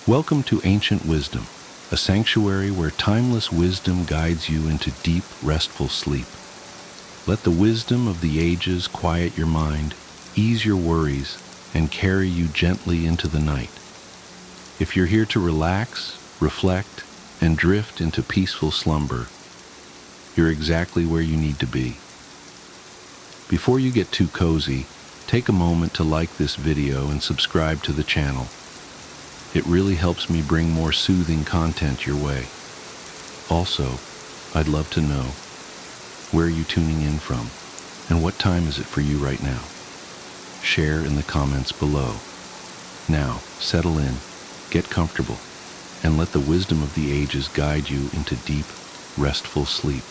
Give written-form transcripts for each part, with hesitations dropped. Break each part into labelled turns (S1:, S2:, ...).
S1: Welcome to Ancient Wisdom, a sanctuary where timeless wisdom guides you into deep, restful sleep. Let the wisdom of the ages quiet your mind, ease your worries, and carry you gently into the night. If you're here to relax, reflect, and drift into peaceful slumber, you're exactly where you need to be. Before you get too cozy, take a moment to like this video and subscribe to the channel. It really helps me bring more soothing content your way. Also, I'd love to know, where are you tuning in from, and what time is it for you right now? Share in the comments below. Now, settle in, get comfortable, and let the wisdom of the ages guide you into deep, restful sleep.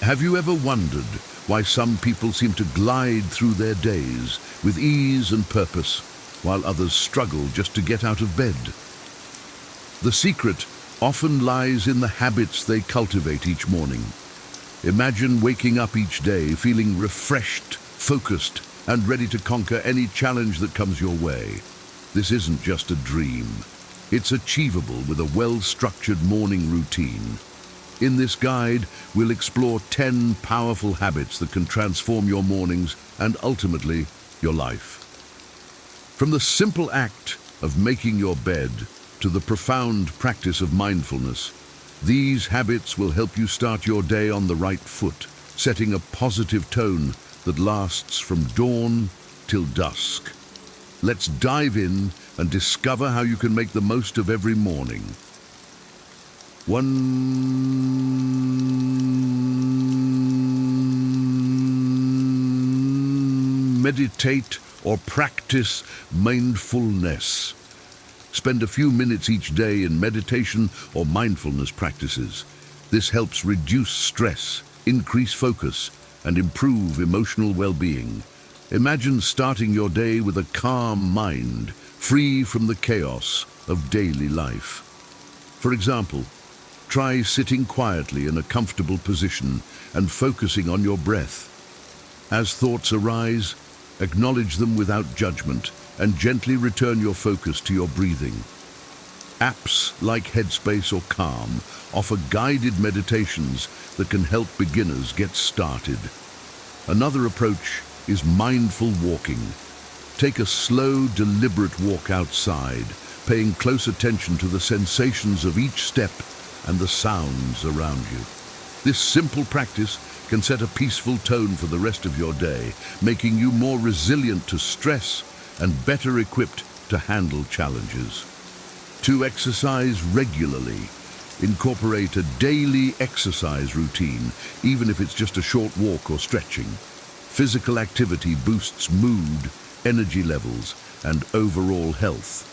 S2: Have you ever wondered why some people seem to glide through their days with ease and purpose, while others struggle just to get out of bed? The secret often lies in the habits they cultivate each morning. Imagine waking up each day feeling refreshed, focused, and ready to conquer any challenge that comes your way. This isn't just a dream. It's achievable with a well-structured morning routine. In this guide, we'll explore 10 powerful habits that can transform your mornings and ultimately your life. From the simple act of making your bed to the profound practice of mindfulness, these habits will help you start your day on the right foot, setting a positive tone that lasts from dawn till dusk. Let's dive in and discover how you can make the most of every morning. 1. Meditate or practice mindfulness. Spend a few minutes each day in meditation or mindfulness practices. This helps reduce stress, increase focus, and improve emotional well-being. Imagine starting your day with a calm mind, free from the chaos of daily life. For example, try sitting quietly in a comfortable position and focusing on your breath. As thoughts arise, acknowledge them without judgment and gently return your focus to your breathing. Apps like Headspace or Calm offer guided meditations that can help beginners get started. Another approach is mindful walking. Take a slow, deliberate walk outside, paying close attention to the sensations of each step and the sounds around you. This simple practice can set a peaceful tone for the rest of your day, making you more resilient to stress and better equipped to handle challenges. To exercise regularly. Incorporate a daily exercise routine, even if it's just a short walk or stretching. Physical activity boosts mood, energy levels, and overall health.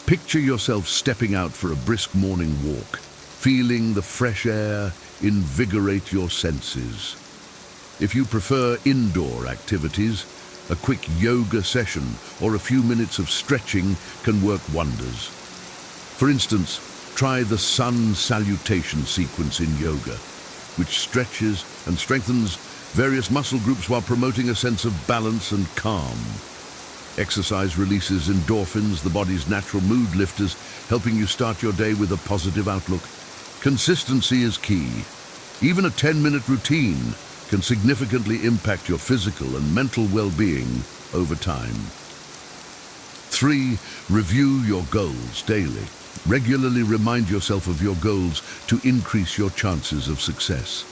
S2: Picture yourself stepping out for a brisk morning walk. Feeling the fresh air invigorate your senses. If you prefer indoor activities, a quick yoga session or a few minutes of stretching can work wonders. For instance, try the sun salutation sequence in yoga, which stretches and strengthens various muscle groups while promoting a sense of balance and calm. Exercise releases endorphins, the body's natural mood lifters, helping you start your day with a positive outlook. Consistency is key. Even a 10-minute routine can significantly impact your physical and mental well-being over time. 3. Review your goals daily. Regularly remind yourself of your goals to increase your chances of success.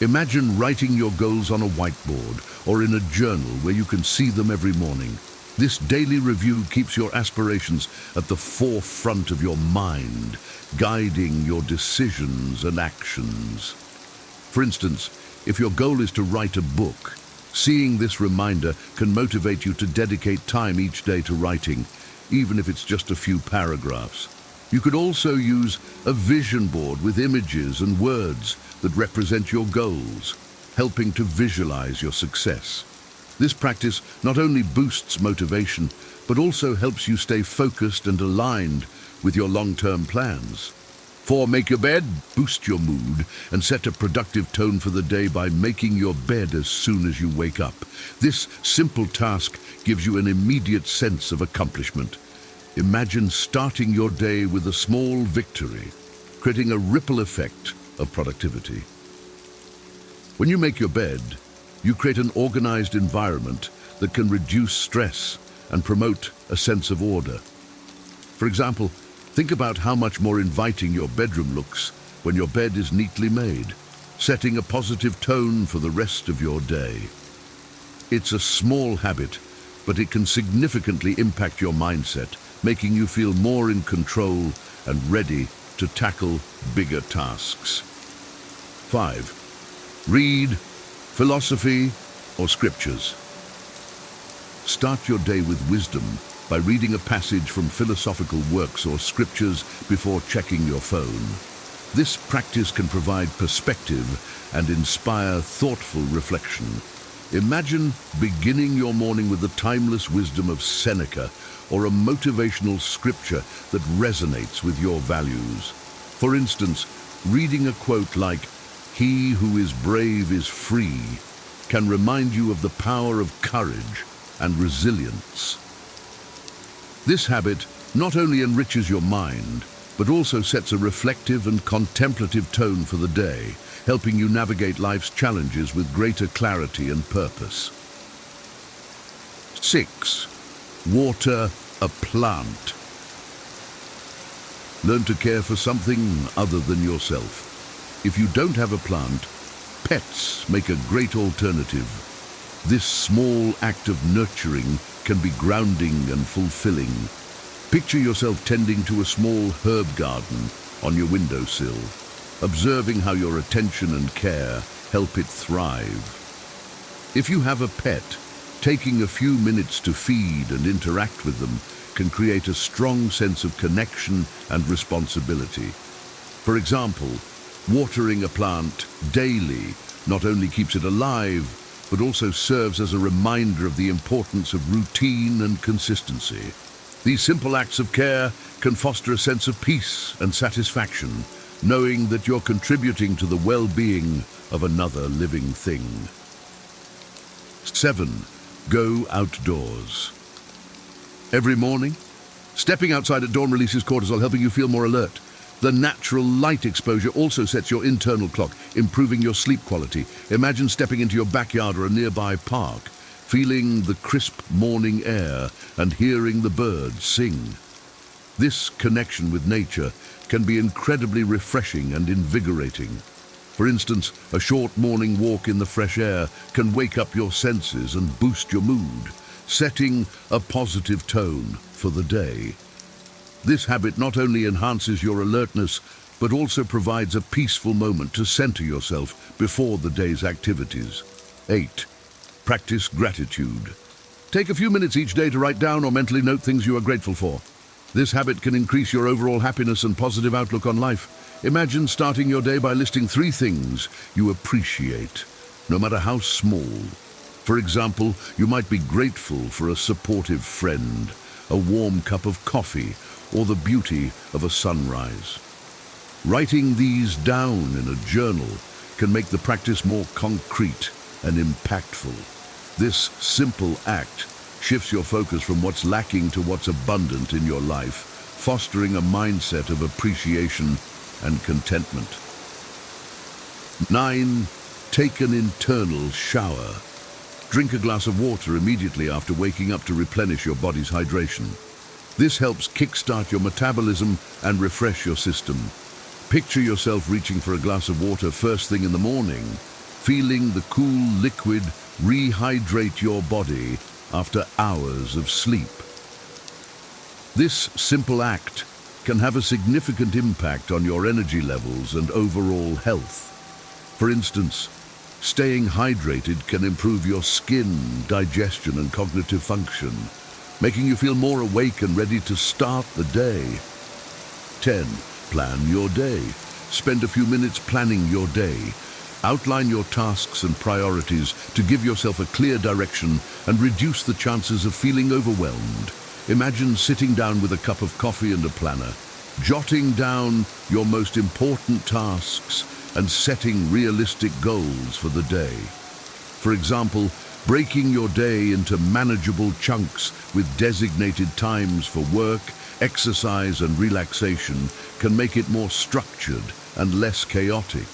S2: Imagine writing your goals on a whiteboard or in a journal where you can see them every morning. This daily review keeps your aspirations at the forefront of your mind, guiding your decisions and actions. For instance, if your goal is to write a book, seeing this reminder can motivate you to dedicate time each day to writing, even if it's just a few paragraphs. You could also use a vision board with images and words that represent your goals, helping to visualize your success. This practice not only boosts motivation, but also helps you stay focused and aligned with your long-term plans. 4. Make your bed, boost your mood, and set a productive tone for the day by making your bed as soon as you wake up. This simple task gives you an immediate sense of accomplishment. Imagine starting your day with a small victory, creating a ripple effect of productivity. When you make your bed, you create an organized environment that can reduce stress and promote a sense of order. For example, think about how much more inviting your bedroom looks when your bed is neatly made, setting a positive tone for the rest of your day. It's a small habit, but it can significantly impact your mindset, making you feel more in control and ready to tackle bigger tasks. 5. Read philosophy or scriptures. Start your day with wisdom by reading a passage from philosophical works or scriptures before checking your phone. This practice can provide perspective and inspire thoughtful reflection. Imagine beginning your morning with the timeless wisdom of Seneca or a motivational scripture that resonates with your values. For instance, reading a quote like, "He who is brave is free," can remind you of the power of courage and resilience. This habit not only enriches your mind, but also sets a reflective and contemplative tone for the day, helping you navigate life's challenges with greater clarity and purpose. 6. Water a plant. Learn to care for something other than yourself. If you don't have a plant, pets make a great alternative. This small act of nurturing can be grounding and fulfilling. Picture yourself tending to a small herb garden on your windowsill, observing how your attention and care help it thrive. If you have a pet, taking a few minutes to feed and interact with them can create a strong sense of connection and responsibility. For example, watering a plant daily not only keeps it alive, but also serves as a reminder of the importance of routine and consistency. These simple acts of care can foster a sense of peace and satisfaction, knowing that you're contributing to the well-being of another living thing. 7. Go outdoors. Every morning, stepping outside at dawn releases cortisol, helping you feel more alert. The natural light exposure also sets your internal clock, improving your sleep quality. Imagine stepping into your backyard or a nearby park, feeling the crisp morning air and hearing the birds sing. This connection with nature can be incredibly refreshing and invigorating. For instance, a short morning walk in the fresh air can wake up your senses and boost your mood, setting a positive tone for the day. This habit not only enhances your alertness, but also provides a peaceful moment to center yourself before the day's activities. 8. Practice gratitude. Take a few minutes each day to write down or mentally note things you are grateful for. This habit can increase your overall happiness and positive outlook on life. Imagine starting your day by listing 3 things you appreciate, no matter how small. For example, you might be grateful for a supportive friend, a warm cup of coffee, or the beauty of a sunrise. Writing these down in a journal can make the practice more concrete and impactful. This simple act shifts your focus from what's lacking to what's abundant in your life, fostering a mindset of appreciation and contentment. 9. Take an internal shower. Drink a glass of water immediately after waking up to replenish your body's hydration. This helps kickstart your metabolism and refresh your system. Picture yourself reaching for a glass of water first thing in the morning, feeling the cool liquid rehydrate your body after hours of sleep. This simple act can have a significant impact on your energy levels and overall health. For instance, staying hydrated can improve your skin, digestion, and cognitive function, making you feel more awake and ready to start the day. 10. Plan your day. Spend a few minutes planning your day. Outline your tasks and priorities to give yourself a clear direction and reduce the chances of feeling overwhelmed. Imagine sitting down with a cup of coffee and a planner, jotting down your most important tasks and setting realistic goals for the day. For example, breaking your day into manageable chunks with designated times for work exercise and relaxation can make it more structured and less chaotic.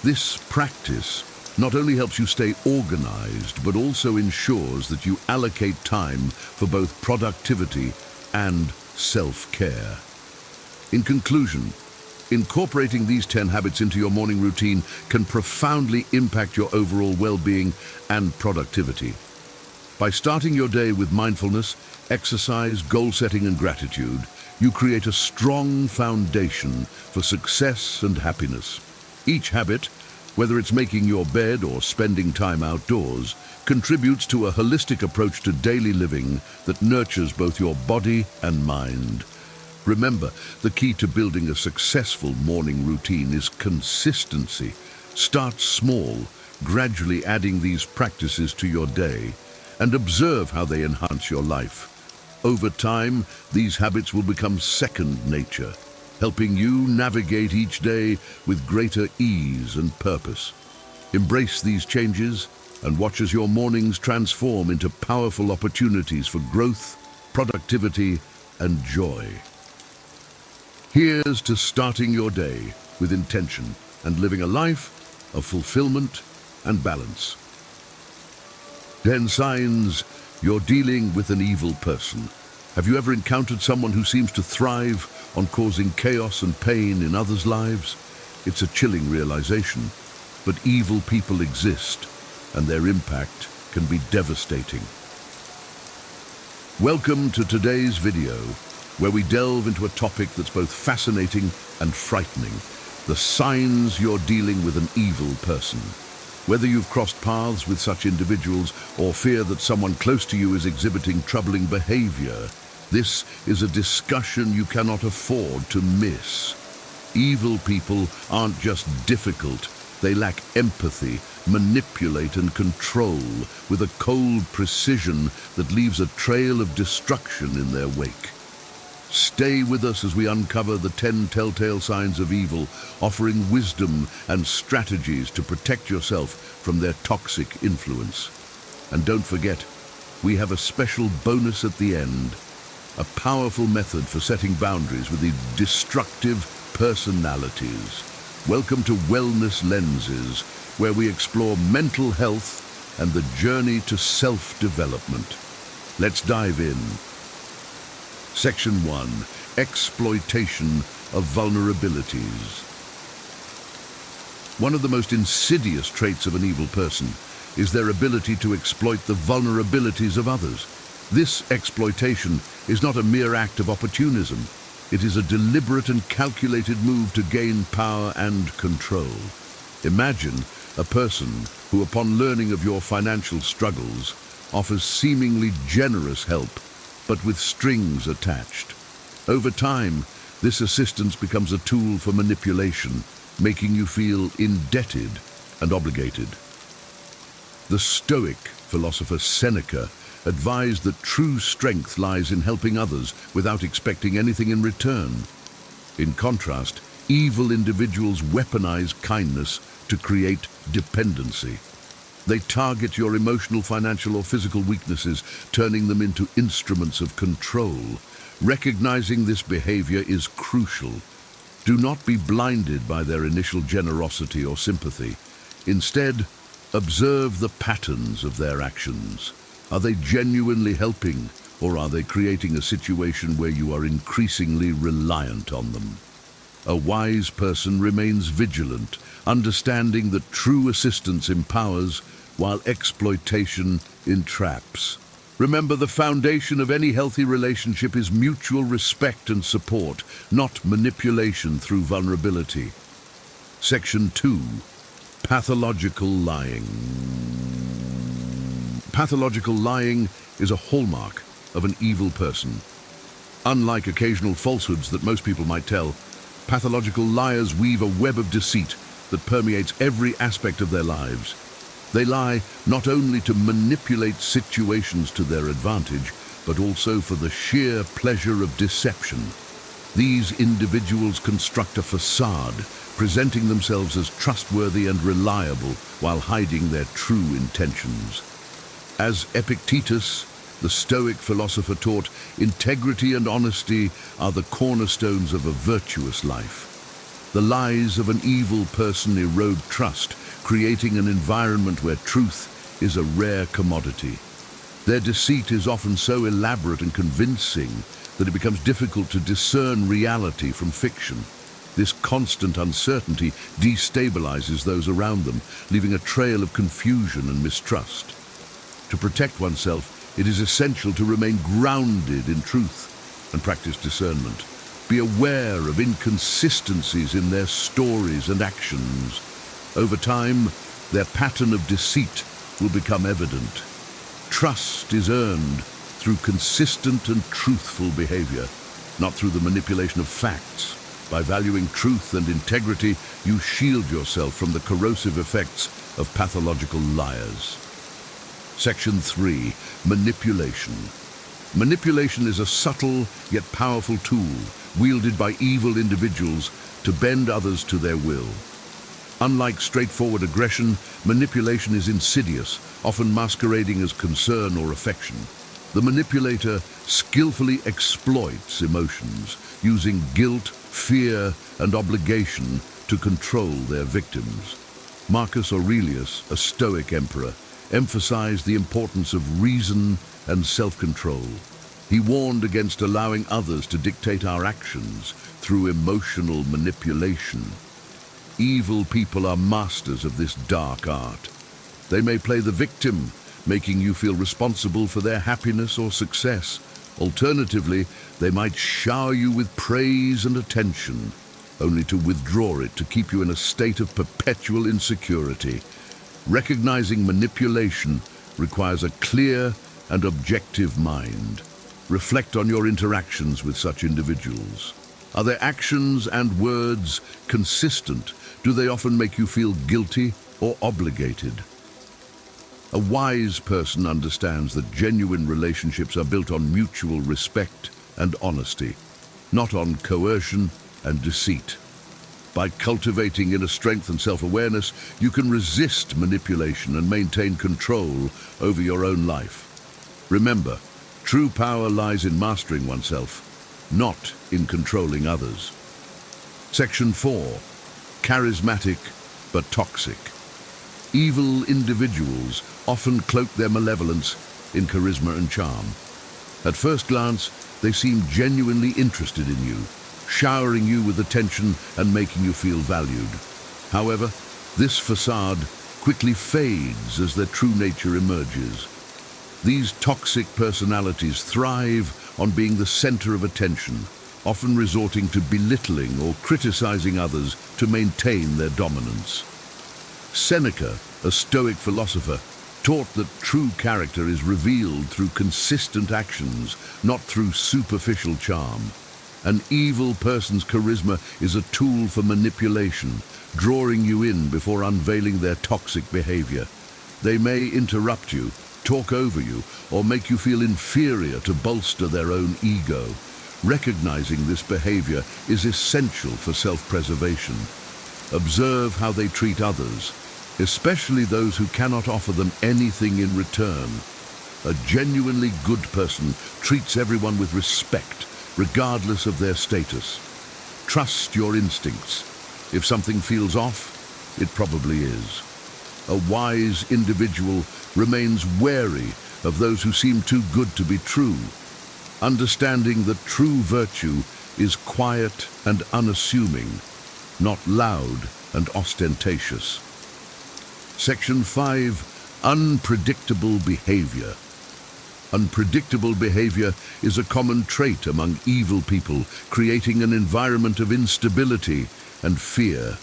S2: This practice not only helps you stay organized, but also ensures that you allocate time for both productivity and self-care. In conclusion, incorporating these 10 habits into your morning routine can profoundly impact your overall well-being and productivity. By starting your day with mindfulness, exercise, goal setting, and gratitude, you create a strong foundation for success and happiness. Each habit, whether it's making your bed or spending time outdoors, contributes to a holistic approach to daily living that nurtures both your body and mind. Remember, the key to building a successful morning routine is consistency. Start small, gradually adding these practices to your day, and observe how they enhance your life. Over time, these habits will become second nature, helping you navigate each day with greater ease and purpose. Embrace these changes and watch as your mornings transform into powerful opportunities for growth, productivity, and joy. Here's to starting your day with intention and living a life of fulfillment and balance. 10 signs you're dealing with an evil person. Have you ever encountered someone who seems to thrive on causing chaos and pain in others' lives? It's a chilling realization, but evil people exist, and their impact can be devastating. Welcome to today's video, where we delve into a topic that's both fascinating and frightening: the signs you're dealing with an evil person. Whether you've crossed paths with such individuals or fear that someone close to you is exhibiting troubling behavior, this is a discussion you cannot afford to miss. Evil people aren't just difficult, they lack empathy, manipulate and control with a cold precision that leaves a trail of destruction in their wake. Stay with us as we uncover the 10 telltale signs of evil, offering wisdom and strategies to protect yourself from their toxic influence. And don't forget, we have a special bonus at the end, a powerful method for setting boundaries with the destructive personalities. Welcome to Wellness Lenses, where we explore mental health and the journey to self-development. Let's dive in. Section 1. Exploitation of vulnerabilities. One of the most insidious traits of an evil person is their ability to exploit the vulnerabilities of others. This exploitation is not a mere act of opportunism. It is a deliberate and calculated move to gain power and control. Imagine a person who, upon learning of your financial struggles, offers seemingly generous help, but with strings attached. Over time, this assistance becomes a tool for manipulation, making you feel indebted and obligated. The Stoic philosopher Seneca advised that true strength lies in helping others without expecting anything in return. In contrast, evil individuals weaponize kindness to create dependency. They target your emotional, financial, or physical weaknesses, turning them into instruments of control. Recognizing this behavior is crucial. Do not be blinded by their initial generosity or sympathy. Instead, observe the patterns of their actions. Are they genuinely helping, or are they creating a situation where you are increasingly reliant on them? A wise person remains vigilant, understanding that true assistance empowers, while exploitation entraps. Remember, the foundation of any healthy relationship is mutual respect and support, not manipulation through vulnerability. Section 2. Pathological lying. Pathological lying is a hallmark of an evil person. Unlike occasional falsehoods that most people might tell, pathological liars weave a web of deceit that permeates every aspect of their lives. They lie not only to manipulate situations to their advantage, but also for the sheer pleasure of deception. These individuals construct a facade, presenting themselves as trustworthy and reliable while hiding their true intentions. As Epictetus, The Stoic philosopher taught integrity and honesty are the cornerstones of a virtuous life. The lies of an evil person erode trust, creating an environment where truth is a rare commodity. Their deceit is often so elaborate and convincing that it becomes difficult to discern reality from fiction. This constant uncertainty destabilizes those around them, leaving a trail of confusion and mistrust. To protect oneself, it is essential to remain grounded in truth and practice discernment. Be aware of inconsistencies in their stories and actions. Over time, their pattern of deceit will become evident. Trust is earned through consistent and truthful behavior, not through the manipulation of facts. By valuing truth and integrity, you shield yourself from the corrosive effects of pathological liars. Section 3. Manipulation. Manipulation is a subtle yet powerful tool wielded by evil individuals to bend others to their will. Unlike straightforward aggression, manipulation is insidious, often masquerading as concern or affection. The manipulator skillfully exploits emotions, using guilt, fear, and obligation to control their victims. Marcus Aurelius, a Stoic emperor, emphasized the importance of reason and self-control. He warned against allowing others to dictate our actions through emotional manipulation. Evil people are masters of this dark art. They may play the victim, making you feel responsible for their happiness or success. Alternatively, they might shower you with praise and attention, only to withdraw it to keep you in a state of perpetual insecurity. Recognizing manipulation requires a clear and objective mind. Reflect on your interactions with such individuals. Are their actions and words consistent? Do they often make you feel guilty or obligated? A wise person understands that genuine relationships are built on mutual respect and honesty, not on coercion and deceit. By cultivating inner strength and self-awareness, you can resist manipulation and maintain control over your own life. Remember, true power lies in mastering oneself, not in controlling others. Section 4. Charismatic but toxic. Evil individuals often cloak their malevolence in charisma and charm. At first glance, they seem genuinely interested in you, showering you with attention and making you feel valued. However, this facade quickly fades as their true nature emerges. These toxic personalities thrive on being the center of attention, often resorting to belittling or criticizing others to maintain their dominance. Seneca, a Stoic philosopher, taught that true character is revealed through consistent actions, not through superficial charm. An evil person's charisma is a tool for manipulation, drawing you in before unveiling their toxic behavior. They may interrupt you, talk over you, or make you feel inferior to bolster their own ego. Recognizing this behavior is essential for self-preservation. Observe how they treat others, especially those who cannot offer them anything in return. A genuinely good person treats everyone with respect, regardless of their status. Trust your instincts. If something feels off, it probably is. A wise individual remains wary of those who seem too good to be true, understanding that true virtue is quiet and unassuming, not loud and ostentatious. Section 5. Unpredictable behavior. Unpredictable behavior is a common trait among evil people, creating an environment of instability and fear.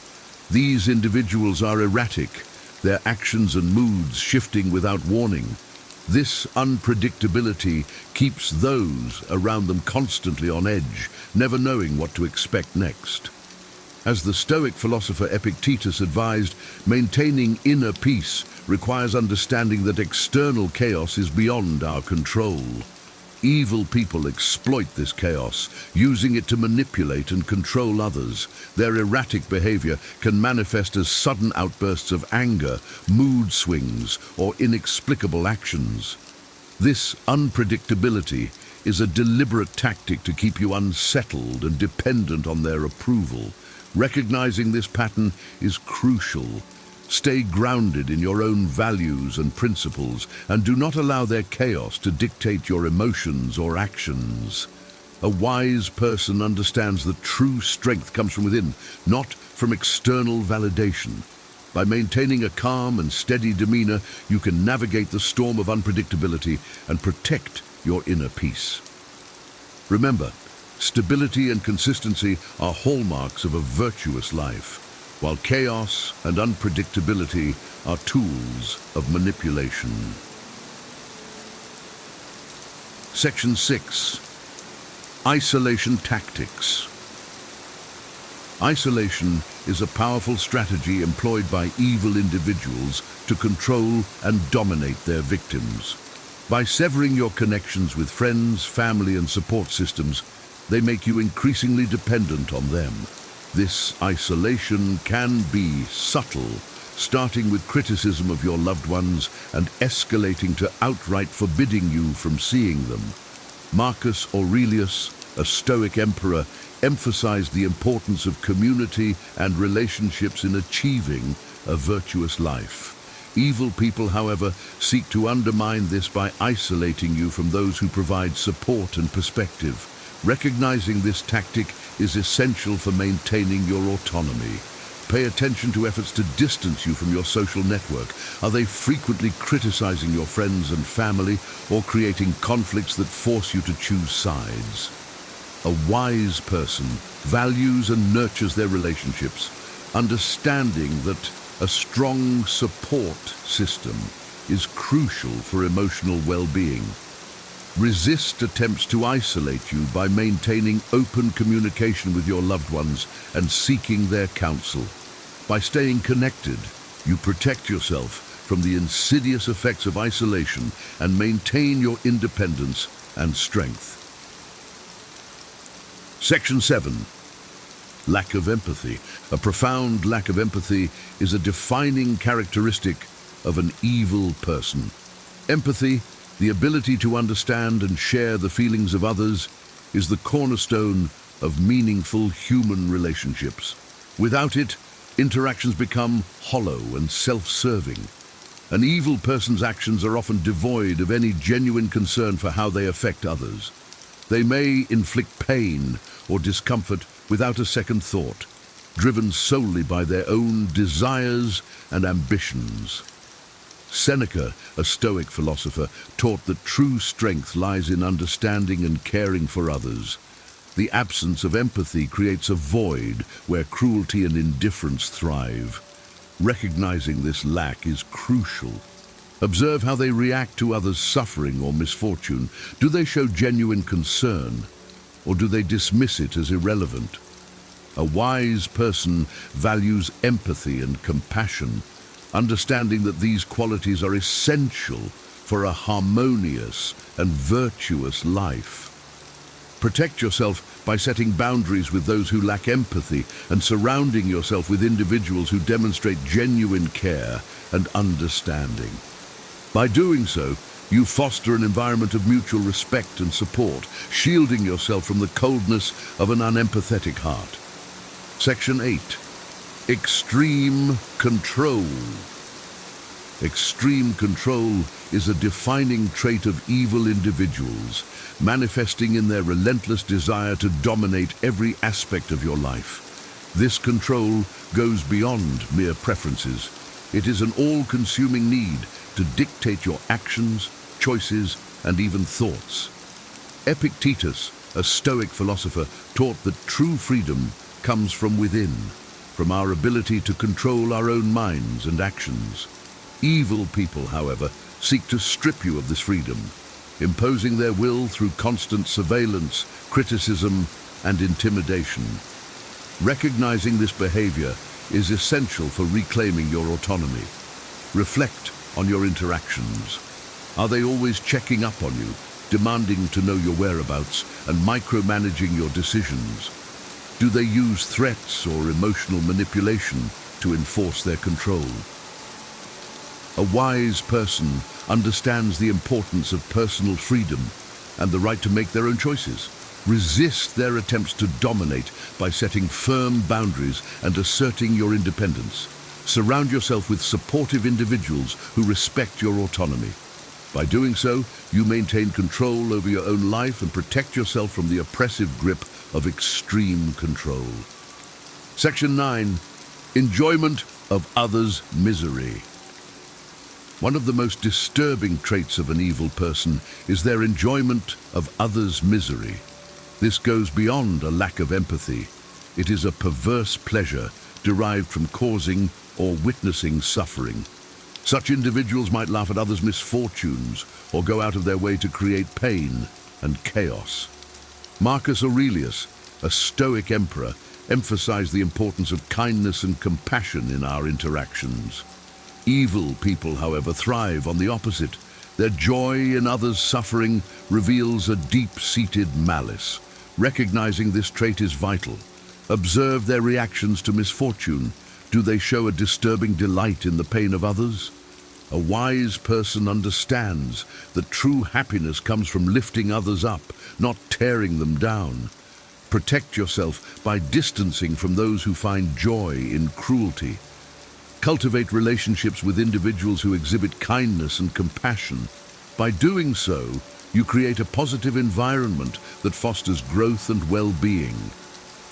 S2: These individuals are erratic, their actions and moods shifting without warning. This unpredictability keeps those around them constantly on edge, never knowing what to expect next. As the Stoic philosopher Epictetus advised, maintaining inner peace requires understanding that external chaos is beyond our control. Evil people exploit this chaos, using it to manipulate and control others. Their erratic behavior can manifest as sudden outbursts of anger, mood swings, or inexplicable actions. This unpredictability is a deliberate tactic to keep you unsettled and dependent on their approval. Recognizing this pattern is crucial. Stay grounded in your own values and principles, and do not allow their chaos to dictate your emotions or actions. A wise person understands that true strength comes from within, not from external validation. By maintaining a calm and steady demeanor, you can navigate the storm of unpredictability and protect your inner peace. Remember, stability and consistency are hallmarks of a virtuous life, while chaos and unpredictability are tools of manipulation. Section 6. Isolation tactics. Isolation is a powerful strategy employed by evil individuals to control and dominate their victims. By severing your connections with friends, family, and support systems, they make you increasingly dependent on them. This isolation can be subtle, starting with criticism of your loved ones and escalating to outright forbidding you from seeing them. Marcus Aurelius, a Stoic emperor, emphasized the importance of community and relationships in achieving a virtuous life. Evil people, however, seek to undermine this by isolating you from those who provide support and perspective. Recognizing this tactic is essential for maintaining your autonomy. Pay attention to efforts to distance you from your social network. Are they frequently criticizing your friends and family, or creating conflicts that force you to choose sides? A wise person values and nurtures their relationships, understanding that a strong support system is crucial for emotional well-being. Resist attempts to isolate you by maintaining open communication with your loved ones and seeking their counsel. By staying connected, you protect yourself from the insidious effects of isolation and maintain your independence and strength. Section 7. Lack of empathy. A profound lack of empathy is a defining characteristic of an evil person. Empathy, the ability to understand and share the feelings of others, is the cornerstone of meaningful human relationships. Without it, interactions become hollow and self-serving. An evil person's actions are often devoid of any genuine concern for how they affect others. They may inflict pain or discomfort without a second thought, driven solely by their own desires and ambitions. Seneca, a Stoic philosopher, taught that true strength lies in understanding and caring for others. The absence of empathy creates a void where cruelty and indifference thrive. Recognizing this lack is crucial. Observe how they react to others' suffering or misfortune. Do they show genuine concern, or do they dismiss it as irrelevant? A wise person values empathy and compassion, understanding that these qualities are essential for a harmonious and virtuous life. Protect yourself by setting boundaries with those who lack empathy and surrounding yourself with individuals who demonstrate genuine care and understanding. By doing so, you foster an environment of mutual respect and support, shielding yourself from the coldness of an unempathetic heart. Section 8. Extreme control. Extreme control is a defining trait of evil individuals, manifesting in their relentless desire to dominate every aspect of your life. This control goes beyond mere preferences. It is an all-consuming need to dictate your actions, choices, and even thoughts. Epictetus, a Stoic philosopher, taught that true freedom comes from within, from our ability to control our own minds and actions. Evil people, however, seek to strip you of this freedom, imposing their will through constant surveillance, criticism, and intimidation. Recognizing this behavior is essential for reclaiming your autonomy. Reflect on your interactions. Are they always checking up on you, demanding to know your whereabouts, and micromanaging your decisions? Do they use threats or emotional manipulation to enforce their control? A wise person understands the importance of personal freedom and the right to make their own choices. Resist their attempts to dominate by setting firm boundaries and asserting your independence. Surround yourself with supportive individuals who respect your autonomy. By doing so, you maintain control over your own life and protect yourself from the oppressive grip of extreme control. Section 9. Enjoyment of others' misery. One of the most disturbing traits of an evil person is their enjoyment of others' misery. This goes beyond a lack of empathy. It is a perverse pleasure derived from causing or witnessing suffering. Such individuals might laugh at others' misfortunes or go out of their way to create pain and chaos. Marcus Aurelius, a Stoic emperor, emphasized the importance of kindness and compassion in our interactions. Evil people, however, thrive on the opposite. Their joy in others' suffering reveals a deep-seated malice. Recognizing this trait is vital. Observe their reactions to misfortune. Do they show a disturbing delight in the pain of others? A wise person understands that true happiness comes from lifting others up, not tearing them down. Protect yourself by distancing from those who find joy in cruelty. Cultivate relationships with individuals who exhibit kindness and compassion. By doing so, you create a positive environment that fosters growth and well-being.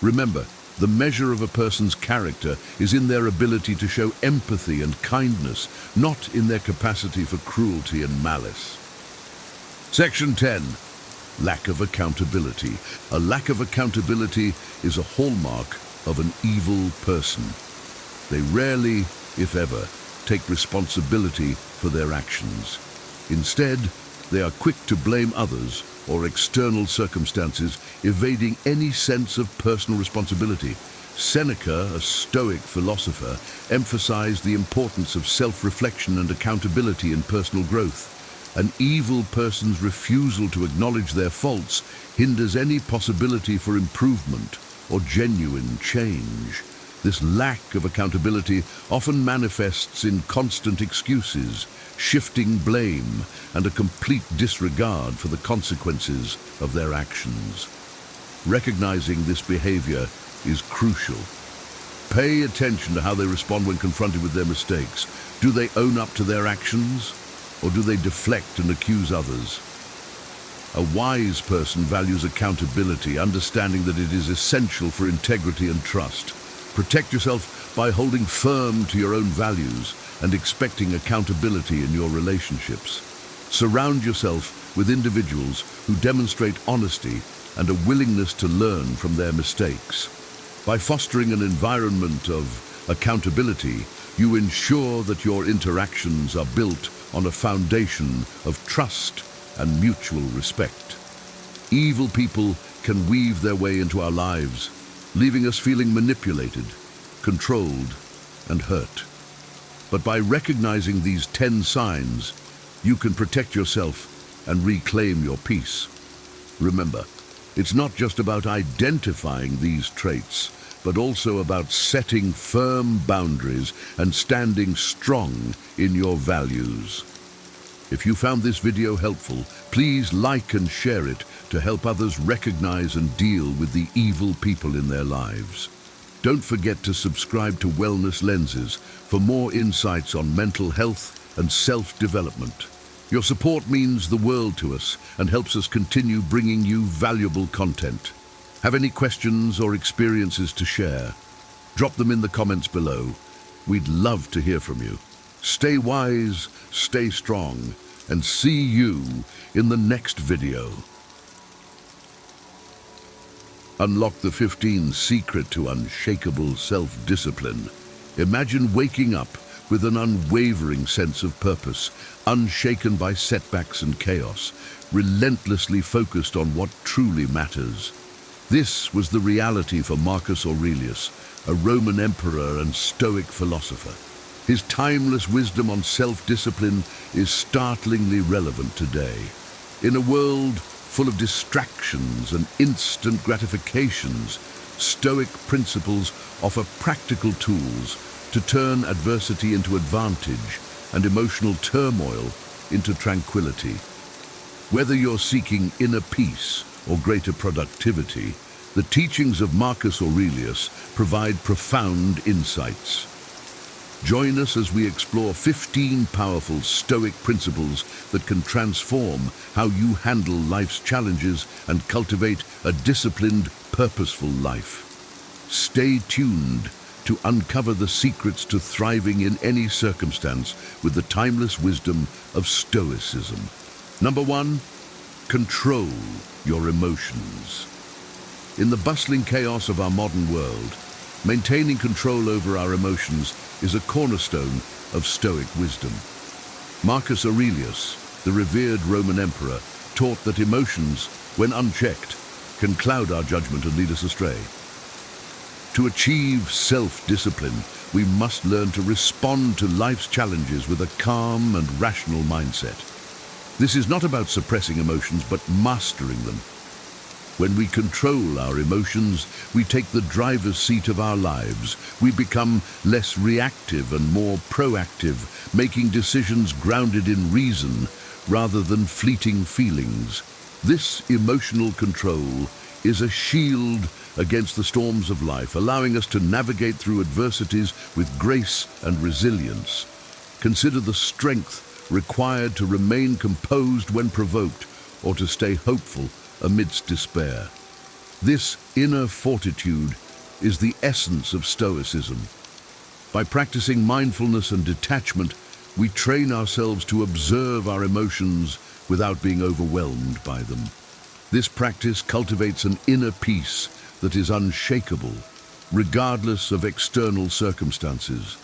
S2: Remember, the measure of a person's character is in their ability to show empathy and kindness, not in their capacity for cruelty and malice. Section 10. Lack of accountability. A lack of accountability is a hallmark of an evil person. They rarely, if ever, take responsibility for their actions. Instead, they are quick to blame others or external circumstances, evading any sense of personal responsibility. Seneca, a Stoic philosopher, emphasized the importance of self-reflection and accountability in personal growth. An evil person's refusal to acknowledge their faults hinders any possibility for improvement or genuine change. This lack of accountability often manifests in constant excuses, shifting blame, and a complete disregard for the consequences of their actions. Recognizing this behavior is crucial. Pay attention to how they respond when confronted with their mistakes. Do they own up to their actions, or do they deflect and accuse others? A wise person values accountability, understanding that it is essential for integrity and trust. Protect yourself by holding firm to your own values and expecting accountability in your relationships. Surround yourself with individuals who demonstrate honesty and a willingness to learn from their mistakes. By fostering an environment of accountability, you ensure that your interactions are built on a foundation of trust and mutual respect. Evil people can weave their way into our lives, leaving us feeling manipulated, controlled, and hurt. But by recognizing these 10 signs, you can protect yourself and reclaim your peace. Remember, it's not just about identifying these traits, but also about setting firm boundaries and standing strong in your values. If you found this video helpful, please like and share it to help others recognize and deal with the evil people in their lives. Don't forget to subscribe to Wellness Lenses for more insights on mental health and self-development. Your support means the world to us and helps us continue bringing you valuable content. Have any questions or experiences to share? Drop them in the comments below. We'd love to hear from you. Stay wise, stay strong, and see you in the next video. Unlock the 15 secret to unshakable self-discipline. Imagine waking up with an unwavering sense of purpose, unshaken by setbacks and chaos, relentlessly focused on what truly matters. This was the reality for Marcus Aurelius, a Roman emperor and Stoic philosopher. His timeless wisdom on self-discipline is startlingly relevant today. In a world full of distractions and instant gratifications, Stoic principles offer practical tools to turn adversity into advantage and emotional turmoil into tranquility. Whether you're seeking inner peace or greater productivity, the teachings of Marcus Aurelius provide profound insights. Join us as we explore 15 powerful Stoic principles that can transform how you handle life's challenges and cultivate a disciplined, purposeful life. Stay tuned to uncover the secrets to thriving in any circumstance with the timeless wisdom of Stoicism. Number 1, control your emotions. In the bustling chaos of our modern world, maintaining control over our emotions is a cornerstone of Stoic wisdom. Marcus Aurelius, the revered Roman emperor, taught that emotions, when unchecked, can cloud our judgment and lead us astray. To achieve self-discipline, we must learn to respond to life's challenges with a calm and rational mindset. This is not about suppressing emotions, but mastering them. When we control our emotions, we take the driver's seat of our lives. We become less reactive and more proactive, making decisions grounded in reason rather than fleeting feelings. This emotional control is a shield against the storms of life, allowing us to navigate through adversities with grace and resilience. Consider the strength required to remain composed when provoked or to stay hopeful amidst despair. This inner fortitude is the essence of Stoicism. By practicing mindfulness and detachment, we train ourselves to observe our emotions without being overwhelmed by them. This practice cultivates an inner peace that is unshakable, regardless of external circumstances.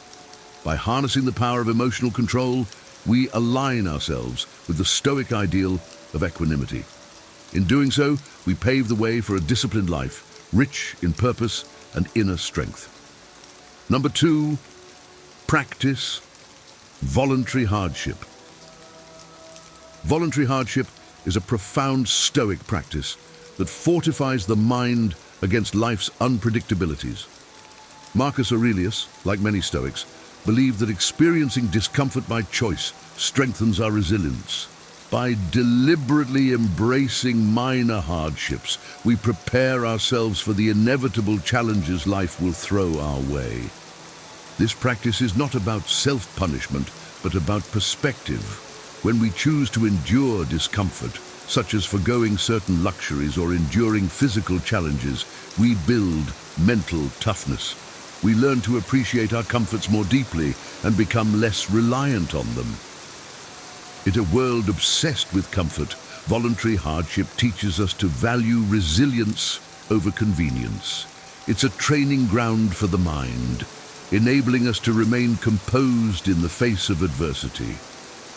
S2: By harnessing the power of emotional control, we align ourselves with the Stoic ideal of equanimity. In doing so, we pave the way for a disciplined life, rich in purpose and inner strength. Number 2, practice voluntary hardship. Voluntary hardship is a profound Stoic practice that fortifies the mind against life's unpredictabilities. Marcus Aurelius, like many Stoics, believed that experiencing discomfort by choice strengthens our resilience. By deliberately embracing minor hardships, we prepare ourselves for the inevitable challenges life will throw our way. This practice is not about self-punishment, but about perspective. When we choose to endure discomfort, such as forgoing certain luxuries or enduring physical challenges, we build mental toughness. We learn to appreciate our comforts more deeply and become less reliant on them. In a world obsessed with comfort, voluntary hardship teaches us to value resilience over convenience. It's a training ground for the mind, enabling us to remain composed in the face of adversity.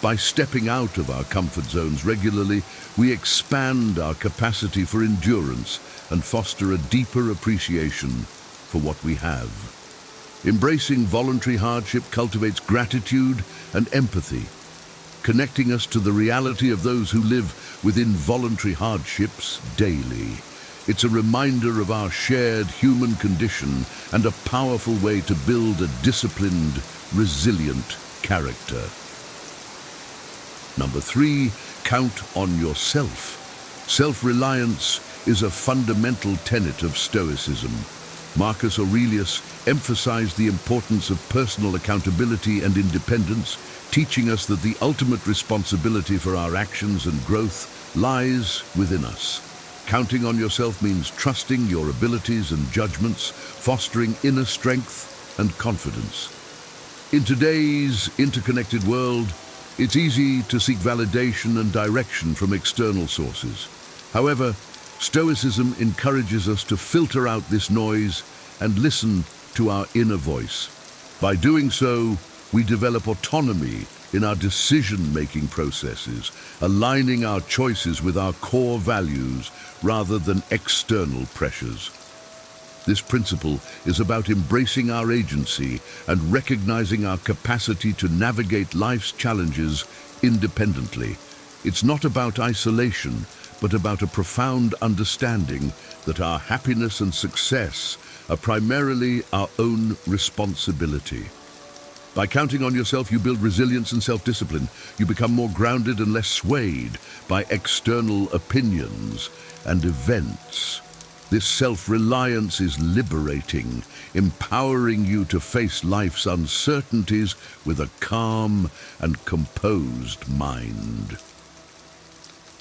S2: By stepping out of our comfort zones regularly, we expand our capacity for endurance and foster a deeper appreciation for what we have. Embracing voluntary hardship cultivates gratitude and empathy, connecting us to the reality of those who live within voluntary hardships daily. It's a reminder of our shared human condition and a powerful way to build a disciplined, resilient character. Number 3, count on yourself. Self-reliance is a fundamental tenet of Stoicism. Marcus Aurelius emphasized the importance of personal accountability and independence, teaching us that the ultimate responsibility for our actions and growth lies within us. Counting on yourself means trusting your abilities and judgments, fostering inner strength and confidence. In today's interconnected world, it's easy to seek validation and direction from external sources. However, Stoicism encourages us to filter out this noise and listen to our inner voice. By doing so, we develop autonomy in our decision-making processes, aligning our choices with our core values rather than external pressures. This principle is about embracing our agency and recognizing our capacity to navigate life's challenges independently. It's not about isolation, but about a profound understanding that our happiness and success are primarily our own responsibility. By counting on yourself, you build resilience and self-discipline. You become more grounded and less swayed by external opinions and events. This self-reliance is liberating, empowering you to face life's uncertainties with a calm and composed mind.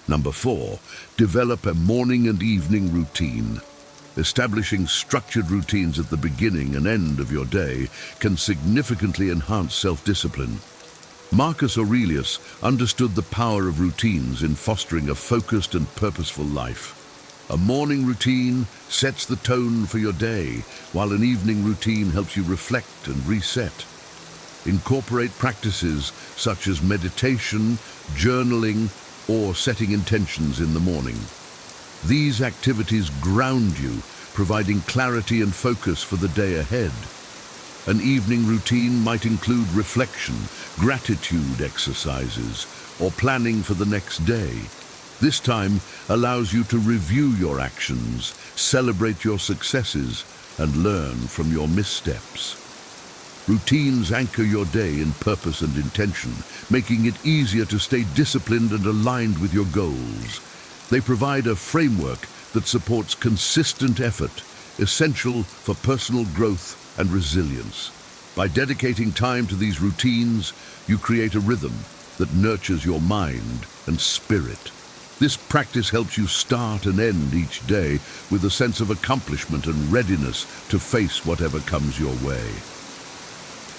S2: Number 4, develop a morning and evening routine. Establishing structured routines at the beginning and end of your day can significantly enhance self-discipline. Marcus Aurelius understood the power of routines in fostering a focused and purposeful life. A morning routine sets the tone for your day, while an evening routine helps you reflect and reset. Incorporate practices such as meditation, journaling, or setting intentions in the morning. These activities ground you, providing clarity and focus for the day ahead. An evening routine might include reflection, gratitude exercises, or planning for the next day. This time allows you to review your actions, celebrate your successes, and learn from your missteps. Routines anchor your day in purpose and intention, making it easier to stay disciplined and aligned with your goals. They provide a framework that supports consistent effort, essential for personal growth and resilience. By dedicating time to these routines, you create a rhythm that nurtures your mind and spirit. This practice helps you start and end each day with a sense of accomplishment and readiness to face whatever comes your way.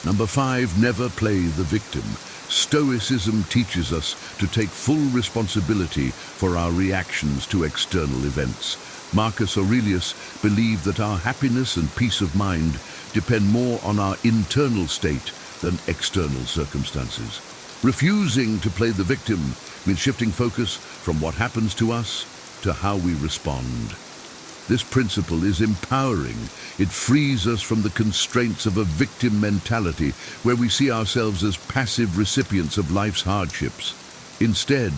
S2: Number 5, never play the victim. Stoicism teaches us to take full responsibility for our reactions to external events. Marcus Aurelius believed that our happiness and peace of mind depend more on our internal state than external circumstances. Refusing to play the victim means shifting focus from what happens to us to how we respond. This principle is empowering. It frees us from the constraints of a victim mentality where we see ourselves as passive recipients of life's hardships. Instead,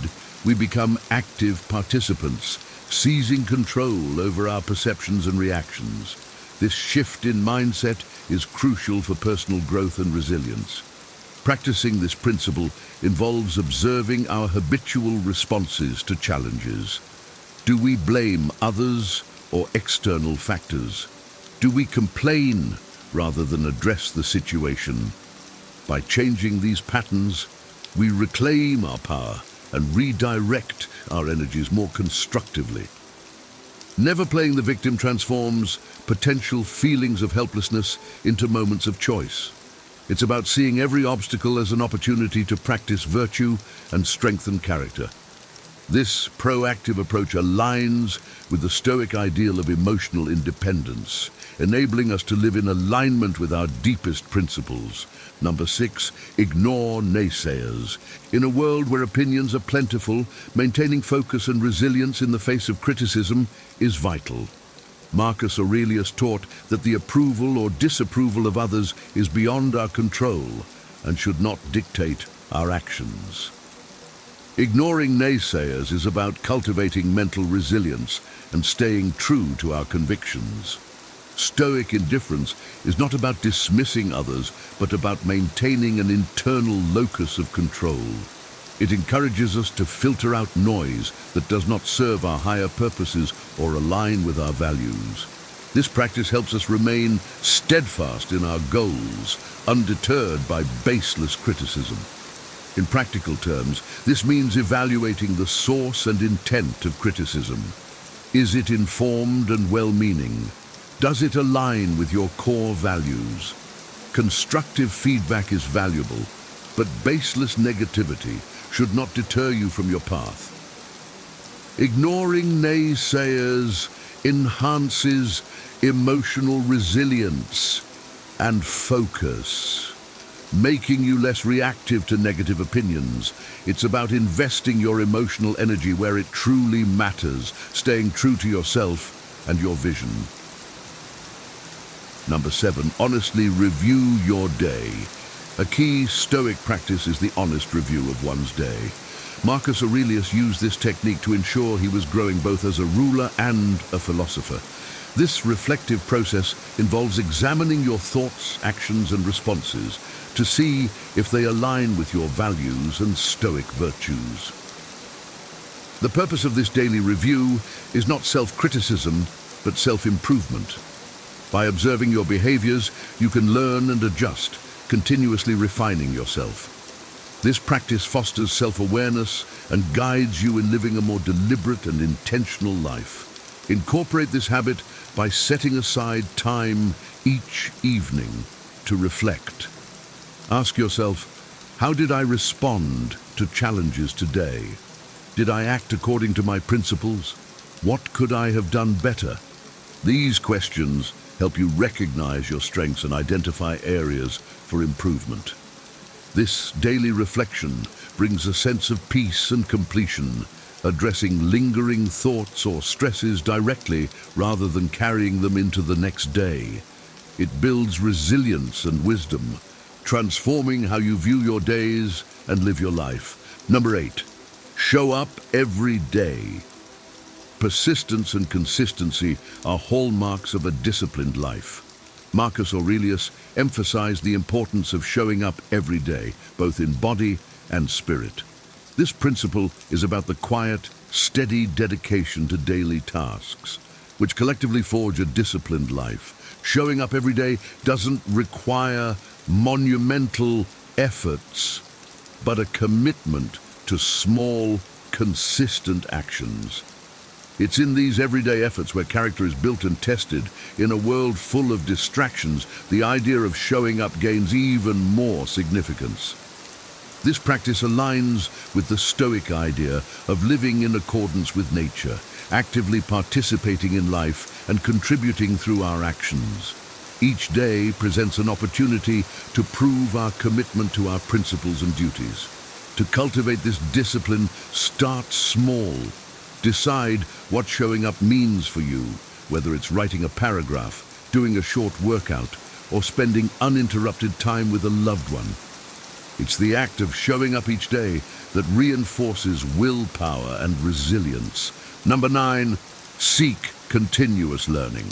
S2: we become active participants, seizing control over our perceptions and reactions. This shift in mindset is crucial for personal growth and resilience. Practicing this principle involves observing our habitual responses to challenges. Do we blame others or external factors? Do we complain rather than address the situation? By changing these patterns, we reclaim our power and redirect our energies more constructively. Never playing the victim transforms potential feelings of helplessness into moments of choice. It's about seeing every obstacle as an opportunity to practice virtue and strengthen character. This proactive approach aligns with the Stoic ideal of emotional independence, enabling us to live in alignment with our deepest principles. Number 6, ignore naysayers. In a world where opinions are plentiful, maintaining focus and resilience in the face of criticism is vital. Marcus Aurelius taught that the approval or disapproval of others is beyond our control and should not dictate our actions. Ignoring naysayers is about cultivating mental resilience and staying true to our convictions. Stoic indifference is not about dismissing others, but about maintaining an internal locus of control. It encourages us to filter out noise that does not serve our higher purposes or align with our values. This practice helps us remain steadfast in our goals, undeterred by baseless criticism. In practical terms, this means evaluating the source and intent of criticism. Is it informed and well-meaning? Does it align with your core values? Constructive feedback is valuable, but baseless negativity should not deter you from your path. Ignoring naysayers enhances emotional resilience and focus, making you less reactive to negative opinions. It's about investing your emotional energy where it truly matters, staying true to yourself and your vision. Number 7, honestly review your day. A key Stoic practice is the honest review of one's day. Marcus Aurelius used this technique to ensure he was growing both as a ruler and a philosopher. This reflective process involves examining your thoughts, actions, and responses to see if they align with your values and Stoic virtues. The purpose of this daily review is not self-criticism, but self-improvement. By observing your behaviors, you can learn and adjust, continuously refining yourself. This practice fosters self-awareness and guides you in living a more deliberate and intentional life. Incorporate this habit by setting aside time each evening to reflect. Ask yourself, how did I respond to challenges today? Did I act according to my principles? What could I have done better? These questions help you recognize your strengths and identify areas for improvement. This daily reflection brings a sense of peace and completion, addressing lingering thoughts or stresses directly rather than carrying them into the next day. It builds resilience and wisdom, transforming how you view your days and live your life. Number 8, show up every day. Persistence and consistency are hallmarks of a disciplined life. Marcus Aurelius emphasized the importance of showing up every day, both in body and spirit. This principle is about the quiet, steady dedication to daily tasks, which collectively forge a disciplined life. Showing up every day doesn't require monumental efforts, but a commitment to small, consistent actions. It's in these everyday efforts where character is built and tested. In a world full of distractions, the idea of showing up gains even more significance. This practice aligns with the Stoic idea of living in accordance with nature, actively participating in life and contributing through our actions. Each day presents an opportunity to prove our commitment to our principles and duties. To cultivate this discipline, start small. Decide what showing up means for you, whether it's writing a paragraph, doing a short workout, or spending uninterrupted time with a loved one. It's the act of showing up each day that reinforces willpower and resilience. Number 9, seek continuous learning.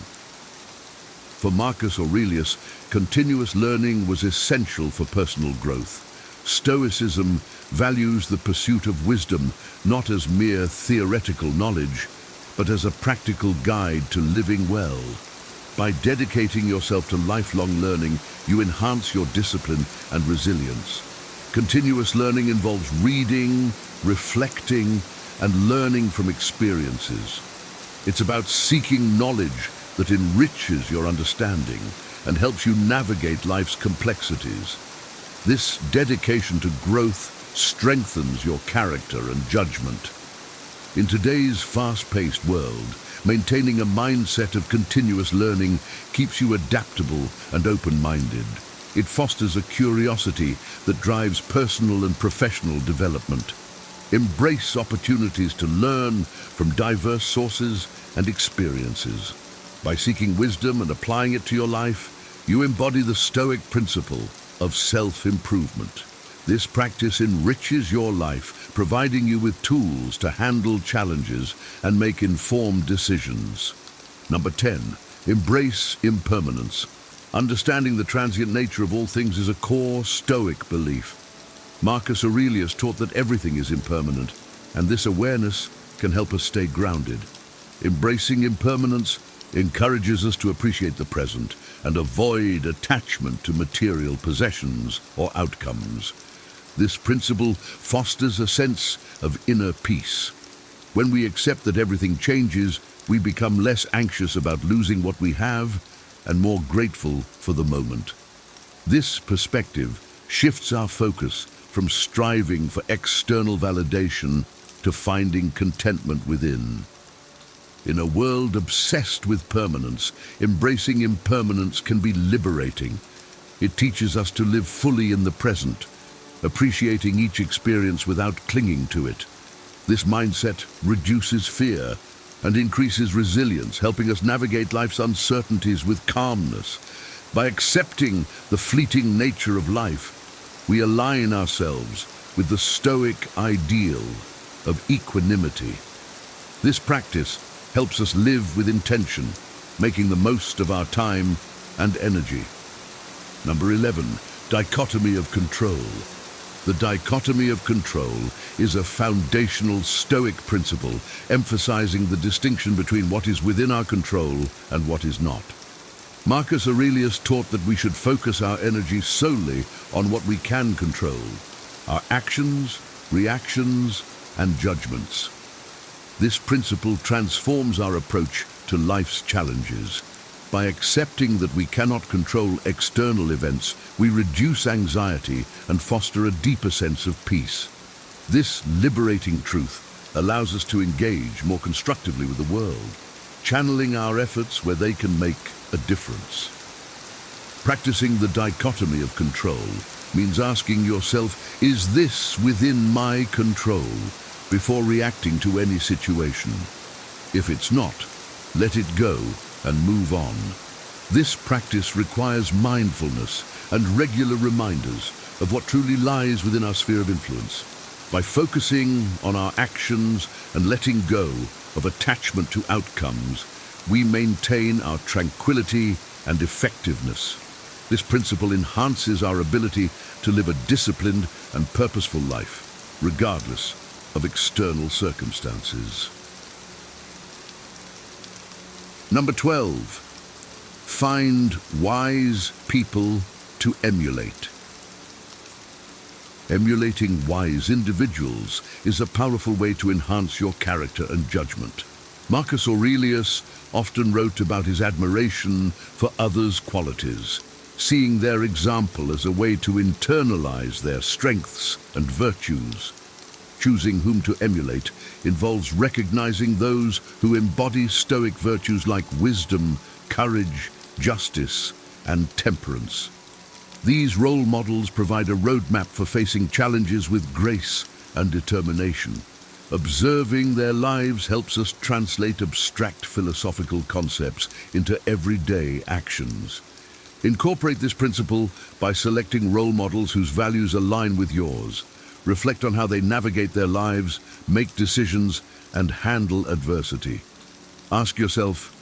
S2: For Marcus Aurelius, continuous learning was essential for personal growth. Stoicism values the pursuit of wisdom not as mere theoretical knowledge, but as a practical guide to living well. By dedicating yourself to lifelong learning, you enhance your discipline and resilience. Continuous learning involves reading, reflecting, and learning from experiences. It's about seeking knowledge that enriches your understanding and helps you navigate life's complexities. This dedication to growth strengthens your character and judgment. In today's fast-paced world, maintaining a mindset of continuous learning keeps you adaptable and open-minded. It fosters a curiosity that drives personal and professional development. Embrace opportunities to learn from diverse sources and experiences. By seeking wisdom and applying it to your life, you embody the Stoic principle of self-improvement. This practice enriches your life, providing you with tools to handle challenges and make informed decisions. Number 10, embrace impermanence. Understanding the transient nature of all things is a core Stoic belief. Marcus Aurelius taught that everything is impermanent, and this awareness can help us stay grounded. Embracing impermanence encourages us to appreciate the present and avoid attachment to material possessions or outcomes. This principle fosters a sense of inner peace. When we accept that everything changes, we become less anxious about losing what we have and more grateful for the moment. This perspective shifts our focus from striving for external validation to finding contentment within. In a world obsessed with permanence, embracing impermanence can be liberating. It teaches us to live fully in the present, appreciating each experience without clinging to it. This mindset reduces fear and increases resilience, helping us navigate life's uncertainties with calmness. By accepting the fleeting nature of life, we align ourselves with the Stoic ideal of equanimity. This practice helps us live with intention, making the most of our time and energy. Number 11, dichotomy of control. The dichotomy of control is a foundational Stoic principle emphasizing the distinction between what is within our control and what is not. Marcus Aurelius taught that we should focus our energy solely on what we can control, our actions, reactions, and judgments. This principle transforms our approach to life's challenges. By accepting that we cannot control external events, we reduce anxiety and foster a deeper sense of peace. This liberating truth allows us to engage more constructively with the world, channeling our efforts where they can make a difference. Practicing the dichotomy of control means asking yourself, is this within my control, before reacting to any situation? If it's not, let it go and move on. This practice requires mindfulness and regular reminders of what truly lies within our sphere of influence. By focusing on our actions and letting go of attachment to outcomes, we maintain our tranquility and effectiveness. This principle enhances our ability to live a disciplined and purposeful life, regardless of external circumstances. Number 12, find wise people to emulate. Emulating wise individuals is a powerful way to enhance your character and judgment. Marcus Aurelius often wrote about his admiration for others' qualities, seeing their example as a way to internalize their strengths and virtues. Choosing whom to emulate involves recognizing those who embody Stoic virtues like wisdom, courage, justice, and temperance. These role models provide a roadmap for facing challenges with grace and determination. Observing their lives helps us translate abstract philosophical concepts into everyday actions. Incorporate this principle by selecting role models whose values align with yours. Reflect on how they navigate their lives, make decisions, and handle adversity. Ask yourself,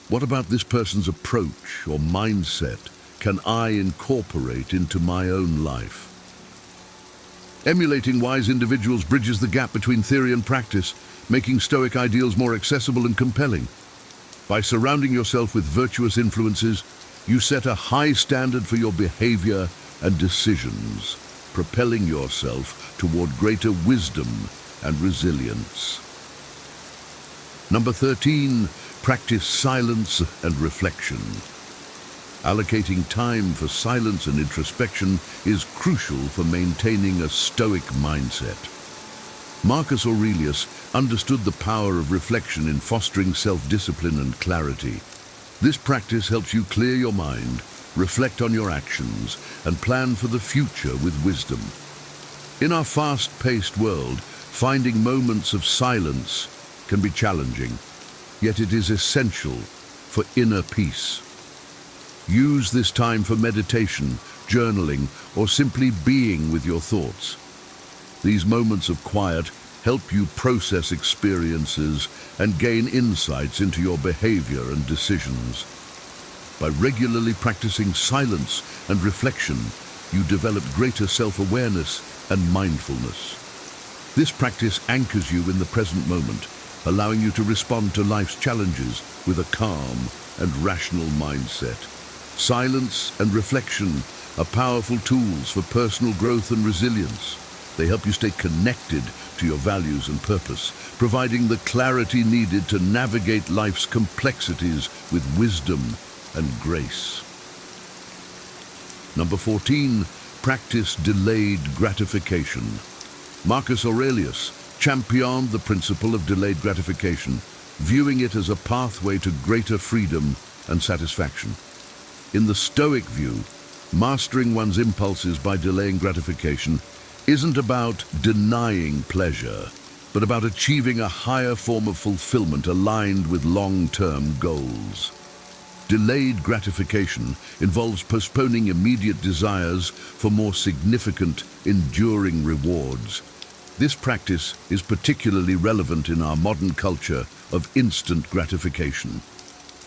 S2: what about this person's approach or mindset can I incorporate into my own life? Emulating wise individuals bridges the gap between theory and practice, making Stoic ideals more accessible and compelling. By surrounding yourself with virtuous influences, you set a high standard for your behavior and decisions, propelling yourself toward greater wisdom and resilience. Number 13, practice silence and reflection. Allocating time for silence and introspection is crucial for maintaining a Stoic mindset. Marcus Aurelius understood the power of reflection in fostering self-discipline and clarity. This practice helps you clear your mind, reflect on your actions, and plan for the future with wisdom. In our fast-paced world, finding moments of silence can be challenging, yet it is essential for inner peace. Use this time for meditation, journaling, or simply being with your thoughts. These moments of quiet help you process experiences and gain insights into your behavior and decisions. By regularly practicing silence and reflection, you develop greater self-awareness and mindfulness. This practice anchors you in the present moment, allowing you to respond to life's challenges with a calm and rational mindset. Silence and reflection are powerful tools for personal growth and resilience. They help you stay connected to your values and purpose, providing the clarity needed to navigate life's complexities with wisdom and grace. Number 14, practice delayed gratification. Marcus Aurelius championed the principle of delayed gratification, viewing it as a pathway to greater freedom and satisfaction. In the Stoic view, mastering one's impulses by delaying gratification isn't about denying pleasure, but about achieving a higher form of fulfillment aligned with long-term goals. Delayed gratification involves postponing immediate desires for more significant, enduring rewards. This practice is particularly relevant in our modern culture of instant gratification.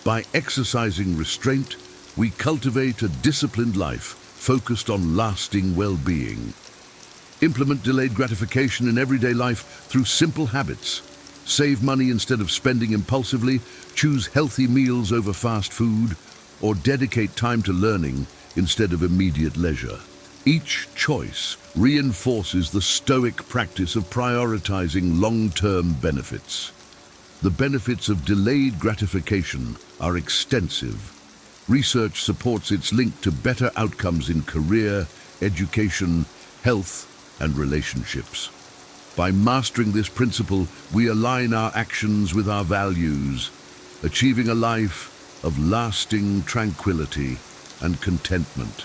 S2: By exercising restraint, we cultivate a disciplined life focused on lasting well-being. Implement delayed gratification in everyday life through simple habits. Save money instead of spending impulsively, choose healthy meals over fast food, or dedicate time to learning instead of immediate leisure. Each choice reinforces the Stoic practice of prioritizing long-term benefits. The benefits of delayed gratification are extensive. Research supports its link to better outcomes in career, education, health, and relationships. By mastering this principle, we align our actions with our values, achieving a life of lasting tranquility and contentment.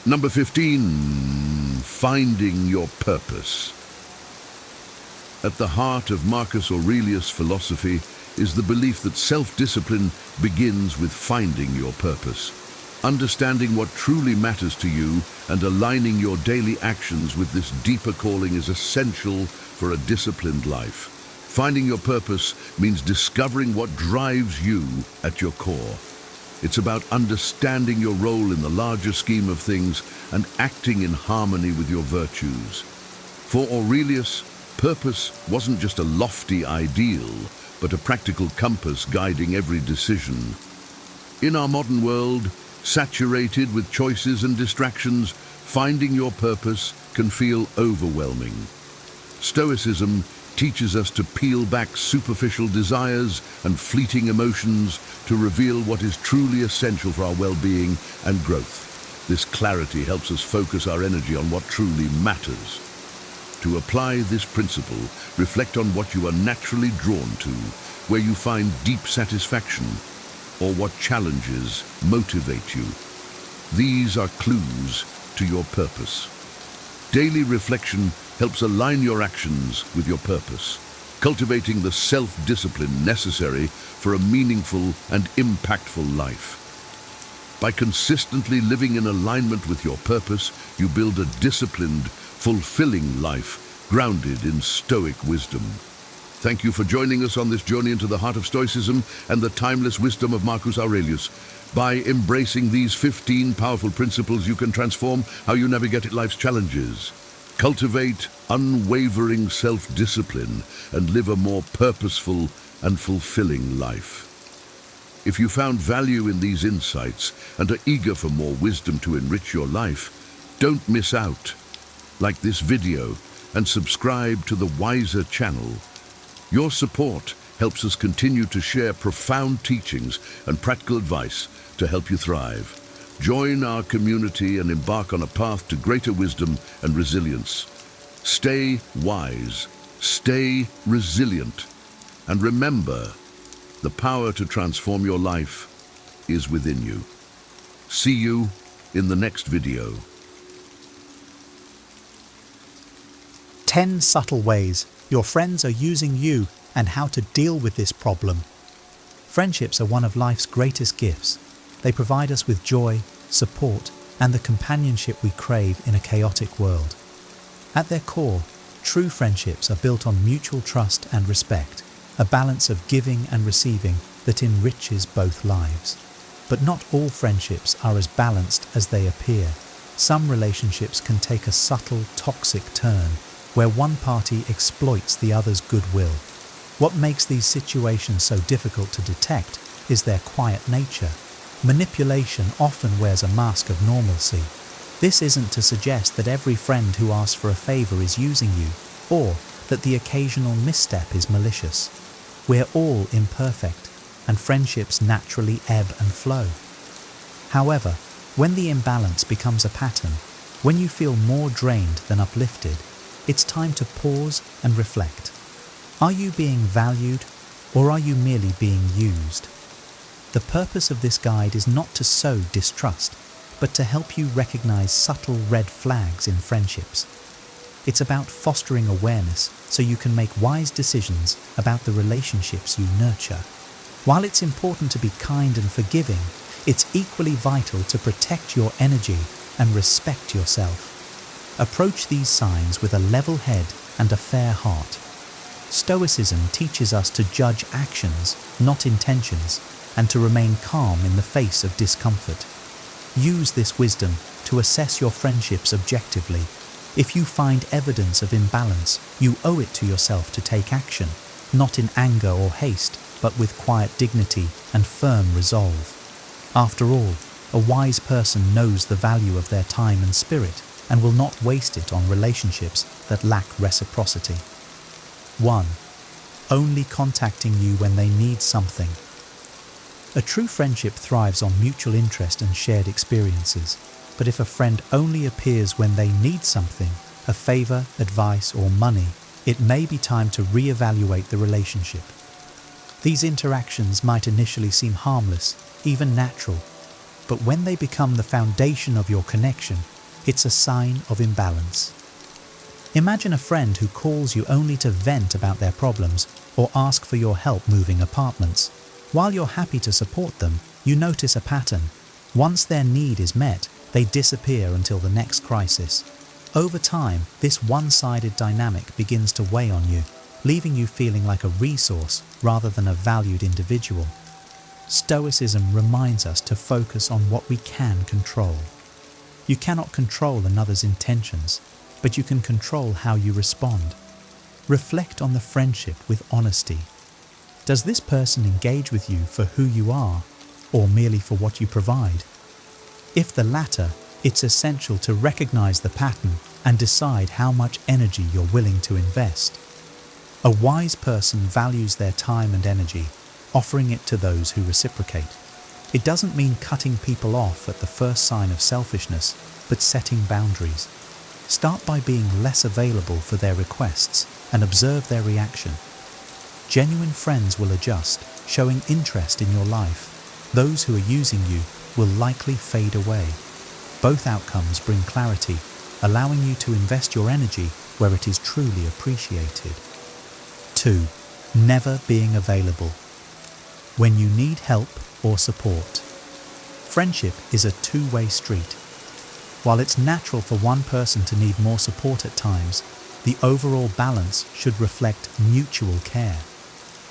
S2: Number 15, finding your purpose. At the heart of Marcus Aurelius' philosophy is the belief that self-discipline begins with finding your purpose. Understanding what truly matters to you and aligning your daily actions with this deeper calling is essential for a disciplined life. Finding your purpose means discovering what drives you at your core. It's about understanding your role in the larger scheme of things and acting in harmony with your virtues. For Aurelius, purpose wasn't just a lofty ideal, but a practical compass guiding every decision. In our modern world, saturated with choices and distractions, finding your purpose can feel overwhelming. Stoicism teaches us to peel back superficial desires and fleeting emotions to reveal what is truly essential for our well-being and growth. This clarity helps us focus our energy on what truly matters. To apply this principle, reflect on what you are naturally drawn to, where you find deep satisfaction, or what challenges motivate you. These are clues to your purpose. Daily reflection helps align your actions with your purpose, cultivating the self-discipline necessary for a meaningful and impactful life. By consistently living in alignment with your purpose, you build a disciplined, fulfilling life grounded in Stoic wisdom. Thank you for joining us on this journey into the heart of Stoicism and the timeless wisdom of Marcus Aurelius. By embracing these 15 powerful principles, you can transform how you navigate life's challenges. Cultivate unwavering self-discipline and live a more purposeful and fulfilling life. If you found value in these insights and are eager for more wisdom to enrich your life, don't miss out. Like this video and subscribe to the Wiser channel. Your support helps us continue to share profound teachings and practical advice to help you thrive. Join our community and embark on a path to greater wisdom and resilience. Stay wise, stay resilient, and remember, the power to transform your life is within you. See you in the next video.
S3: 10 subtle ways your friends are using you and how to deal with this problem. Friendships are one of life's greatest gifts. They provide us with joy, support, and the companionship we crave in a chaotic world. At their core, true friendships are built on mutual trust and respect, a balance of giving and receiving that enriches both lives. But not all friendships are as balanced as they appear. Some relationships can take a subtle, toxic turn, where one party exploits the other's goodwill. What makes these situations so difficult to detect is their quiet nature. Manipulation often wears a mask of normalcy. This isn't to suggest that every friend who asks for a favor is using you, or that the occasional misstep is malicious. We're all imperfect, and friendships naturally ebb and flow. However, when the imbalance becomes a pattern, when you feel more drained than uplifted, it's time to pause and reflect. Are you being valued, or are you merely being used? The purpose of this guide is not to sow distrust, but to help you recognize subtle red flags in friendships. It's about fostering awareness so you can make wise decisions about the relationships you nurture. While it's important to be kind and forgiving, it's equally vital to protect your energy and respect yourself. Approach these signs with a level head and a fair heart. Stoicism teaches us to judge actions, not intentions, and to remain calm in the face of discomfort. Use this wisdom to assess your friendships objectively. If you find evidence of imbalance, you owe it to yourself to take action, not in anger or haste, but with quiet dignity and firm resolve. After all, a wise person knows the value of their time and spirit and will not waste it on relationships that lack reciprocity. 1. Only contacting you when they need something. A true friendship thrives on mutual interest and shared experiences, but if a friend only appears when they need something, a favor, advice, or money, it may be time to reevaluate the relationship. These interactions might initially seem harmless, even natural, but when they become the foundation of your connection, it's a sign of imbalance. Imagine a friend who calls you only to vent about their problems or ask for your help moving apartments. While you're happy to support them, you notice a pattern. Once their need is met, they disappear until the next crisis. Over time, this one-sided dynamic begins to weigh on you, leaving you feeling like a resource rather than a valued individual. Stoicism reminds us to focus on what we can control. You cannot control another's intentions, but you can control how you respond. Reflect on the friendship with honesty. Does this person engage with you for who you are, or merely for what you provide? If the latter, it's essential to recognize the pattern and decide how much energy you're willing to invest. A wise person values their time and energy, offering it to those who reciprocate. It doesn't mean cutting people off at the first sign of selfishness, but setting boundaries. Start by being less available for their requests and observe their reaction. Genuine friends will adjust, showing interest in your life. Those who are using you will likely fade away. Both outcomes bring clarity, allowing you to invest your energy where it is truly appreciated. 2. Never being available. When you need help or support. Friendship is a two-way street. While it's natural for one person to need more support at times, the overall balance should reflect mutual care.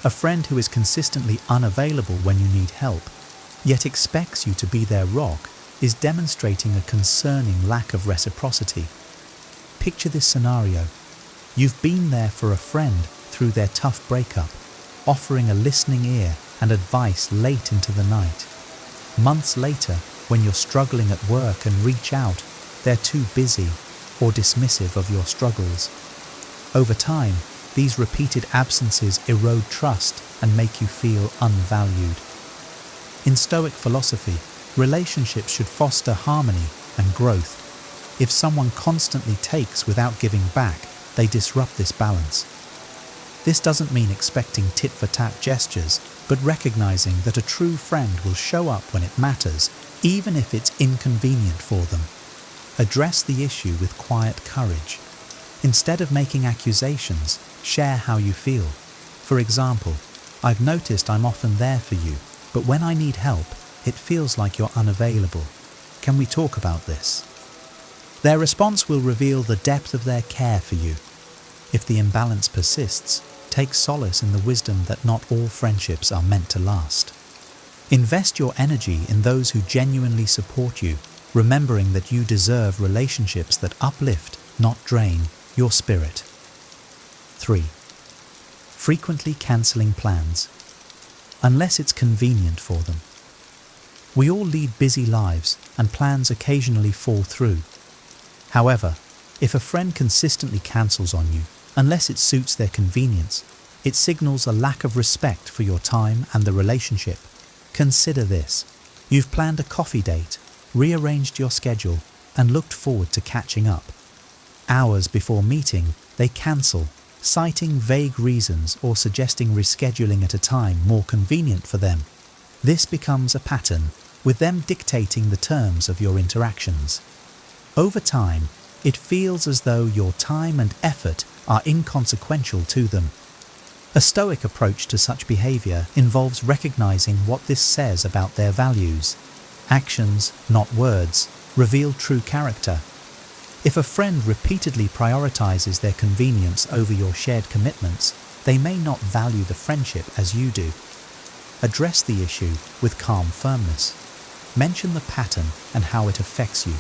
S3: A friend who is consistently unavailable when you need help, yet expects you to be their rock, is demonstrating a concerning lack of reciprocity. Picture this scenario. You've been there for a friend through their tough breakup, offering a listening ear and advice late into the night. Months later, when you're struggling at work and reach out, they're too busy or dismissive of your struggles. Over time, these repeated absences erode trust and make you feel unvalued. In Stoic philosophy, relationships should foster harmony and growth. If someone constantly takes without giving back, they disrupt this balance. This doesn't mean expecting tit-for-tat gestures, but recognizing that a true friend will show up when it matters, even if it's inconvenient for them. Address the issue with quiet courage. Instead of making accusations, share how you feel. For example, I've noticed I'm often there for you, but when I need help, it feels like you're unavailable. Can we talk about this? Their response will reveal the depth of their care for you. If the imbalance persists, take solace in the wisdom that not all friendships are meant to last. Invest your energy in those who genuinely support you, remembering that you deserve relationships that uplift, not drain, your spirit. 3. Frequently cancelling plans, unless it's convenient for them. We all lead busy lives, and plans occasionally fall through. However, if a friend consistently cancels on you, unless it suits their convenience, it signals a lack of respect for your time and the relationship. Consider this. You've planned a coffee date, rearranged your schedule, and looked forward to catching up. Hours before meeting, they cancel, citing vague reasons or suggesting rescheduling at a time more convenient for them. This becomes a pattern, with them dictating the terms of your interactions. Over time, it feels as though your time and effort are inconsequential to them. A Stoic approach to such behavior involves recognizing what this says about their values. Actions, not words, reveal true character. If a friend repeatedly prioritizes their convenience over your shared commitments, They may not value the friendship as you do. Address the issue with calm firmness. Mention the pattern and how it affects you.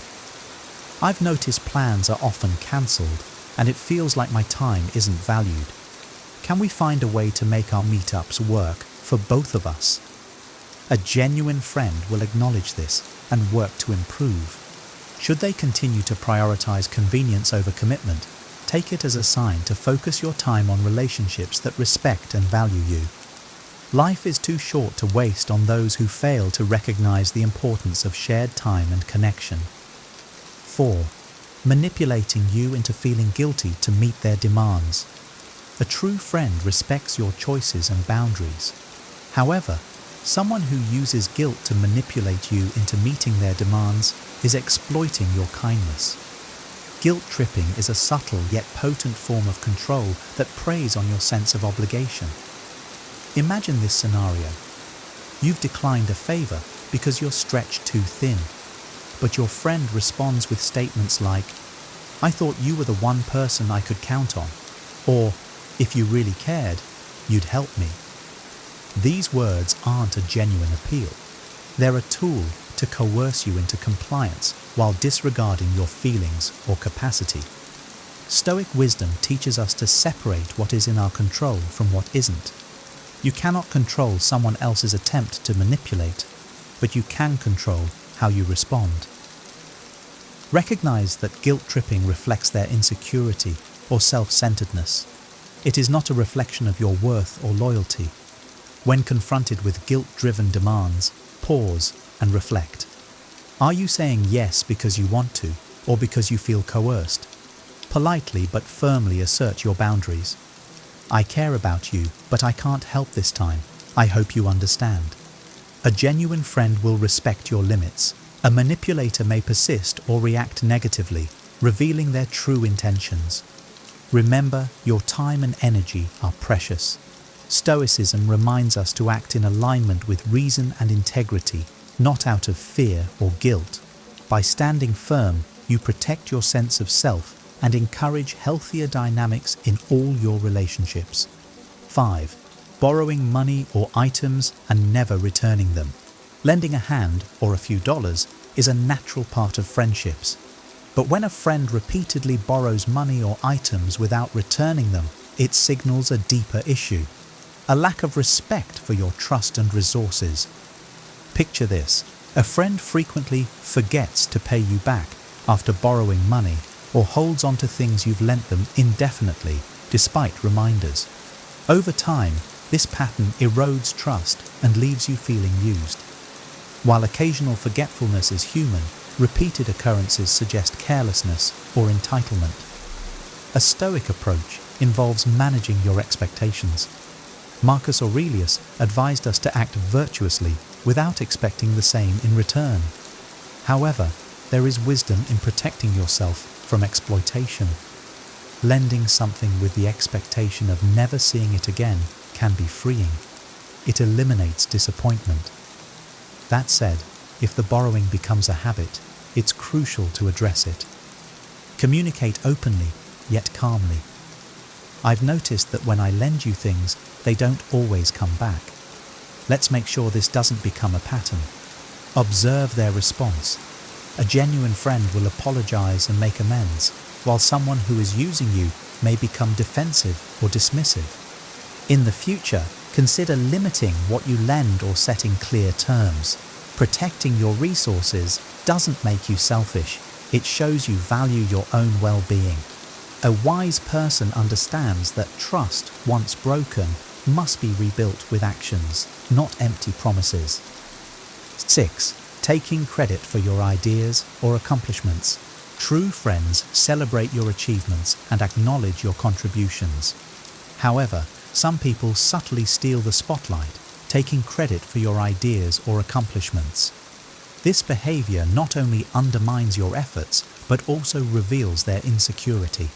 S3: I've noticed plans are often cancelled and it feels like my time isn't valued. Can we find a way to make our meetups work for both of us? A genuine friend will acknowledge this and work to improve. Should they continue to prioritize convenience over commitment, take it as a sign to focus your time on relationships that respect and value you. Life is too short to waste on those who fail to recognize the importance of shared time and connection. 4. Manipulating you into feeling guilty to meet their demands. A true friend respects your choices and boundaries. However, someone who uses guilt to manipulate you into meeting their demands is exploiting your kindness. Guilt tripping is a subtle yet potent form of control that preys on your sense of obligation. Imagine this scenario. You've declined a favor because you're stretched too thin, but your friend responds with statements like, "I thought you were the one person I could count on," or, "If you really cared, you'd help me." These words aren't a genuine appeal. They're a tool to coerce you into compliance while disregarding your feelings or capacity. Stoic wisdom teaches us to separate what is in our control from what isn't. You cannot control someone else's attempt to manipulate, but you can control how you respond. Recognize that guilt tripping reflects their insecurity or self-centeredness. It is not a reflection of your worth or loyalty. When confronted with guilt-driven demands, pause and reflect. Are you saying yes because you want to, or because you feel coerced? Politely but firmly assert your boundaries. "I care about you, but I can't help this time. I hope you understand." A genuine friend will respect your limits. A manipulator may persist or react negatively, revealing their true intentions. Remember, your time and energy are precious. Stoicism reminds us to act in alignment with reason and integrity, not out of fear or guilt. By standing firm, you protect your sense of self and encourage healthier dynamics in all your relationships. 5. Borrowing money or items and never returning them. Lending a hand or a few dollars is a natural part of friendships. But when a friend repeatedly borrows money or items without returning them, it signals a deeper issue, a lack of respect for your trust and resources. Picture this: a friend frequently forgets to pay you back after borrowing money or holds on to things you've lent them indefinitely despite reminders. Over time, this pattern erodes trust and leaves you feeling used. While occasional forgetfulness is human, repeated occurrences suggest carelessness or entitlement. A Stoic approach involves managing your expectations. Marcus Aurelius advised us to act virtuously without expecting the same in return. However, there is wisdom in protecting yourself from exploitation. Lending something with the expectation of never seeing it again can be freeing. It eliminates disappointment. That said, if the borrowing becomes a habit, it's crucial to address it. Communicate openly, yet calmly. I've noticed that when I lend you things, they don't always come back. Let's make sure this doesn't become a pattern. Observe their response. A genuine friend will apologize and make amends, while someone who is using you may become defensive or dismissive. In the future, consider limiting what you lend or setting clear terms. Protecting your resources doesn't make you selfish. It shows you value your own well-being. A wise person understands that trust, once broken, must be rebuilt with actions, not empty promises. 6. Taking credit for your ideas or accomplishments. True friends celebrate your achievements and acknowledge your contributions. However, some people subtly steal the spotlight, taking credit for your ideas or accomplishments. This behavior not only undermines your efforts, but also reveals their insecurity.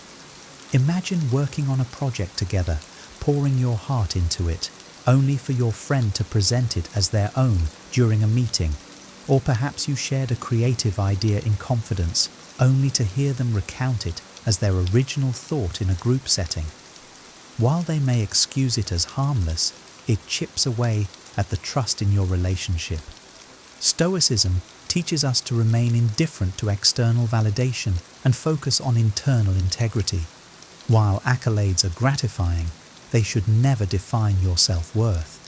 S3: Imagine working on a project together, pouring your heart into it, only for your friend to present it as their own during a meeting. Or perhaps you shared a creative idea in confidence, only to hear them recount it as their original thought in a group setting. While they may excuse it as harmless, it chips away at the trust in your relationship. Stoicism teaches us to remain indifferent to external validation and focus on internal integrity. While accolades are gratifying, they should never define your self-worth.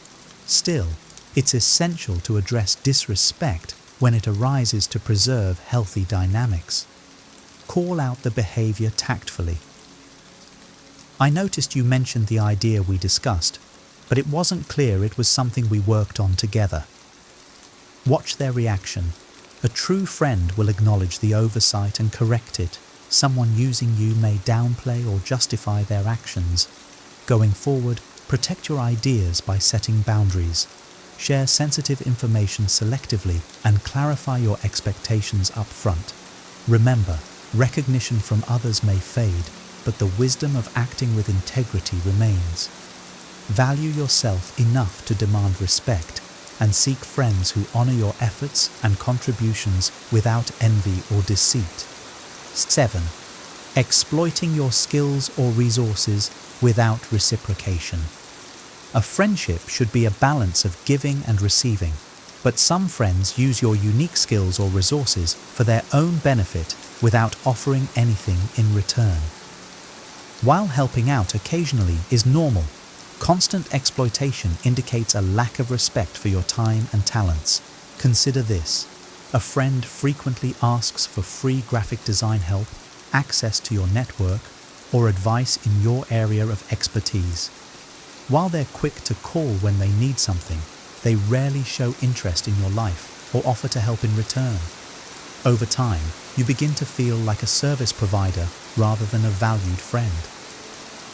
S3: Still, it's essential to address disrespect when it arises to preserve healthy dynamics. Call out the behavior tactfully. I noticed you mentioned the idea we discussed, but it wasn't clear it was something we worked on together. Watch their reaction. A true friend will acknowledge the oversight and correct it. Someone using you may downplay or justify their actions. Going forward, protect your ideas by setting boundaries. Share sensitive information selectively and clarify your expectations up front. Remember, recognition from others may fade, but the wisdom of acting with integrity remains. Value yourself enough to demand respect and seek friends who honor your efforts and contributions without envy or deceit. 7. Exploiting your skills or resources without reciprocation. A friendship should be a balance of giving and receiving, but some friends use your unique skills or resources for their own benefit without offering anything in return. While helping out occasionally is normal, constant exploitation indicates a lack of respect for your time and talents. Consider this. A friend frequently asks for free graphic design help, access to your network, or advice in your area of expertise. While they're quick to call when they need something, they rarely show interest in your life or offer to help in return. Over time, you begin to feel like a service provider rather than a valued friend.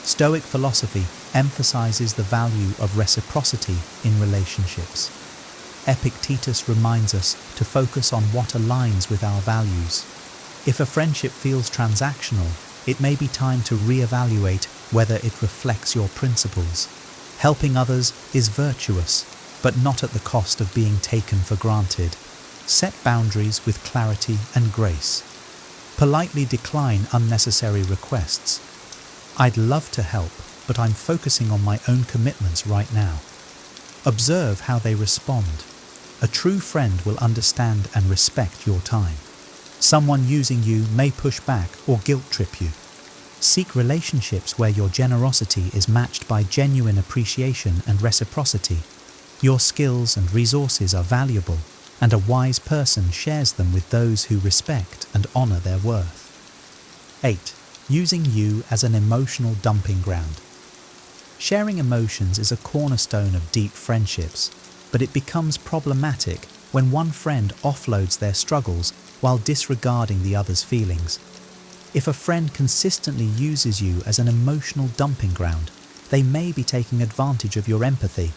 S3: Stoic philosophy emphasizes the value of reciprocity in relationships. Epictetus reminds us to focus on what aligns with our values. If a friendship feels transactional, it may be time to reevaluate whether it reflects your principles. Helping others is virtuous, but not at the cost of being taken for granted. Set boundaries with clarity and grace. Politely decline unnecessary requests. I'd love to help, but I'm focusing on my own commitments right now. Observe how they respond. A true friend will understand and respect your time. Someone using you may push back or guilt trip you. Seek relationships where your generosity is matched by genuine appreciation and reciprocity. Your skills and resources are valuable, and a wise person shares them with those who respect and honor their worth. 8. Using you as an emotional dumping ground. Sharing emotions is a cornerstone of deep friendships, but it becomes problematic when one friend offloads their struggles while disregarding the other's feelings. If a friend consistently uses you as an emotional dumping ground, they may be taking advantage of your empathy.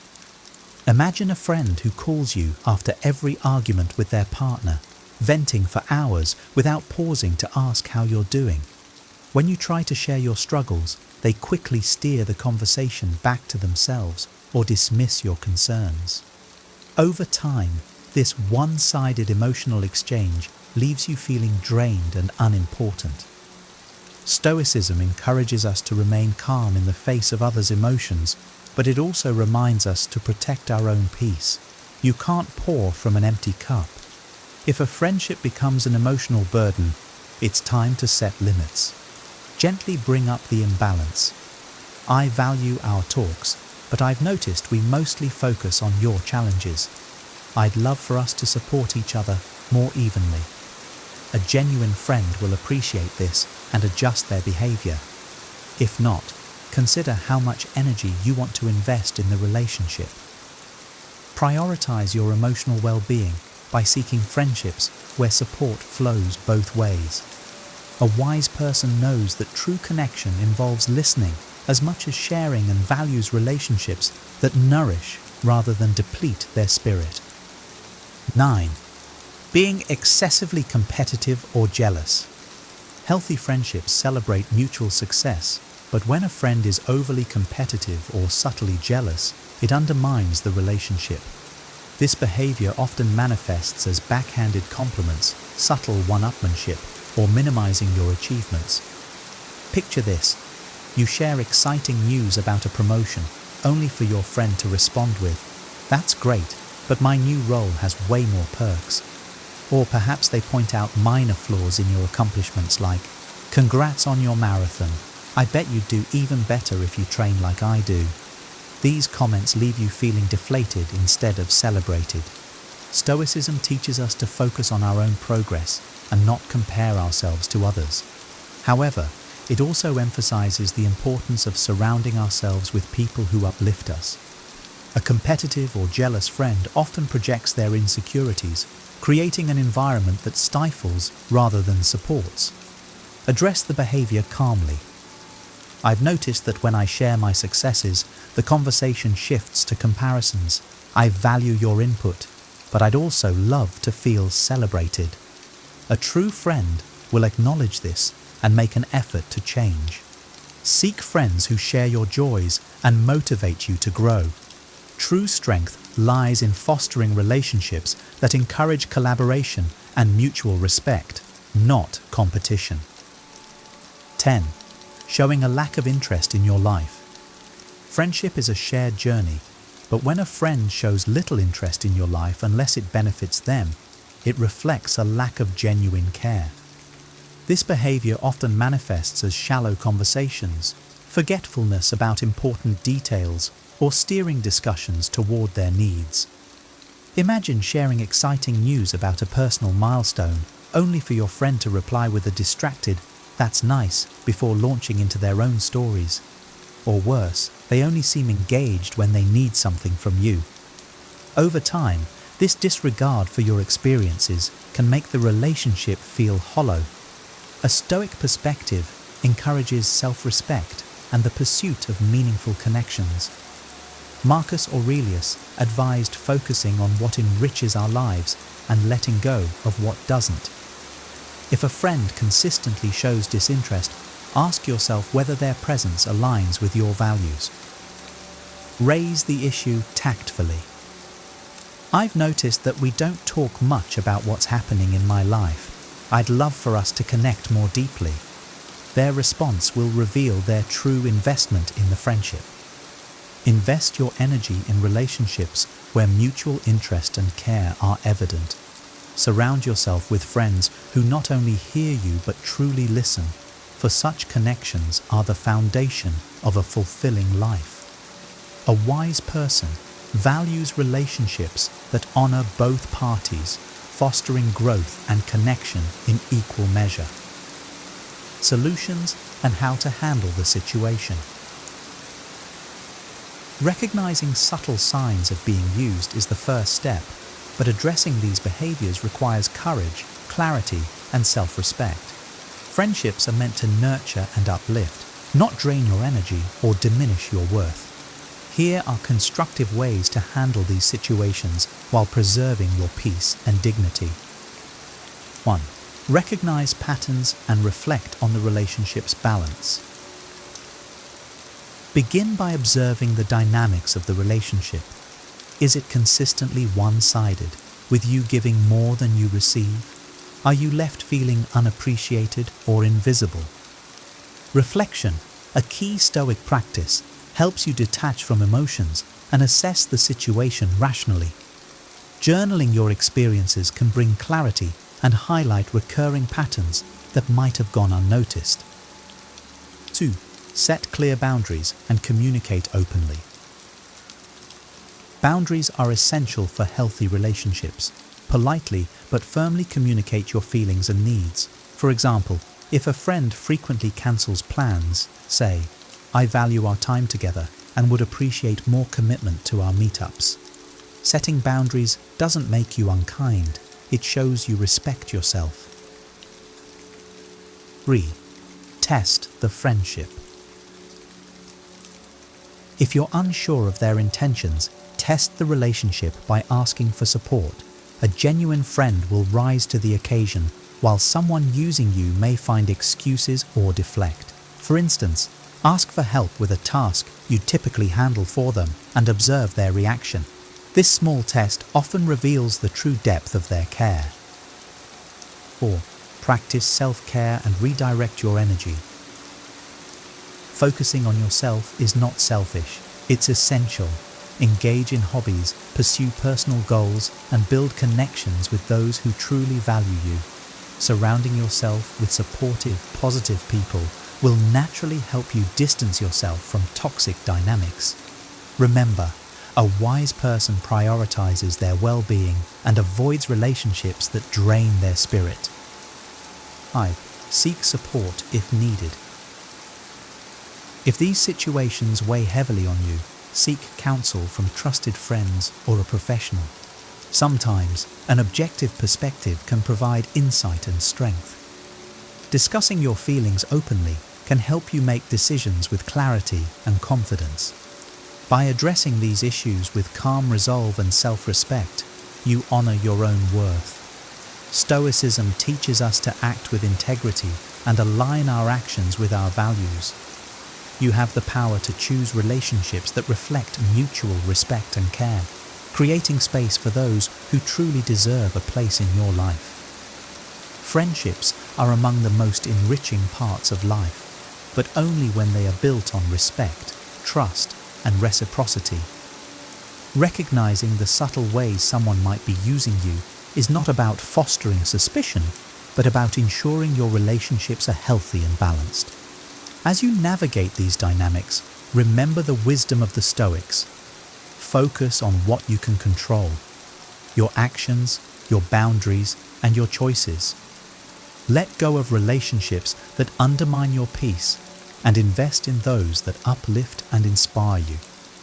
S3: Imagine a friend who calls you after every argument with their partner, venting for hours without pausing to ask how you're doing. When you try to share your struggles, they quickly steer the conversation back to themselves or dismiss your concerns. Over time, this one-sided emotional exchange leaves you feeling drained and unimportant. Stoicism encourages us to remain calm in the face of others' emotions, but it also reminds us to protect our own peace. You can't pour from an empty cup. If a friendship becomes an emotional burden, it's time to set limits. Gently bring up the imbalance. I value our talks, but I've noticed we mostly focus on your challenges. I'd love for us to support each other more evenly. A genuine friend will appreciate this and adjust their behavior. If not, consider how much energy you want to invest in the relationship. Prioritize your emotional well-being by seeking friendships where support flows both ways. A wise person knows that true connection involves listening as much as sharing and values relationships that nourish rather than deplete their spirit. 9. Being excessively competitive or jealous. Healthy friendships celebrate mutual success, but when a friend is overly competitive or subtly jealous, it undermines the relationship. This behavior often manifests as backhanded compliments, subtle one-upmanship, or minimizing your achievements. Picture this. You share exciting news about a promotion, only for your friend to respond with, "That's great, but my new role has way more perks." Or perhaps they point out minor flaws in your accomplishments like, "Congrats on your marathon. I bet you'd do even better if you train like I do." These comments leave you feeling deflated instead of celebrated. Stoicism teaches us to focus on our own progress and not compare ourselves to others. However, it also emphasizes the importance of surrounding ourselves with people who uplift us. A competitive or jealous friend often projects their insecurities, creating an environment that stifles rather than supports. Address the behavior calmly. I've noticed that when I share my successes, the conversation shifts to comparisons. "I value your input, but I'd also love to feel celebrated." A true friend will acknowledge this and make an effort to change. Seek friends who share your joys and motivate you to grow. True strength lies in fostering relationships that encourage collaboration and mutual respect, not competition. 10. Showing a lack of interest in your life. Friendship is a shared journey, but when a friend shows little interest in your life unless it benefits them, it reflects a lack of genuine care. This behavior often manifests as shallow conversations, forgetfulness about important details, or steering discussions toward their needs. Imagine sharing exciting news about a personal milestone, only for your friend to reply with a distracted, "That's nice," before launching into their own stories. Or worse, they only seem engaged when they need something from you. Over time, this disregard for your experiences can make the relationship feel hollow. A Stoic perspective encourages self-respect and the pursuit of meaningful connections. Marcus Aurelius advised focusing on what enriches our lives and letting go of what doesn't. If a friend consistently shows disinterest, ask yourself whether their presence aligns with your values. Raise the issue tactfully. I've noticed that we don't talk much about what's happening in my life. I'd love for us to connect more deeply. Their response will reveal their true investment in the friendship. Invest your energy in relationships where mutual interest and care are evident. Surround yourself with friends who not only hear you but truly listen, for such connections are the foundation of a fulfilling life. A wise person values relationships that honor both parties, fostering growth and connection in equal measure. Solutions and how to handle the situation. Recognizing subtle signs of being used is the first step, but addressing these behaviors requires courage, clarity, and self-respect. Friendships are meant to nurture and uplift, not drain your energy or diminish your worth. Here are constructive ways to handle these situations while preserving your peace and dignity. 1. Recognize patterns and reflect on the relationship's balance. Begin by observing the dynamics of the relationship. Is it consistently one-sided, with you giving more than you receive? Are you left feeling unappreciated or invisible? Reflection, a key Stoic practice, helps you detach from emotions and assess the situation rationally. Journaling your experiences can bring clarity and highlight recurring patterns that might have gone unnoticed. 2. Set clear boundaries and communicate openly. Boundaries are essential for healthy relationships. Politely but firmly communicate your feelings and needs. For example, if a friend frequently cancels plans, say, "I value our time together and would appreciate more commitment to our meetups." Setting boundaries doesn't make you unkind, it shows you respect yourself. 3. Test the friendship. If you're unsure of their intentions, test the relationship by asking for support. A genuine friend will rise to the occasion, while someone using you may find excuses or deflect. For instance, ask for help with a task you typically handle for them and observe their reaction. This small test often reveals the true depth of their care. 4. Practice self-care and redirect your energy. Focusing on yourself is not selfish, it's essential. Engage in hobbies, pursue personal goals, and build connections with those who truly value you. Surrounding yourself with supportive, positive people will naturally help you distance yourself from toxic dynamics. Remember, a wise person prioritizes their well-being and avoids relationships that drain their spirit. 5. Seek support if needed. If these situations weigh heavily on you, seek counsel from trusted friends or a professional. Sometimes, an objective perspective can provide insight and strength. Discussing your feelings openly can help you make decisions with clarity and confidence. By addressing these issues with calm resolve and self-respect, you honor your own worth. Stoicism teaches us to act with integrity and align our actions with our values. You have the power to choose relationships that reflect mutual respect and care, creating space for those who truly deserve a place in your life. Friendships are among the most enriching parts of life, but only when they are built on respect, trust, and reciprocity. Recognizing the subtle ways someone might be using you is not about fostering suspicion, but about ensuring your relationships are healthy and balanced. As you navigate these dynamics, remember the wisdom of the Stoics. Focus on what you can control: your actions, your boundaries, and your choices. Let go of relationships that undermine your peace and invest in those that uplift and inspire you.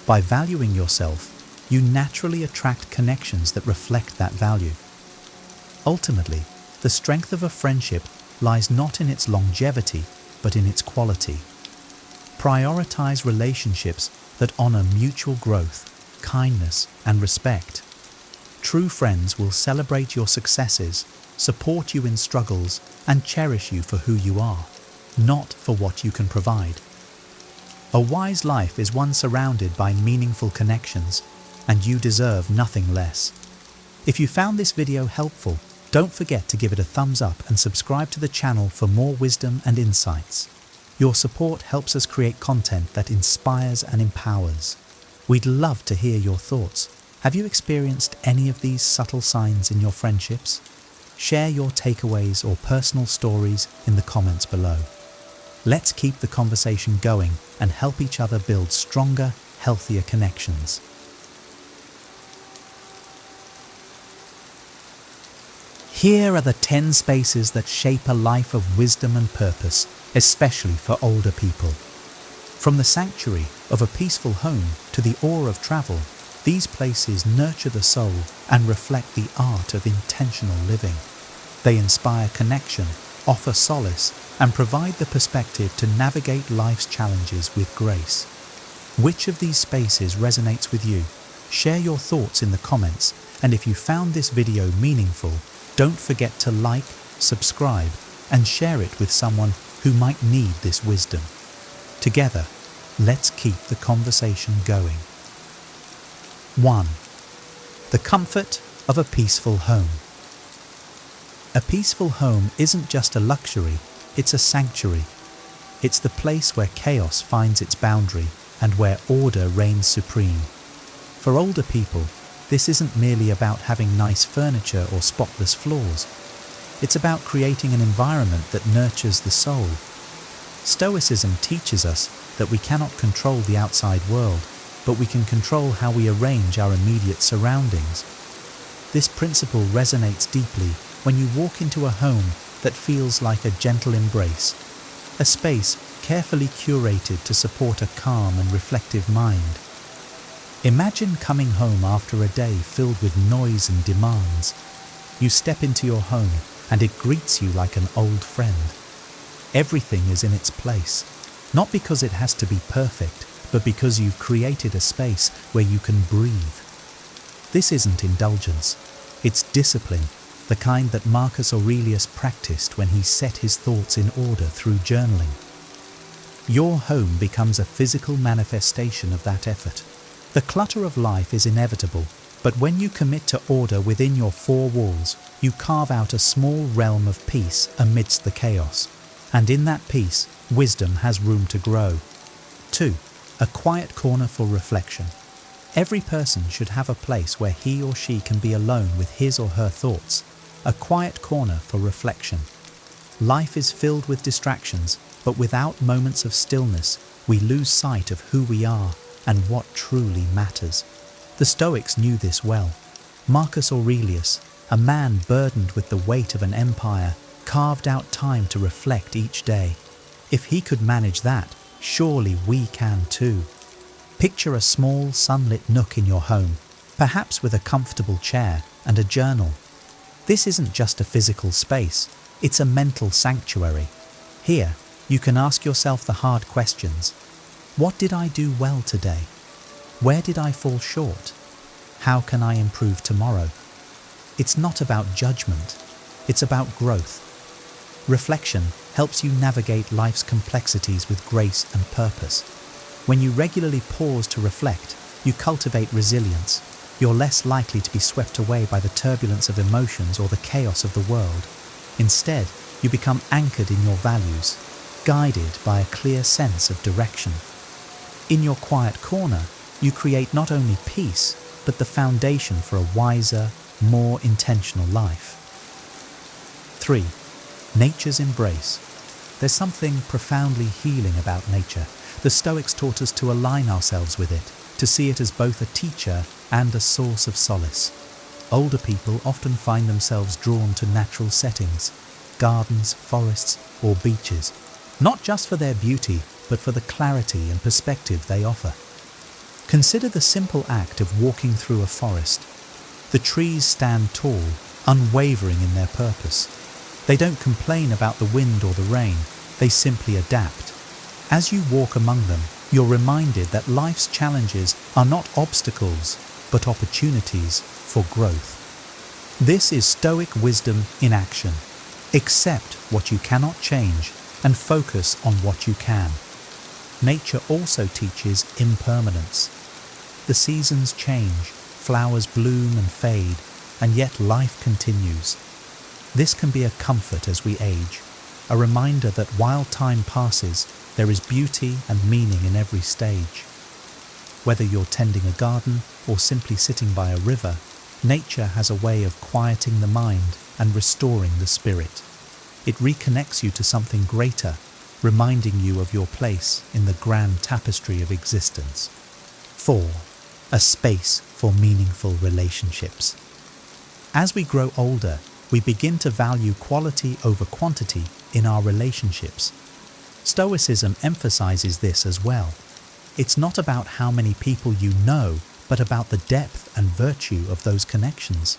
S3: By valuing yourself, you naturally attract connections that reflect that value. Ultimately, the strength of a friendship lies not in its longevity, but in its quality. Prioritize relationships that honor mutual growth, kindness, and respect. True friends will celebrate your successes, support you in struggles, and cherish you for who you are, not for what you can provide. A wise life is one surrounded by meaningful connections, and you deserve nothing less. If you found this video helpful, don't forget to give it a thumbs up and subscribe to the channel for more wisdom and insights. Your support helps us create content that inspires and empowers. We'd love to hear your thoughts. Have you experienced any of these subtle signs in your friendships? Share your takeaways or personal stories in the comments below. Let's keep the conversation going and help each other build stronger, healthier connections. Here are the 10 spaces that shape a life of wisdom and purpose, especially for older people. From the sanctuary of a peaceful home to the awe of travel, these places nurture the soul and reflect the art of intentional living. They inspire connection, offer solace, and provide the perspective to navigate life's challenges with grace. Which of these spaces resonates with you? Share your thoughts in the comments, and if you found this video meaningful, don't forget to like, subscribe, and share it with someone who might need this wisdom. Together, let's keep the conversation going. 1. The comfort of a peaceful home. A peaceful home isn't just a luxury, it's a sanctuary. It's the place where chaos finds its boundary and where order reigns supreme. For older people, this isn't merely about having nice furniture or spotless floors. It's about creating an environment that nurtures the soul. Stoicism teaches us that we cannot control the outside world, but we can control how we arrange our immediate surroundings. This principle resonates deeply when you walk into a home that feels like a gentle embrace, a space carefully curated to support a calm and reflective mind. Imagine coming home after a day filled with noise and demands. You step into your home and it greets you like an old friend. Everything is in its place, not because it has to be perfect, but because you've created a space where you can breathe. This isn't indulgence, it's discipline, the kind that Marcus Aurelius practiced when he set his thoughts in order through journaling. Your home becomes a physical manifestation of that effort. The clutter of life is inevitable, but when you commit to order within your four walls, you carve out a small realm of peace amidst the chaos. And in that peace, wisdom has room to grow. 2. A quiet corner for reflection. Every person should have a place where he or she can be alone with his or her thoughts, a quiet corner for reflection. Life is filled with distractions, but without moments of stillness, we lose sight of who we are and what truly matters. The Stoics knew this well. Marcus Aurelius, a man burdened with the weight of an empire, carved out time to reflect each day. If he could manage that, surely we can too. Picture a small sunlit nook in your home, perhaps with a comfortable chair and a journal. This isn't just a physical space, it's a mental sanctuary. Here, you can ask yourself the hard questions. What did I do well today? Where did I fall short? How can I improve tomorrow? It's not about judgment, it's about growth. Reflection helps you navigate life's complexities with grace and purpose. When you regularly pause to reflect, you cultivate resilience. You're less likely to be swept away by the turbulence of emotions or the chaos of the world. Instead, you become anchored in your values, guided by a clear sense of direction. In your quiet corner, you create not only peace, but the foundation for a wiser, more intentional life. 3. Nature's embrace. There's something profoundly healing about nature. The Stoics taught us to align ourselves with it, to see it as both a teacher and a source of solace. Older people often find themselves drawn to natural settings, gardens, forests, or beaches, not just for their beauty, but for the clarity and perspective they offer. Consider the simple act of walking through a forest. The trees stand tall, unwavering in their purpose. They don't complain about the wind or the rain, they simply adapt. As you walk among them, you're reminded that life's challenges are not obstacles, but opportunities for growth. This is Stoic wisdom in action. Accept what you cannot change and focus on what you can. Nature also teaches impermanence. The seasons change, flowers bloom and fade, and yet life continues. This can be a comfort as we age, a reminder that while time passes, there is beauty and meaning in every stage. Whether you're tending a garden or simply sitting by a river, nature has a way of quieting the mind and restoring the spirit. It reconnects you to something greater, reminding you of your place in the grand tapestry of existence. 4. A space for meaningful relationships. As we grow older, we begin to value quality over quantity in our relationships. Stoicism emphasizes this as well. It's not about how many people you know, but about the depth and virtue of those connections.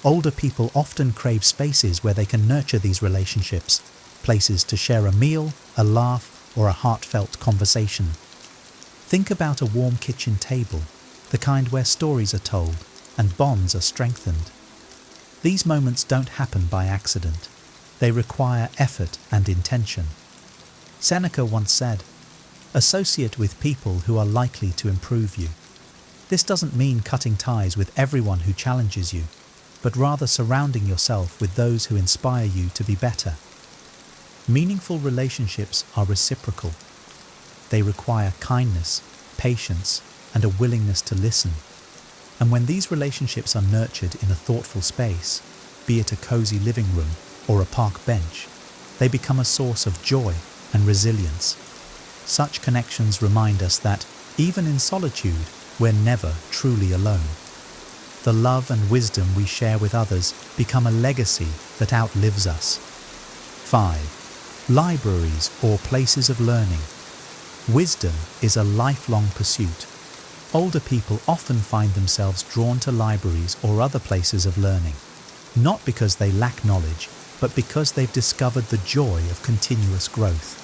S3: Older people often crave spaces where they can nurture these relationships, places to share a meal, a laugh, or a heartfelt conversation. Think about a warm kitchen table, the kind where stories are told and bonds are strengthened. These moments don't happen by accident. They require effort and intention. Seneca once said, "Associate with people who are likely to improve you." This doesn't mean cutting ties with everyone who challenges you, but rather surrounding yourself with those who inspire you to be better. Meaningful relationships are reciprocal. They require kindness, patience, and a willingness to listen. And when these relationships are nurtured in a thoughtful space, be it a cozy living room or a park bench, they become a source of joy and resilience. Such connections remind us that, even in solitude, we're never truly alone. The love and wisdom we share with others become a legacy that outlives us. 5. Libraries or places of learning. Wisdom is a lifelong pursuit. Older people often find themselves drawn to libraries or other places of learning, not because they lack knowledge, but because they've discovered the joy of continuous growth.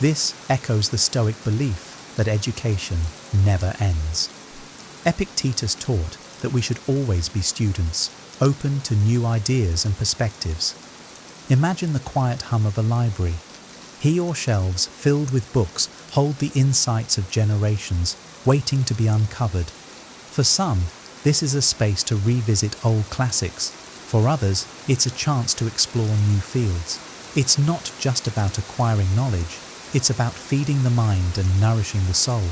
S3: This echoes the Stoic belief that education never ends. Epictetus taught that we should always be students, open to new ideas and perspectives. Imagine the quiet hum of a library. He or shelves filled with books hold the insights of generations, waiting to be uncovered. For some, this is a space to revisit old classics. For others, it's a chance to explore new fields. It's not just about acquiring knowledge, It's about feeding the mind and nourishing the soul.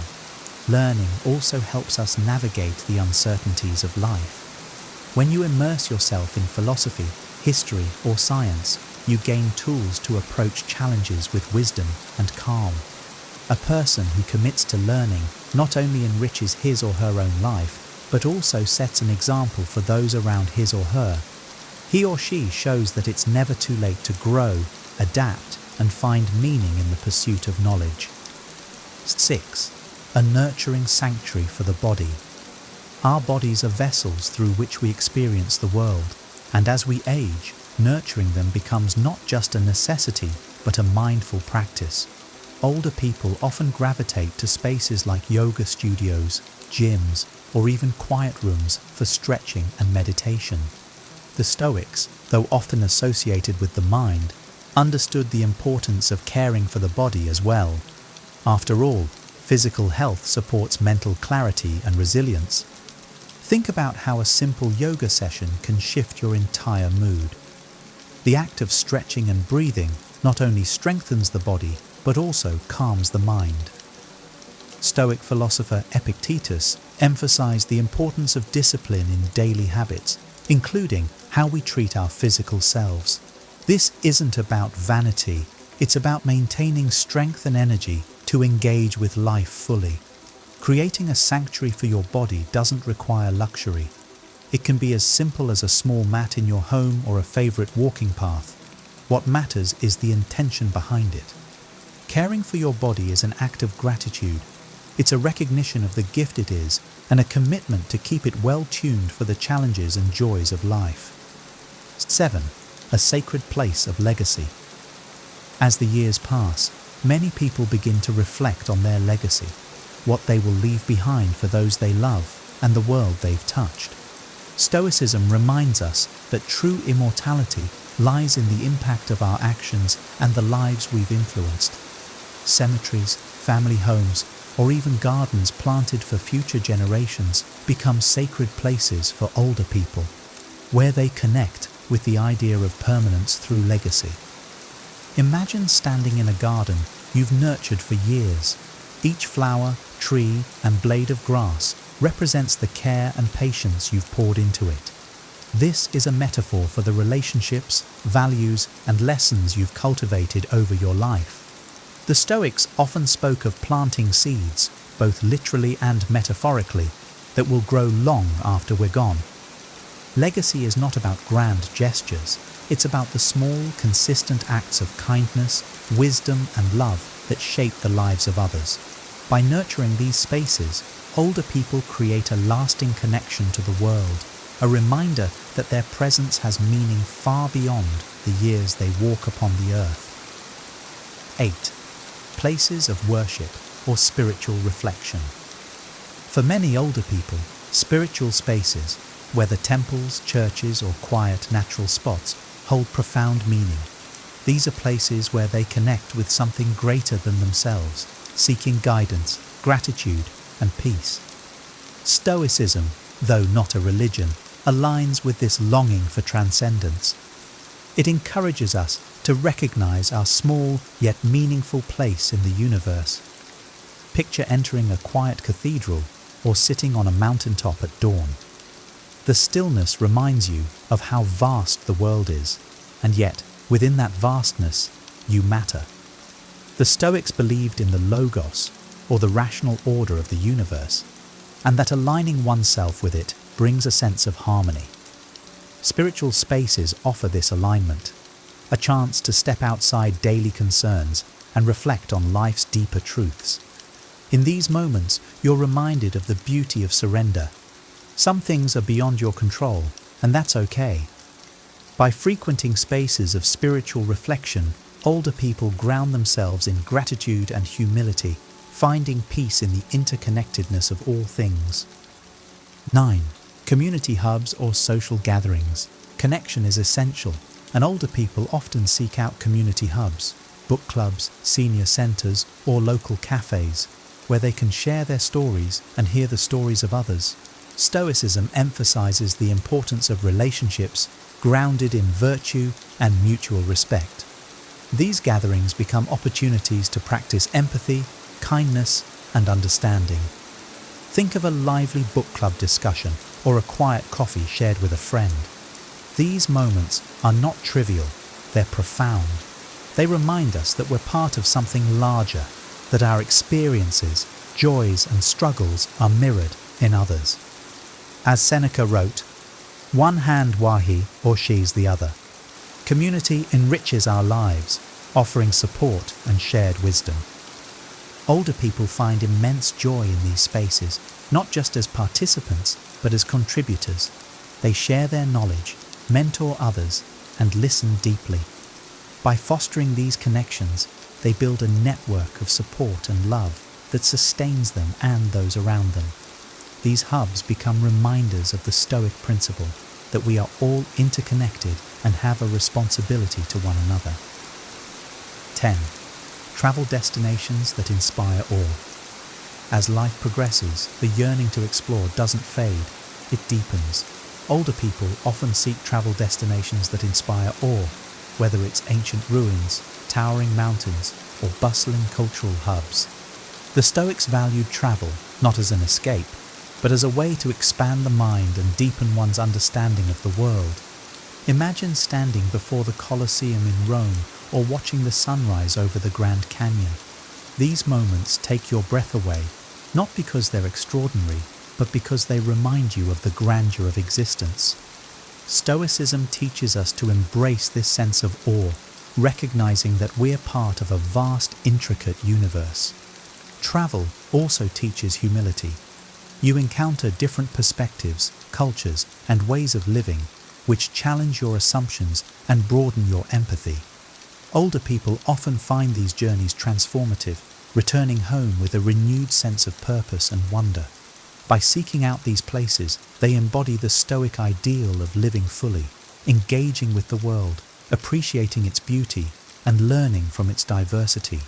S3: Learning also helps us navigate the uncertainties of life. When you immerse yourself in philosophy, history, or science, you gain tools to approach challenges with wisdom and calm. A person who commits to learning not only enriches his or her own life, but also sets an example for those around his or her. He or she shows that it's never too late to grow, adapt, and find meaning in the pursuit of knowledge. 6. A nurturing sanctuary for the body. Our bodies are vessels through which we experience the world, and as we age, nurturing them becomes not just a necessity, but a mindful practice. Older people often gravitate to spaces like yoga studios, gyms, or even quiet rooms for stretching and meditation. The Stoics, though often associated with the mind, understood the importance of caring for the body as well. After all, physical health supports mental clarity and resilience. Think about how a simple yoga session can shift your entire mood. The act of stretching and breathing not only strengthens the body, but also calms the mind. Stoic philosopher Epictetus emphasized the importance of discipline in daily habits, including how we treat our physical selves. This isn't about vanity, it's about maintaining strength and energy to engage with life fully. Creating a sanctuary for your body doesn't require luxury. It can be as simple as a small mat in your home or a favorite walking path. What matters is the intention behind it. Caring for your body is an act of gratitude. It's a recognition of the gift it is and a commitment to keep it well tuned for the challenges and joys of life. 7. A sacred place of legacy. As the years pass, many people begin to reflect on their legacy, what they will leave behind for those they love and the world they've touched. Stoicism reminds us that true immortality lies in the impact of our actions and the lives we've influenced. Cemeteries, family homes, or even gardens planted for future generations become sacred places for older people, where they connect with the idea of permanence through legacy. Imagine standing in a garden you've nurtured for years. Each flower, tree, and blade of grass represents the care and patience you've poured into it. This is a metaphor for the relationships, values, and lessons you've cultivated over your life. The Stoics often spoke of planting seeds, both literally and metaphorically, that will grow long after we're gone. Legacy is not about grand gestures, it's about the small, consistent acts of kindness, wisdom, and love that shape the lives of others. By nurturing these spaces, older people create a lasting connection to the world, a reminder that their presence has meaning far beyond the years they walk upon the earth. 8. Places of worship or spiritual reflection. For many older people, spiritual spaces, whether temples, churches, or quiet natural spots, hold profound meaning. These are places where they connect with something greater than themselves, seeking guidance, gratitude, and peace. Stoicism, though not a religion, aligns with this longing for transcendence. It encourages us to recognize our small yet meaningful place in the universe. Picture entering a quiet cathedral or sitting on a mountaintop at dawn. The stillness reminds you of how vast the world is, and yet, within that vastness, you matter. The Stoics believed in the logos, or the rational order of the universe, and that aligning oneself with it brings a sense of harmony. Spiritual spaces offer this alignment, a chance to step outside daily concerns and reflect on life's deeper truths. In these moments, you're reminded of the beauty of surrender. Some things are beyond your control, and that's okay. By frequenting spaces of spiritual reflection, older people ground themselves in gratitude and humility, finding peace in the interconnectedness of all things. 9. Community hubs or social gatherings. Connection is essential, and older people often seek out community hubs, book clubs, senior centres, or local cafes, where they can share their stories and hear the stories of others. Stoicism emphasizes the importance of relationships grounded in virtue and mutual respect. These gatherings become opportunities to practice empathy, kindness, and understanding. Think of a lively book club discussion or a quiet coffee shared with a friend. These moments are not trivial, they're profound. They remind us that we're part of something larger, that our experiences, joys, and struggles are mirrored in others. As Seneca wrote, "One hand while he or she's the other." Community enriches our lives, offering support and shared wisdom. Older people find immense joy in these spaces, not just as participants, but as contributors. They share their knowledge, mentor others, and listen deeply. By fostering these connections, they build a network of support and love that sustains them and those around them. These hubs become reminders of the Stoic principle that we are all interconnected and have a responsibility to one another. 10. Travel destinations that inspire awe. As life progresses, the yearning to explore doesn't fade, it deepens. Older people often seek travel destinations that inspire awe, whether it's ancient ruins, towering mountains, or bustling cultural hubs. The Stoics valued travel not as an escape, but as a way to expand the mind and deepen one's understanding of the world. Imagine standing before the Colosseum in Rome or watching the sunrise over the Grand Canyon. These moments take your breath away, not because they're extraordinary, but because they remind you of the grandeur of existence. Stoicism teaches us to embrace this sense of awe, recognizing that we're part of a vast, intricate universe. Travel also teaches humility. You encounter different perspectives, cultures, and ways of living, which challenge your assumptions and broaden your empathy. Older people often find these journeys transformative, returning home with a renewed sense of purpose and wonder. By seeking out these places, they embody the Stoic ideal of living fully, engaging with the world, appreciating its beauty, and learning from its diversity.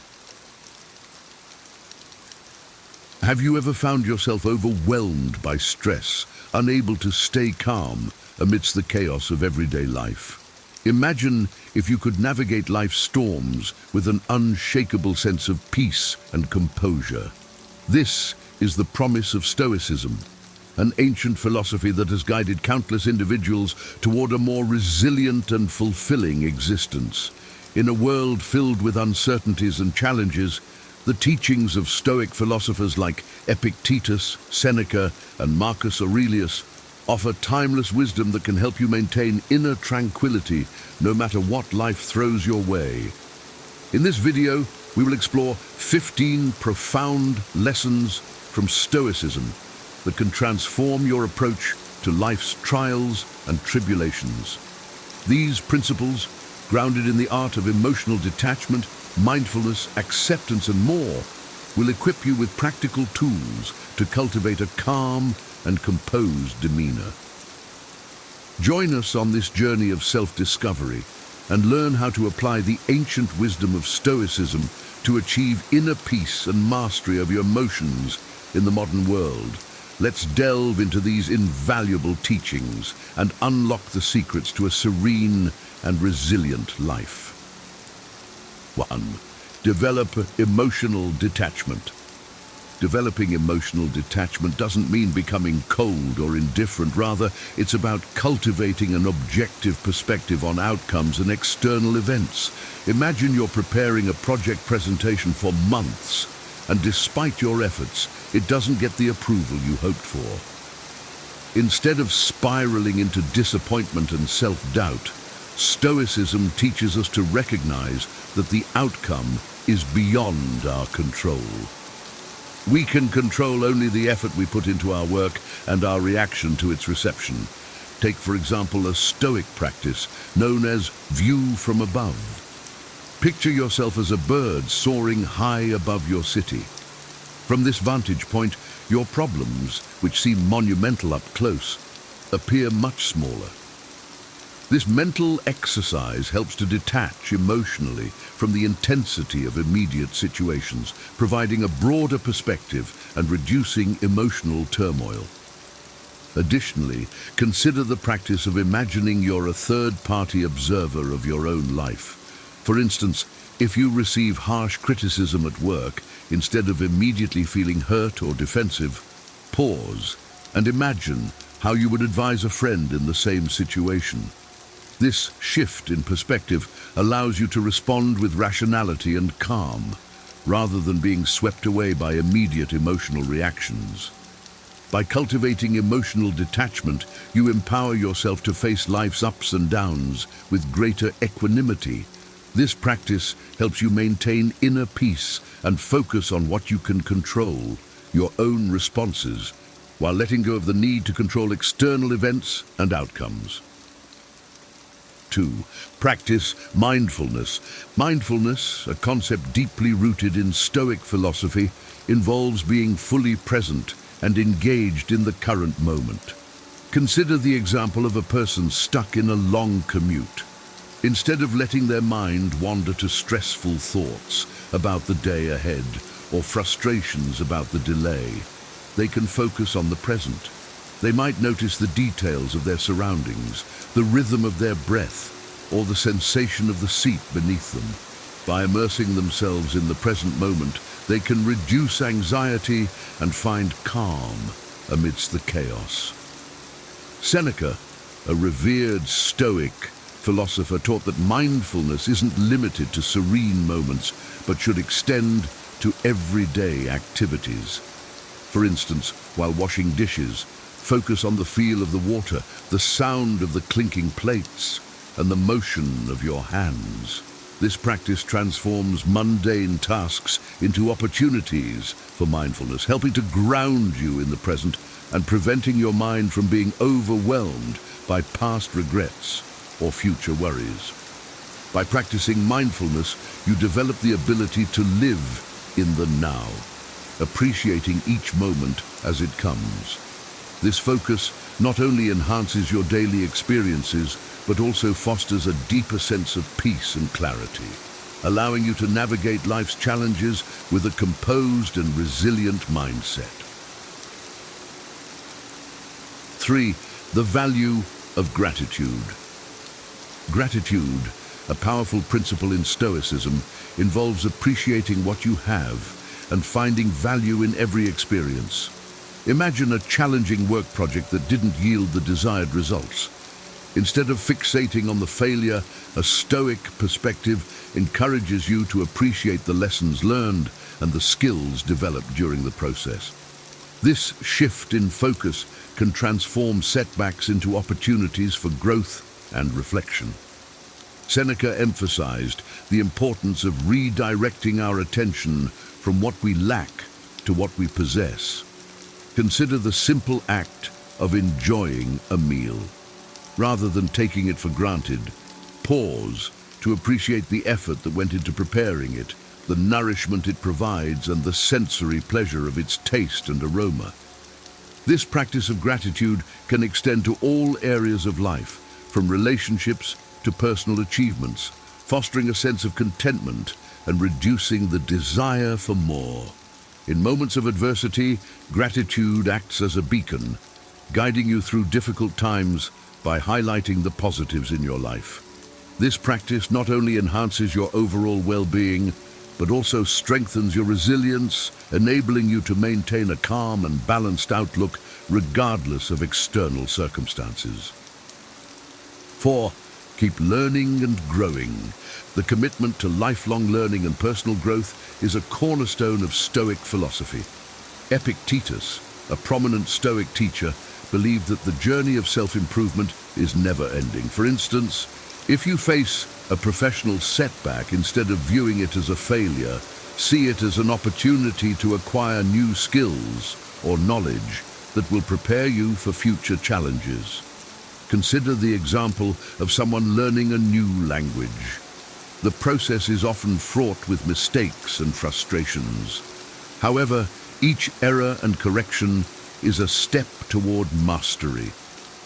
S2: Have you ever found yourself overwhelmed by stress, unable to stay calm amidst the chaos of everyday life? Imagine if you could navigate life's storms with an unshakable sense of peace and composure. This is the promise of Stoicism, an ancient philosophy that has guided countless individuals toward a more resilient and fulfilling existence. In a world filled with uncertainties and challenges, the teachings of Stoic philosophers like Epictetus, Seneca, and Marcus Aurelius offer timeless wisdom that can help you maintain inner tranquility no matter what life throws your way. In this video, we will explore 15 profound lessons from Stoicism that can transform your approach to life's trials and tribulations. These principles, grounded in the art of emotional detachment, mindfulness, acceptance, and more, will equip you with practical tools to cultivate a calm and composed demeanor. Join us on this journey of self-discovery and learn how to apply the ancient wisdom of Stoicism to achieve inner peace and mastery of your emotions in the modern world. Let's delve into these invaluable teachings and unlock the secrets to a serene and resilient life. 1. Develop emotional detachment. Developing emotional detachment doesn't mean becoming cold or indifferent. Rather, it's about cultivating an objective perspective on outcomes and external events. Imagine you're preparing a project presentation for months, and despite your efforts, it doesn't get the approval you hoped for. Instead of spiraling into disappointment and self-doubt, Stoicism teaches us to recognize that the outcome is beyond our control. We can control only the effort we put into our work and our reaction to its reception. Take, for example, a Stoic practice known as view from above. Picture yourself as a bird soaring high above your city. From this vantage point, your problems, which seem monumental up close, appear much smaller. This mental exercise helps to detach emotionally from the intensity of immediate situations, providing a broader perspective and reducing emotional turmoil. Additionally, consider the practice of imagining you're a third-party observer of your own life. For instance, if you receive harsh criticism at work, instead of immediately feeling hurt or defensive, pause and imagine how you would advise a friend in the same situation. This shift in perspective allows you to respond with rationality and calm, rather than being swept away by immediate emotional reactions. By cultivating emotional detachment, you empower yourself to face life's ups and downs with greater equanimity. This practice helps you maintain inner peace and focus on what you can control, your own responses, while letting go of the need to control external events and outcomes. 2. Practice mindfulness. Mindfulness, a concept deeply rooted in Stoic philosophy, involves being fully present and engaged in the current moment. Consider the example of a person stuck in a long commute. Instead of letting their mind wander to stressful thoughts about the day ahead or frustrations about the delay, they can focus on the present. They might notice the details of their surroundings, the rhythm of their breath, or the sensation of the seat beneath them. By immersing themselves in the present moment, they can reduce anxiety and find calm amidst the chaos. Seneca, a revered Stoic philosopher, taught that mindfulness isn't limited to serene moments, but should extend to everyday activities. For instance, while washing dishes, focus on the feel of the water, the sound of the clinking plates, and the motion of your hands. This practice transforms mundane tasks into opportunities for mindfulness, helping to ground you in the present and preventing your mind from being overwhelmed by past regrets or future worries. By practicing mindfulness, you develop the ability to live in the now, appreciating each moment as it comes. This focus not only enhances your daily experiences, but also fosters a deeper sense of peace and clarity, allowing you to navigate life's challenges with a composed and resilient mindset. 3. The value of gratitude. Gratitude, a powerful principle in Stoicism, involves appreciating what you have and finding value in every experience. Imagine a challenging work project that didn't yield the desired results. Instead of fixating on the failure, a Stoic perspective encourages you to appreciate the lessons learned and the skills developed during the process. This shift in focus can transform setbacks into opportunities for growth and reflection. Seneca emphasized the importance of redirecting our attention from what we lack to what we possess. Consider the simple act of enjoying a meal. Rather than taking it for granted, pause to appreciate the effort that went into preparing it, the nourishment it provides, and the sensory pleasure of its taste and aroma. This practice of gratitude can extend to all areas of life, from relationships to personal achievements, fostering a sense of contentment and reducing the desire for more. In moments of adversity, gratitude acts as a beacon, guiding you through difficult times by highlighting the positives in your life. This practice not only enhances your overall well-being, but also strengthens your resilience, enabling you to maintain a calm and balanced outlook regardless of external circumstances. 4. Keep learning and growing. The commitment to lifelong learning and personal growth is a cornerstone of Stoic philosophy. Epictetus, a prominent Stoic teacher, believed that the journey of self-improvement is never-ending. For instance, if you face a professional setback, instead of viewing it as a failure, see it as an opportunity to acquire new skills or knowledge that will prepare you for future challenges. Consider the example of someone learning a new language. The process is often fraught with mistakes and frustrations. However, each error and correction is a step toward mastery.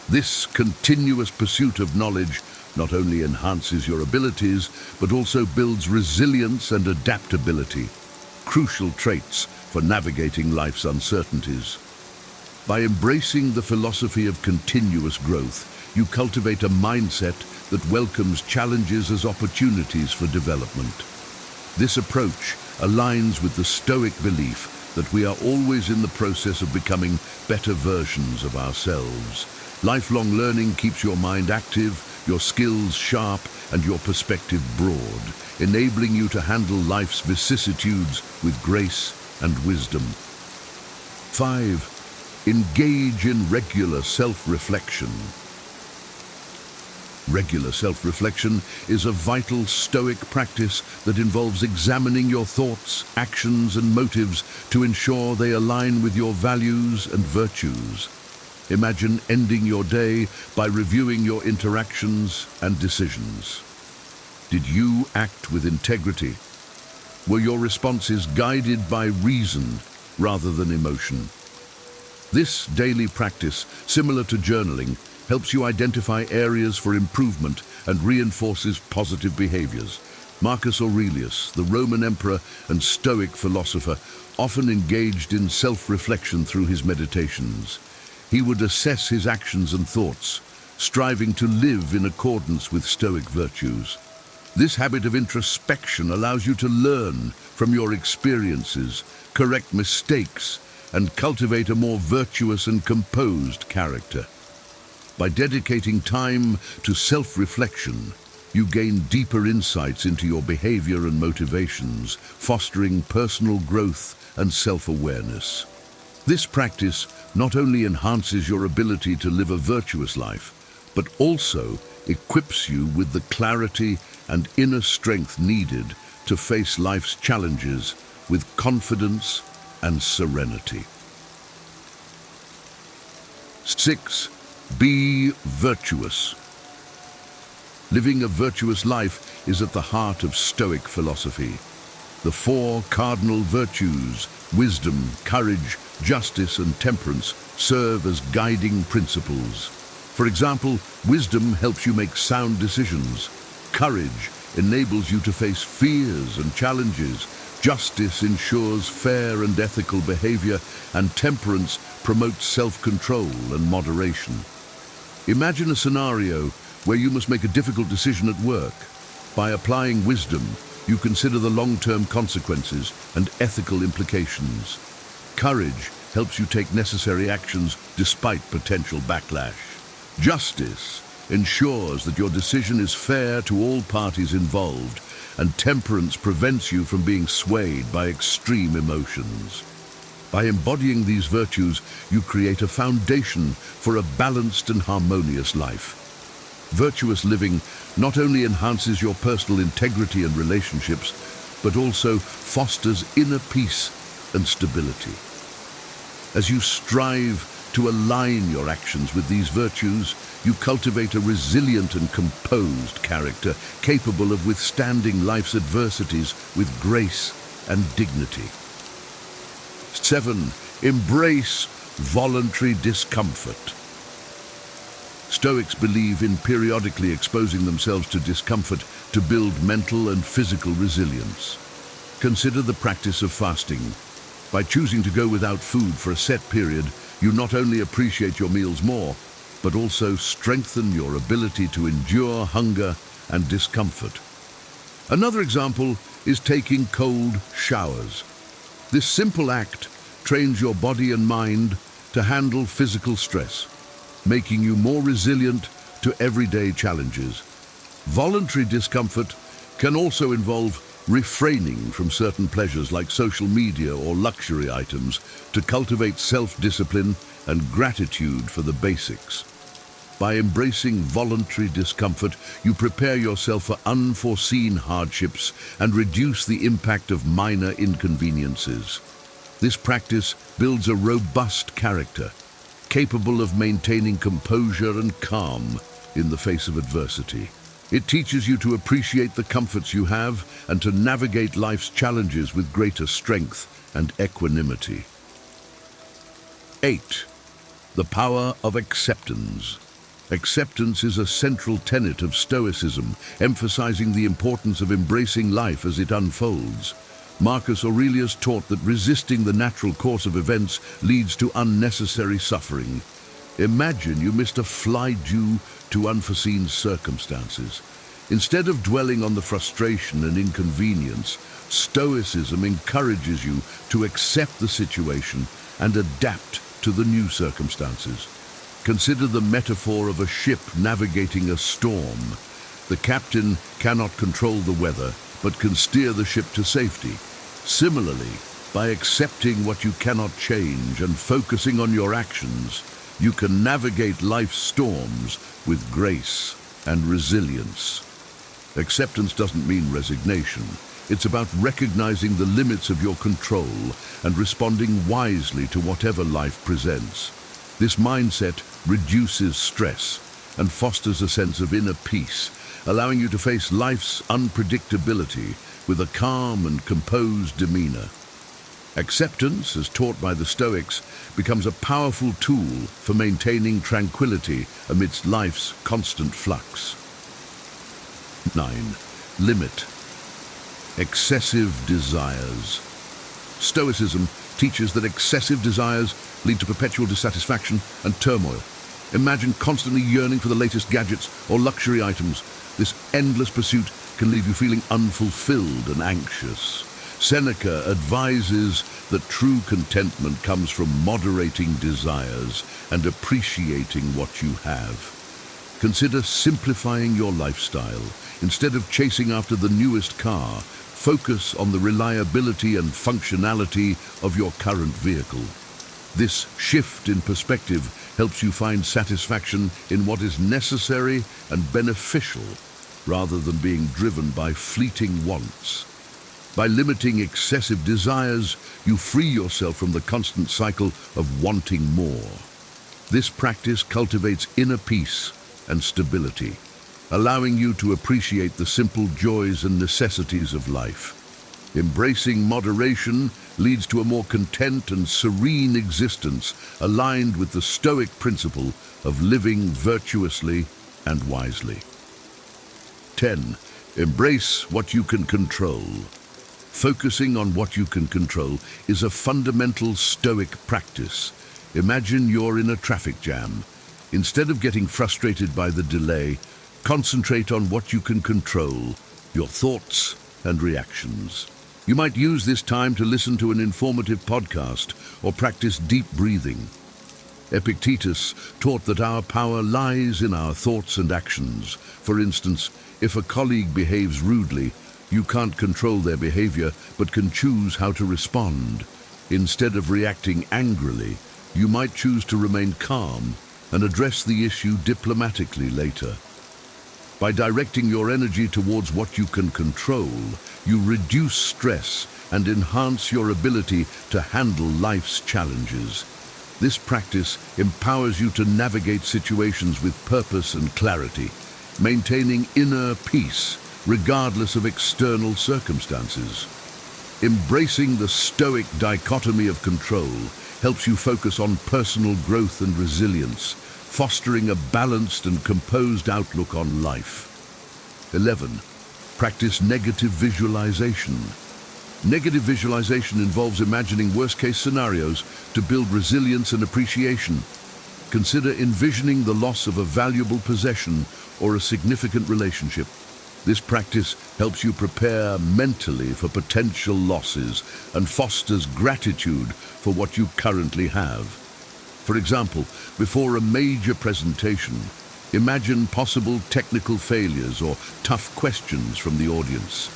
S2: This continuous pursuit of knowledge not only enhances your abilities, but also builds resilience and adaptability, crucial traits for navigating life's uncertainties. By embracing the philosophy of continuous growth, you cultivate a mindset that welcomes challenges as opportunities for development. This approach aligns with the Stoic belief that we are always in the process of becoming better versions of ourselves. Lifelong learning keeps your mind active, your skills sharp, and your perspective broad, enabling you to handle life's vicissitudes with grace and wisdom. 5. Engage in regular self-reflection. Regular self-reflection is a vital Stoic practice that involves examining your thoughts, actions, and motives to ensure they align with your values and virtues. Imagine ending your day by reviewing your interactions and decisions. Did you act with integrity? Were your responses guided by reason rather than emotion? This daily practice, similar to journaling, helps you identify areas for improvement and reinforces positive behaviors. Marcus Aurelius, the Roman emperor and Stoic philosopher, often engaged in self-reflection through his meditations. He would assess his actions and thoughts, striving to live in accordance with Stoic virtues. This habit of introspection allows you to learn from your experiences, correct mistakes, and cultivate a more virtuous and composed character. By dedicating time to self-reflection, you gain deeper insights into your behavior and motivations, fostering personal growth and self-awareness. This practice not only enhances your ability to live a virtuous life, but also equips you with the clarity and inner strength needed to face life's challenges with confidence and serenity. 6. Be virtuous. Living a virtuous life is at the heart of Stoic philosophy. The 4 cardinal virtues, wisdom, courage, justice, and temperance, serve as guiding principles. For example, wisdom helps you make sound decisions. Courage enables you to face fears and challenges. Justice ensures fair and ethical behavior, and temperance promotes self-control and moderation. Imagine a scenario where you must make a difficult decision at work. By applying wisdom, you consider the long-term consequences and ethical implications. Courage helps you take necessary actions despite potential backlash. Justice ensures that your decision is fair to all parties involved, and temperance prevents you from being swayed by extreme emotions. By embodying these virtues, you create a foundation for a balanced and harmonious life. Virtuous living not only enhances your personal integrity and relationships, but also fosters inner peace and stability. As you strive to align your actions with these virtues, you cultivate a resilient and composed character, capable of withstanding life's adversities with grace and dignity. 7. Embrace voluntary discomfort. Stoics believe in periodically exposing themselves to discomfort to build mental and physical resilience. Consider the practice of fasting. By choosing to go without food for a set period, you not only appreciate your meals more, but also strengthen your ability to endure hunger and discomfort. Another example is taking cold showers. This simple act trains your body and mind to handle physical stress, making you more resilient to everyday challenges. Voluntary discomfort can also involve refraining from certain pleasures like social media or luxury items to cultivate self-discipline and gratitude for the basics. By embracing voluntary discomfort, you prepare yourself for unforeseen hardships and reduce the impact of minor inconveniences. This practice builds a robust character, capable of maintaining composure and calm in the face of adversity. It teaches you to appreciate the comforts you have and to navigate life's challenges with greater strength and equanimity. 8. The power of acceptance. Acceptance is a central tenet of Stoicism, emphasizing the importance of embracing life as it unfolds. Marcus Aurelius taught that resisting the natural course of events leads to unnecessary suffering. Imagine you missed a flight due to unforeseen circumstances. Instead of dwelling on the frustration and inconvenience, Stoicism encourages you to accept the situation and adapt to the new circumstances. Consider the metaphor of a ship navigating a storm. The captain cannot control the weather, but can steer the ship to safety. Similarly, by accepting what you cannot change and focusing on your actions, you can navigate life's storms with grace and resilience. Acceptance doesn't mean resignation. It's about recognizing the limits of your control and responding wisely to whatever life presents. This mindset reduces stress and fosters a sense of inner peace, allowing you to face life's unpredictability with a calm and composed demeanor. Acceptance, as taught by the Stoics, becomes a powerful tool for maintaining tranquility amidst life's constant flux. 9. Limit. Excessive desires. Stoicism teaches that excessive desires lead to perpetual dissatisfaction and turmoil. Imagine constantly yearning for the latest gadgets or luxury items. This endless pursuit can leave you feeling unfulfilled and anxious. Seneca advises that true contentment comes from moderating desires and appreciating what you have. Consider simplifying your lifestyle. Instead of chasing after the newest car, focus on the reliability and functionality of your current vehicle. This shift in perspective helps you find satisfaction in what is necessary and beneficial, rather than being driven by fleeting wants. By limiting excessive desires, you free yourself from the constant cycle of wanting more. This practice cultivates inner peace and stability, allowing you to appreciate the simple joys and necessities of life. Embracing moderation leads to a more content and serene existence, aligned with the Stoic principle of living virtuously and wisely. 10. Embrace what you can control. Focusing on what you can control is a fundamental Stoic practice. Imagine you're in a traffic jam. Instead of getting frustrated by the delay, concentrate on what you can control, your thoughts and reactions. You might use this time to listen to an informative podcast or practice deep breathing. Epictetus taught that our power lies in our thoughts and actions. For instance, if a colleague behaves rudely, you can't control their behavior, but can choose how to respond. Instead of reacting angrily, you might choose to remain calm and address the issue diplomatically later. By directing your energy towards what you can control, you reduce stress and enhance your ability to handle life's challenges. This practice empowers you to navigate situations with purpose and clarity, maintaining inner peace regardless of external circumstances. Embracing the Stoic dichotomy of control helps you focus on personal growth and resilience, fostering a balanced and composed outlook on life. 11. Practice negative visualization. Negative visualization involves imagining worst-case scenarios to build resilience and appreciation. Consider envisioning the loss of a valuable possession or a significant relationship. This practice helps you prepare mentally for potential losses and fosters gratitude for what you currently have. For example, before a major presentation, imagine possible technical failures or tough questions from the audience.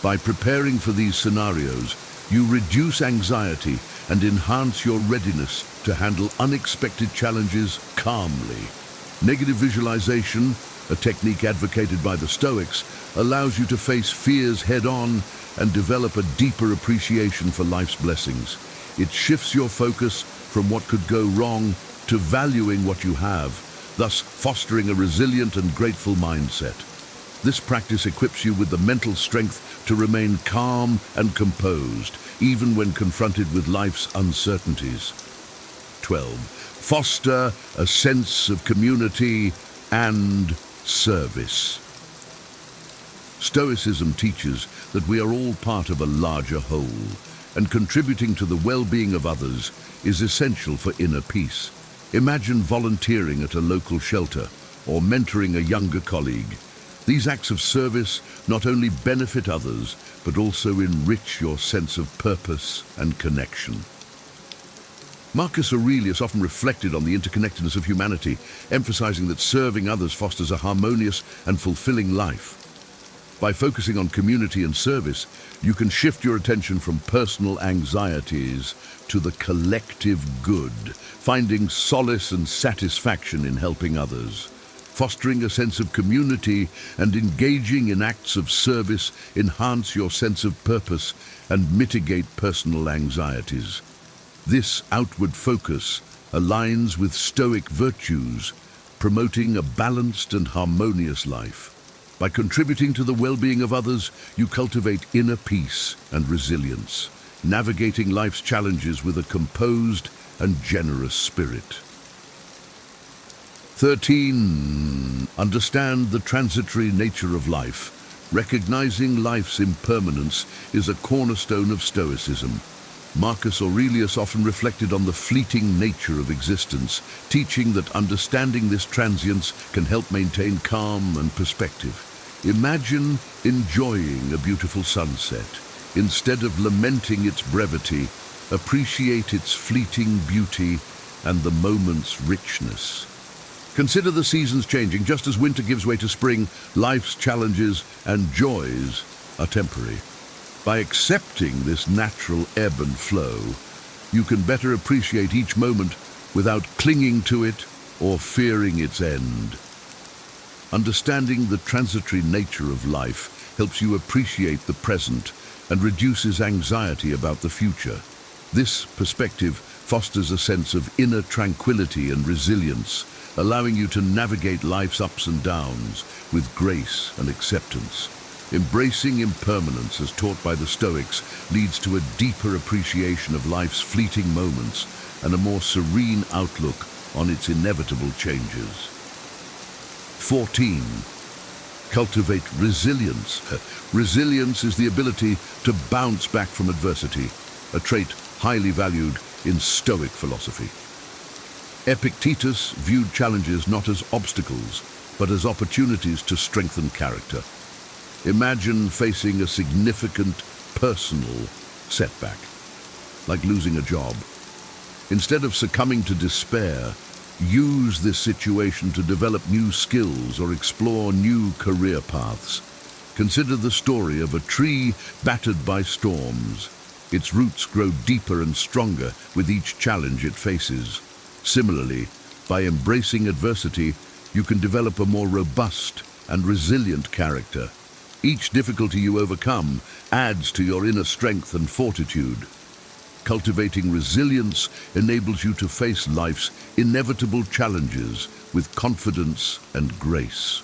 S2: By preparing for these scenarios, you reduce anxiety and enhance your readiness to handle unexpected challenges calmly. Negative visualization, a technique advocated by the Stoics, allows you to face fears head-on and develop a deeper appreciation for life's blessings. It shifts your focus from what could go wrong to valuing what you have, thus fostering a resilient and grateful mindset. This practice equips you with the mental strength to remain calm and composed, even when confronted with life's uncertainties. 12. Foster a sense of community and service. Stoicism teaches that we are all part of a larger whole, and contributing to the well-being of others is essential for inner peace. Imagine volunteering at a local shelter or mentoring a younger colleague. These acts of service not only benefit others, but also enrich your sense of purpose and connection. Marcus Aurelius often reflected on the interconnectedness of humanity, emphasizing that serving others fosters a harmonious and fulfilling life. By focusing on community and service, you can shift your attention from personal anxieties to the collective good, finding solace and satisfaction in helping others. Fostering a sense of community and engaging in acts of service enhance your sense of purpose and mitigate personal anxieties. This outward focus aligns with Stoic virtues, promoting a balanced and harmonious life. By contributing to the well-being of others, you cultivate inner peace and resilience, navigating life's challenges with a composed and generous spirit. 13. Understand the transitory nature of life. Recognizing life's impermanence is a cornerstone of Stoicism. Marcus Aurelius often reflected on the fleeting nature of existence, teaching that understanding this transience can help maintain calm and perspective. Imagine enjoying a beautiful sunset. Instead of lamenting its brevity, appreciate its fleeting beauty and the moment's richness. Consider the seasons changing. Just as winter gives way to spring, life's challenges and joys are temporary. By accepting this natural ebb and flow, you can better appreciate each moment without clinging to it or fearing its end. Understanding the transitory nature of life helps you appreciate the present and reduces anxiety about the future. This perspective fosters a sense of inner tranquility and resilience, allowing you to navigate life's ups and downs with grace and acceptance. Embracing impermanence, as taught by the Stoics, leads to a deeper appreciation of life's fleeting moments and a more serene outlook on its inevitable changes. 14. Cultivate resilience. Resilience is the ability to bounce back from adversity, a trait highly valued in Stoic philosophy. Epictetus viewed challenges not as obstacles, but as opportunities to strengthen character. Imagine facing a significant personal setback, like losing a job. Instead of succumbing to despair, use this situation to develop new skills or explore new career paths. Consider the story of a tree battered by storms. Its roots grow deeper and stronger with each challenge it faces. Similarly, by embracing adversity, you can develop a more robust and resilient character. Each difficulty you overcome adds to your inner strength and fortitude. Cultivating resilience enables you to face life's inevitable challenges with confidence and grace.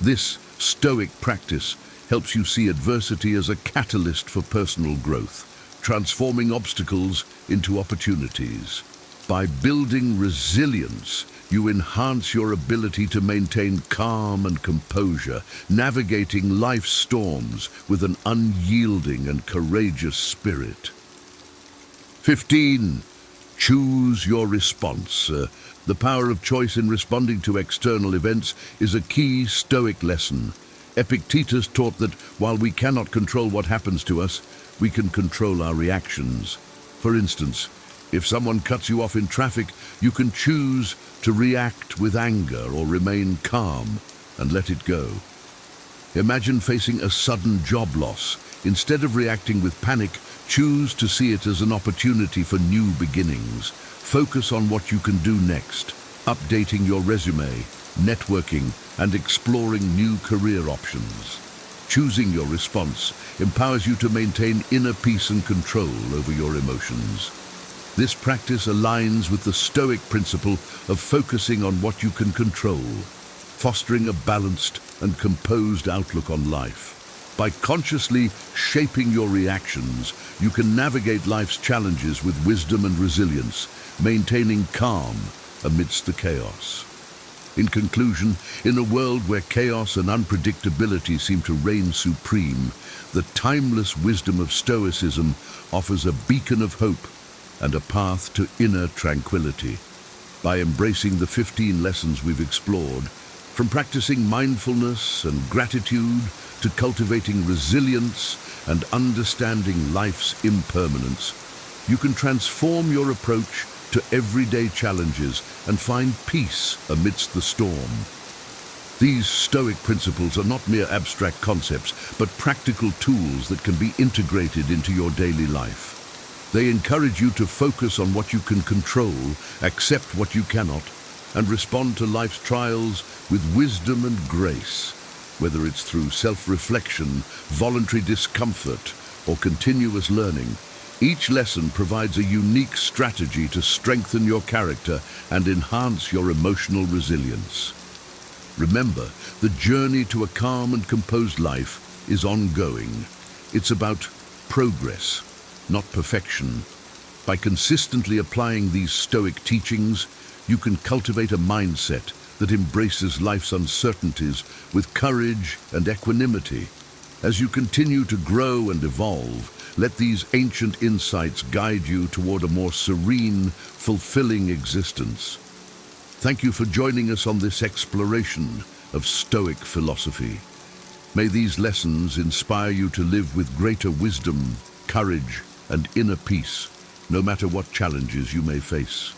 S2: This Stoic practice helps you see adversity as a catalyst for personal growth, transforming obstacles into opportunities. By building resilience, you enhance your ability to maintain calm and composure, navigating life's storms with an unyielding and courageous spirit. 15. Choose your response. The power of choice in responding to external events is a key Stoic lesson. Epictetus taught that while we cannot control what happens to us, we can control our reactions. For instance, if someone cuts you off in traffic, you can choose to react with anger or remain calm and let it go. Imagine facing a sudden job loss. Instead of reacting with panic, choose to see it as an opportunity for new beginnings. Focus on what you can do next, updating your resume, networking, and exploring new career options. Choosing your response empowers you to maintain inner peace and control over your emotions. This practice aligns with the Stoic principle of focusing on what you can control, fostering a balanced and composed outlook on life. By consciously shaping your reactions, you can navigate life's challenges with wisdom and resilience, maintaining calm amidst the chaos. In conclusion, in a world where chaos and unpredictability seem to reign supreme, the timeless wisdom of Stoicism offers a beacon of hope and a path to inner tranquility. by embracing the 15 lessons we've explored, from practicing mindfulness and gratitude to cultivating resilience and understanding life's impermanence, you can transform your approach to everyday challenges and find peace amidst the storm. These Stoic principles are not mere abstract concepts, but practical tools that can be integrated into your daily life. They encourage you to focus on what you can control, accept what you cannot, and respond to life's trials with wisdom and grace, whether it's through self-reflection, voluntary discomfort, or continuous learning. Each lesson provides a unique strategy to strengthen your character and enhance your emotional resilience. Remember, the journey to a calm and composed life is ongoing. It's about progress, not perfection. By consistently applying these Stoic teachings, you can cultivate a mindset that embraces life's uncertainties with courage and equanimity. As you continue to grow and evolve, let these ancient insights guide you toward a more serene, fulfilling existence. Thank you for joining us on this exploration of Stoic philosophy. May these lessons inspire you to live with greater wisdom, courage, and inner peace, no matter what challenges you may face.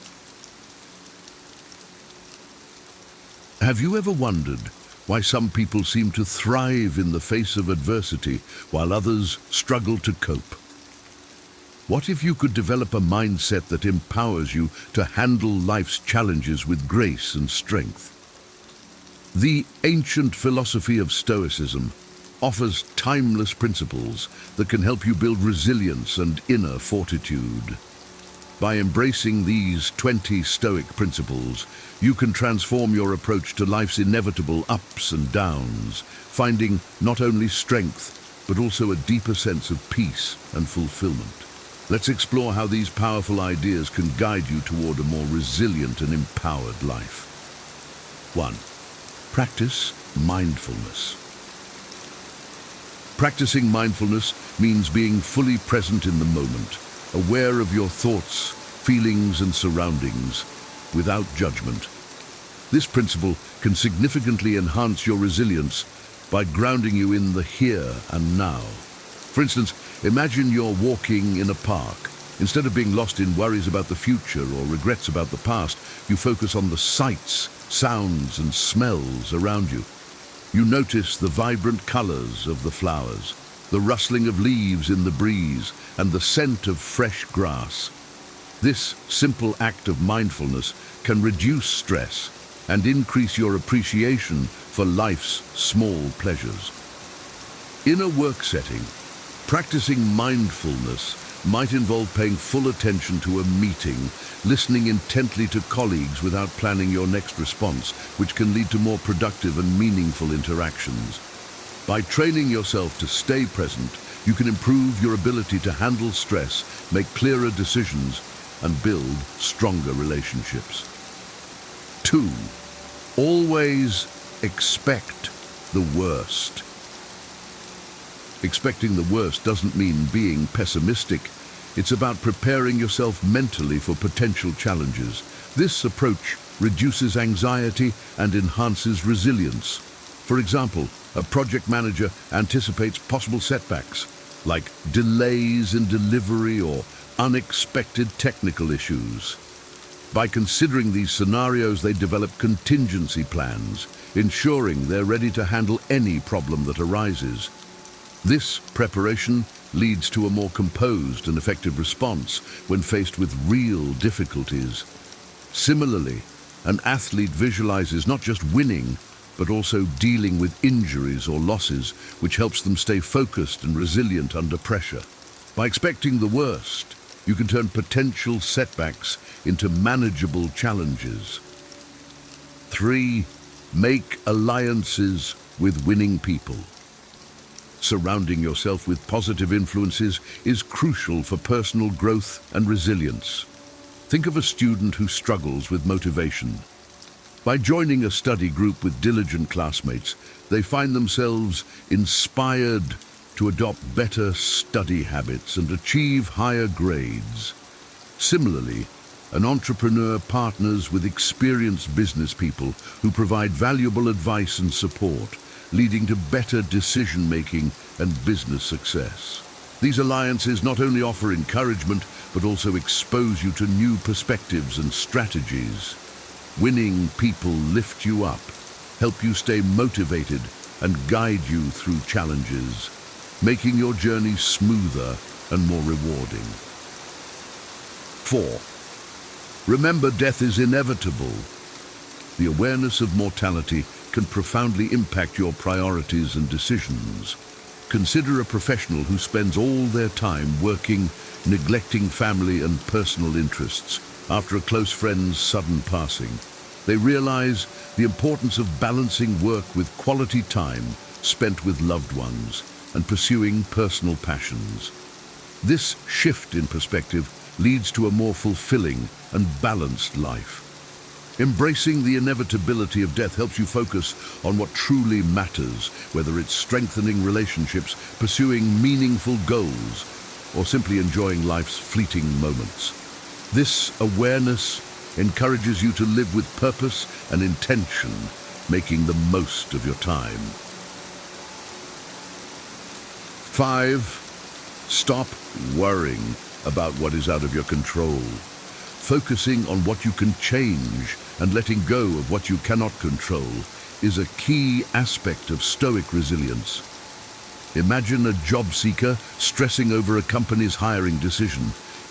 S2: Have you ever wondered why some people seem to thrive in the face of adversity while others struggle to cope? What if you could develop a mindset that empowers you to handle life's challenges with grace and strength? The ancient philosophy of Stoicism offers timeless principles that can help you build resilience and inner fortitude. By embracing these 20 Stoic principles, you can transform your approach to life's inevitable ups and downs, finding not only strength, but also a deeper sense of peace and fulfillment. Let's explore how these powerful ideas can guide you toward a more resilient and empowered life. 1. Practice mindfulness. Practicing mindfulness means being fully present in the moment, aware of your thoughts, feelings, and surroundings, without judgment. This principle can significantly enhance your resilience by grounding you in the here and now. For instance, imagine you're walking in a park. Instead of being lost in worries about the future or regrets about the past, you focus on the sights, sounds, and smells around you. You notice the vibrant colors of the flowers, the rustling of leaves in the breeze, and the scent of fresh grass. This simple act of mindfulness can reduce stress and increase your appreciation for life's small pleasures. In a work setting, practicing mindfulness might involve paying full attention to a meeting, listening intently to colleagues without planning your next response, which can lead to more productive and meaningful interactions. By training yourself to stay present, you can improve your ability to handle stress, make clearer decisions, and build stronger relationships. 2. Always expect the worst. Expecting the worst doesn't mean being pessimistic. It's about preparing yourself mentally for potential challenges. This approach reduces anxiety and enhances resilience. For example, a project manager anticipates possible setbacks, like delays in delivery or unexpected technical issues. By considering these scenarios, they develop contingency plans, ensuring they're ready to handle any problem that arises. This preparation leads to a more composed and effective response when faced with real difficulties. Similarly, an athlete visualizes not just winning, but also dealing with injuries or losses, which helps them stay focused and resilient under pressure. By expecting the worst, you can turn potential setbacks into manageable challenges. 3. Make alliances with winning people. Surrounding yourself with positive influences is crucial for personal growth and resilience. Think of a student who struggles with motivation. By joining a study group with diligent classmates, they find themselves inspired to adopt better study habits and achieve higher grades. Similarly, An entrepreneur partners with experienced business people who provide valuable advice and support, leading to better decision-making and business success. These alliances not only offer encouragement, but also expose you to new perspectives and strategies. Winning people lift you up, help you stay motivated, and guide you through challenges, making your journey smoother and more rewarding. 4. Remember, death is inevitable. The awareness of mortality can profoundly impact your priorities and decisions. Consider a professional who spends all their time working, neglecting family and personal interests. After a close friend's sudden passing, they realize the importance of balancing work with quality time spent with loved ones and pursuing personal passions. This shift in perspective leads to a more fulfilling and balanced life. Embracing the inevitability of death helps you focus on what truly matters, whether it's strengthening relationships, pursuing meaningful goals, or simply enjoying life's fleeting moments. This awareness encourages you to live with purpose and intention, making the most of your time. 5. Stop worrying about what is out of your control. Focusing on what you can change and letting go of what you cannot control is a key aspect of Stoic resilience. Imagine a job seeker stressing over a company's hiring decision.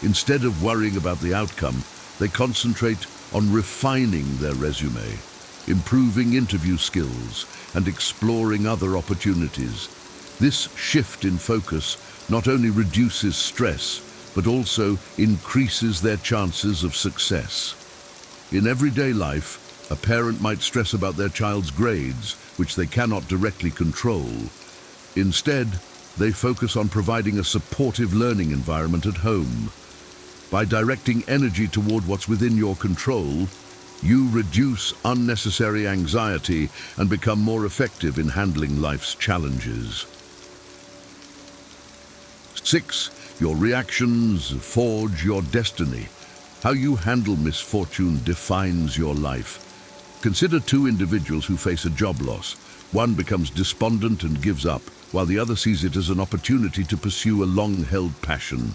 S2: Instead of worrying about the outcome, they concentrate on refining their resume, improving interview skills, and exploring other opportunities. This shift in focus not only reduces stress, but also increases their chances of success. In everyday life, a parent might stress about their child's grades, which they cannot directly control. Instead, they focus on providing a supportive learning environment at home. By directing energy toward what's within your control, you reduce unnecessary anxiety and become more effective in handling life's challenges. 6. Your reactions forge your destiny. How you handle misfortune defines your life. Consider two individuals who face a job loss. One becomes despondent and gives up, while the other sees it as an opportunity to pursue a long-held passion.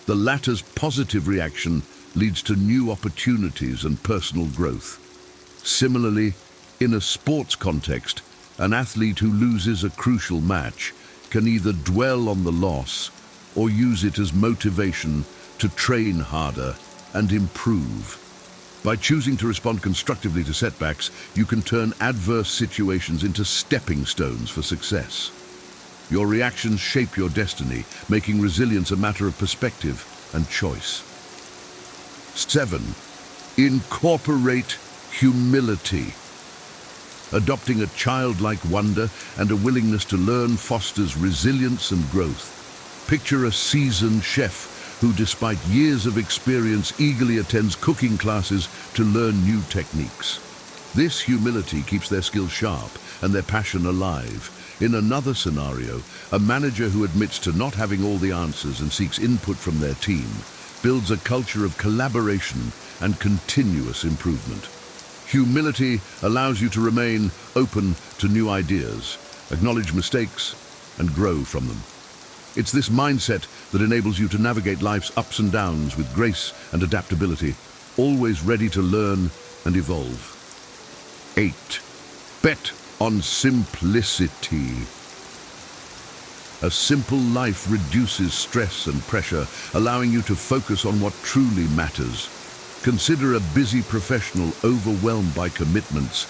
S2: The latter's positive reaction leads to new opportunities and personal growth. Similarly, in a sports context, an athlete who loses a crucial match can either dwell on the loss or use it as motivation to train harder and improve. By choosing to respond constructively to setbacks, you can turn adverse situations into stepping stones for success. Your reactions shape your destiny, making resilience a matter of perspective and choice. 7. Incorporate humility. Adopting a childlike wonder and a willingness to learn fosters resilience and growth. Picture a seasoned chef who, despite years of experience, eagerly attends cooking classes to learn new techniques. This humility keeps their skills sharp and their passion alive. In another scenario, a manager who admits to not having all the answers and seeks input from their team builds a culture of collaboration and continuous improvement. Humility allows you to remain open to new ideas, acknowledge mistakes, and grow from them. It's this mindset that enables you to navigate life's ups and downs with grace and adaptability, always ready to learn and evolve. 8. Bet on simplicity. A simple life reduces stress and pressure, allowing you to focus on what truly matters. Consider a busy professional overwhelmed by commitments.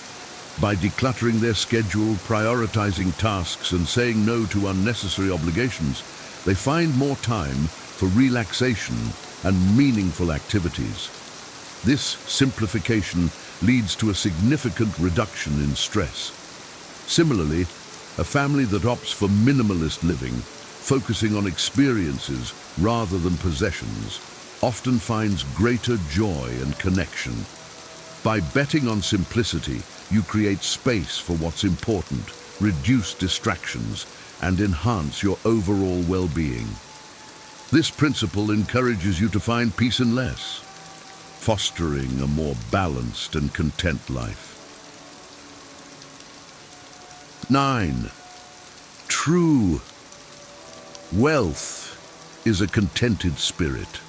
S2: By decluttering their schedule, prioritizing tasks, and saying no to unnecessary obligations, they find more time for relaxation and meaningful activities. This simplification leads to a significant reduction in stress. Similarly, a family that opts for minimalist living, focusing on experiences rather than possessions, often finds greater joy and connection. By betting on simplicity, you create space for what's important, reduce distractions, and enhance your overall well-being. This principle encourages you to find peace in less, fostering a more balanced and content life. 9. True wealth is a contented spirit,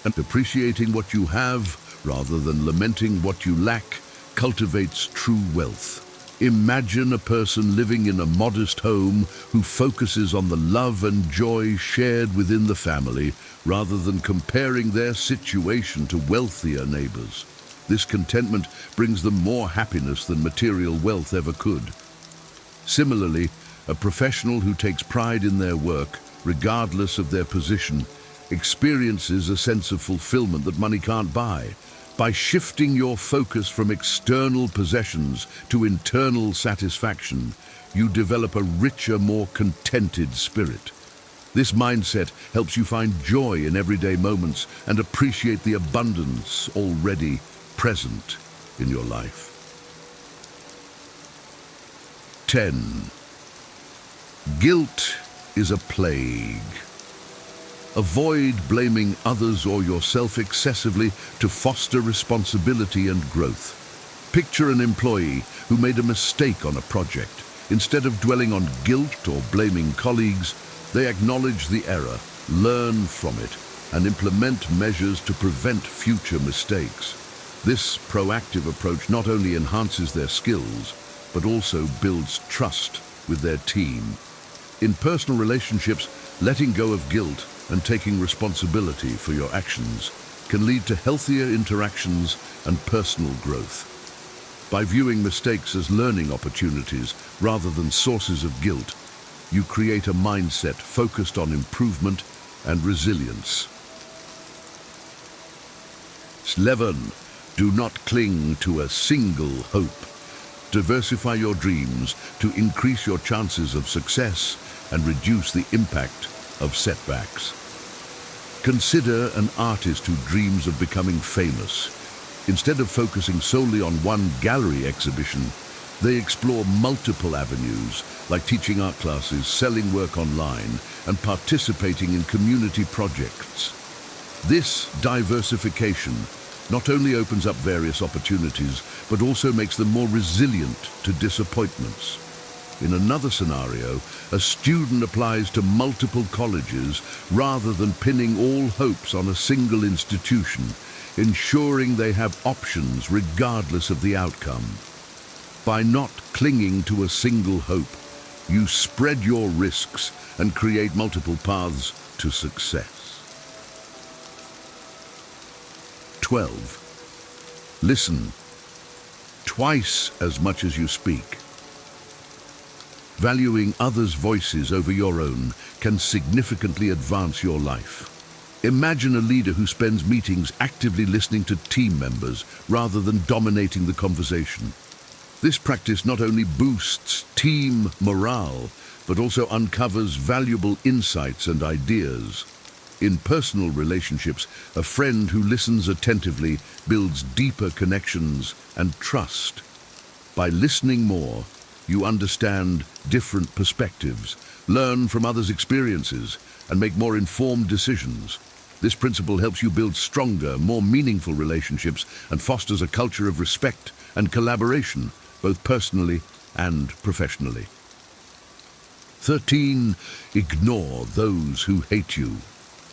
S2: and appreciating what you have rather than lamenting what you lack cultivates true wealth. Imagine a person living in a modest home who focuses on the love and joy shared within the family rather than comparing their situation to wealthier neighbors. This contentment brings them more happiness than material wealth ever could. Similarly, a professional who takes pride in their work, regardless of their position, experiences a sense of fulfillment that money can't buy. By shifting your focus from external possessions to internal satisfaction, you develop a richer, more contented spirit. This mindset helps you find joy in everyday moments and appreciate the abundance already present in your life. 10. Guilt is a plague. Avoid blaming others or yourself excessively to foster responsibility and growth. Picture an employee who made a mistake on a project. Instead of dwelling on guilt or blaming colleagues, they acknowledge the error, learn from it, and implement measures to prevent future mistakes. This proactive approach not only enhances their skills, but also builds trust with their team. In personal relationships, letting go of guilt and taking responsibility for your actions can lead to healthier interactions and personal growth. By viewing mistakes as learning opportunities rather than sources of guilt, you create a mindset focused on improvement and resilience. 11. Do not cling to a single hope. Diversify your dreams to increase your chances of success and reduce the impact of setbacks. Consider an artist who dreams of becoming famous. Instead of focusing solely on one gallery exhibition, they explore multiple avenues, like teaching art classes, selling work online, and participating in community projects. This diversification not only opens up various opportunities, but also makes them more resilient to disappointments. In another scenario, a student applies to multiple colleges rather than pinning all hopes on a single institution, ensuring they have options regardless of the outcome. By not clinging to a single hope, you spread your risks and create multiple paths to success. 12. Listen twice as much as you speak. Valuing others' voices over your own can significantly advance your life. Imagine a leader who spends meetings actively listening to team members rather than dominating the conversation. This practice not only boosts team morale, but also uncovers valuable insights and ideas. In personal relationships, a friend who listens attentively builds deeper connections and trust. By listening more, you understand different perspectives, learn from others' experiences, and make more informed decisions. This principle helps you build stronger, more meaningful relationships and fosters a culture of respect and collaboration, both personally and professionally. 13. Ignore those who hate you.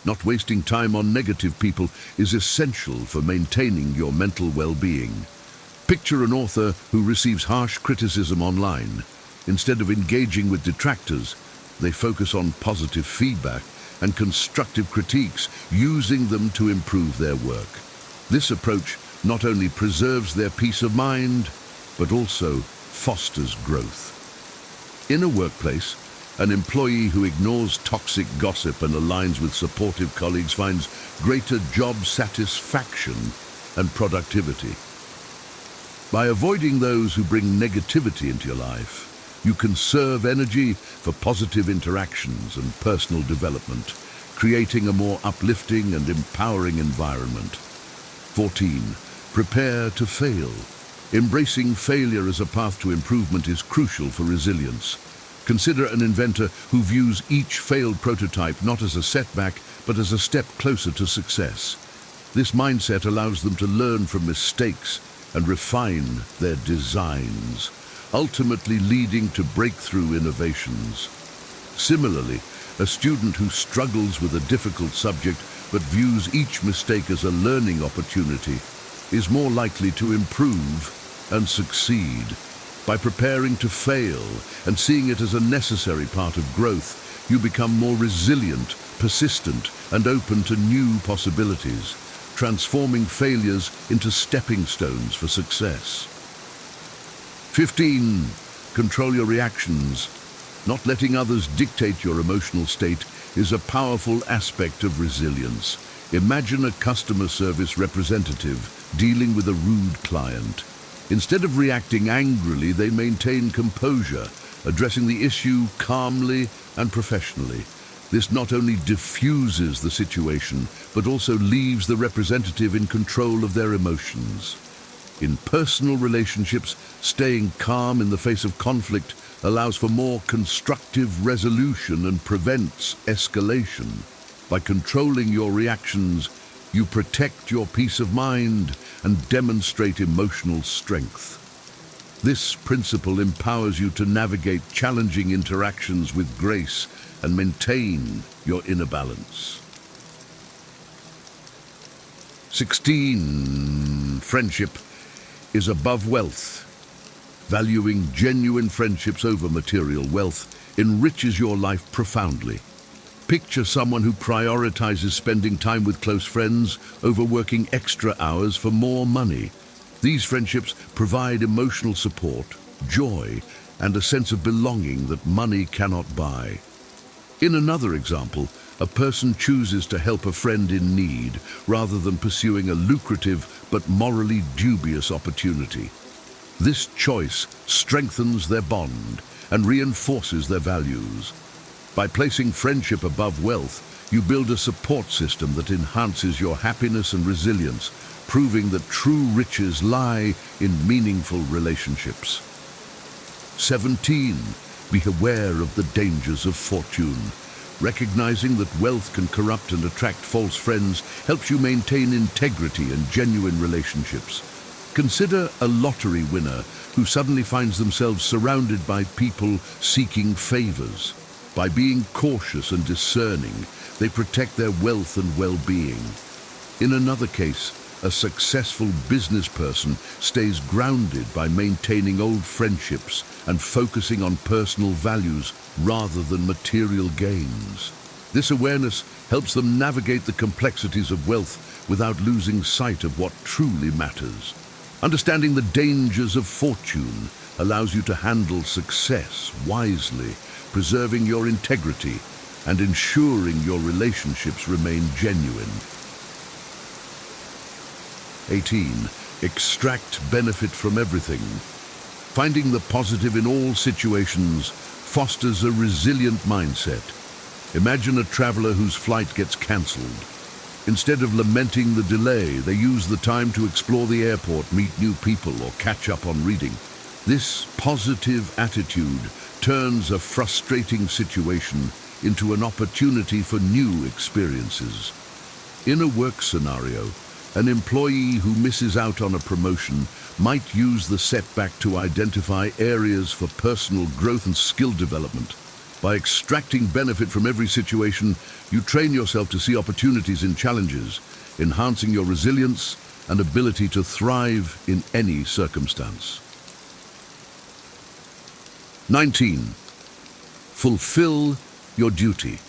S2: Not wasting time on negative people is essential for maintaining your mental well-being. Picture an author who receives harsh criticism online. Instead of engaging with detractors, they focus on positive feedback and constructive critiques, using them to improve their work. This approach not only preserves their peace of mind, but also fosters growth. In a workplace, an employee who ignores toxic gossip and aligns with supportive colleagues finds greater job satisfaction and productivity. By avoiding those who bring negativity into your life, you conserve energy for positive interactions and personal development, creating a more uplifting and empowering environment. 14. Prepare to fail. Embracing failure as a path to improvement is crucial for resilience. Consider an inventor who views each failed prototype not as a setback, but as a step closer to success. This mindset allows them to learn from mistakes and refine their designs, ultimately leading to breakthrough innovations. Similarly, a student who struggles with a difficult subject but views each mistake as a learning opportunity is more likely to improve and succeed. By preparing to fail and seeing it as a necessary part of growth, you become more resilient, persistent, and open to new possibilities, transforming failures into stepping stones for success. 15. Control your reactions. Not letting others dictate your emotional state is a powerful aspect of resilience. Imagine a customer service representative dealing with a rude client. Instead of reacting angrily, they maintain composure, addressing the issue calmly and professionally. This not only diffuses the situation, but also leaves the representative in control of their emotions. In personal relationships, staying calm in the face of conflict allows for more constructive resolution and prevents escalation. By controlling your reactions, you protect your peace of mind and demonstrate emotional strength. This principle empowers you to navigate challenging interactions with grace and maintain your inner balance. 16. Friendship is above wealth. Valuing genuine friendships over material wealth enriches your life profoundly. Picture someone who prioritizes spending time with close friends over working extra hours for more money. These friendships provide emotional support, joy, and a sense of belonging that money cannot buy. In another example, a person chooses to help a friend in need rather than pursuing a lucrative but morally dubious opportunity. This choice strengthens their bond and reinforces their values. By placing friendship above wealth, you build a support system that enhances your happiness and resilience, proving that true riches lie in meaningful relationships. 17. Be aware of the dangers of fortune. Recognizing that wealth can corrupt and attract false friends helps you maintain integrity and genuine relationships. Consider a lottery winner who suddenly finds themselves surrounded by people seeking favors. By being cautious and discerning, they protect their wealth and well-being. In another case, a successful business person stays grounded by maintaining old friendships and focusing on personal values rather than material gains. This awareness helps them navigate the complexities of wealth without losing sight of what truly matters. Understanding the dangers of fortune allows you to handle success wisely, preserving your integrity and ensuring your relationships remain genuine. 18. Extract benefit from everything. Finding the positive in all situations fosters a resilient mindset. Imagine a traveler whose flight gets cancelled. Instead of lamenting the delay, they use the time to explore the airport, meet new people, or catch up on reading. This positive attitude turns a frustrating situation into an opportunity for new experiences. In a work scenario, an employee who misses out on a promotion might use the setback to identify areas for personal growth and skill development. By extracting benefit from every situation, you train yourself to see opportunities in challenges, enhancing your resilience and ability to thrive in any circumstance. 19. Fulfill your duty.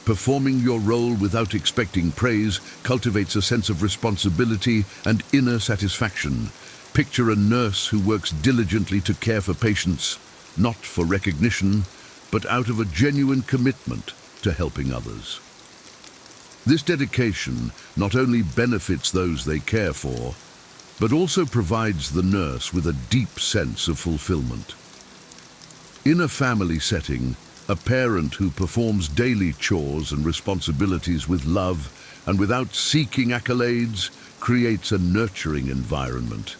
S2: Performing your role without expecting praise cultivates a sense of responsibility and inner satisfaction. Picture a nurse who works diligently to care for patients, not for recognition, but out of a genuine commitment to helping others. This dedication not only benefits those they care for, but also provides the nurse with a deep sense of fulfillment. In a family setting, a parent who performs daily chores and responsibilities with love and without seeking accolades creates a nurturing environment.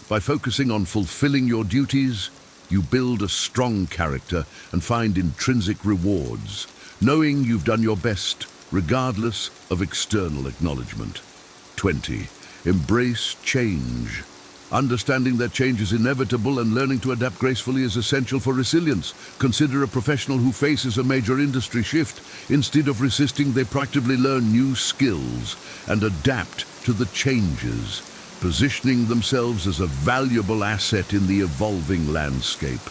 S2: By focusing on fulfilling your duties, you build a strong character and find intrinsic rewards, knowing you've done your best regardless of external acknowledgement. 20. Embrace change. Understanding that change is inevitable and learning to adapt gracefully is essential for resilience. Consider a professional who faces a major industry shift. Instead of resisting, they proactively learn new skills and adapt to the changes, positioning themselves as a valuable asset in the evolving landscape.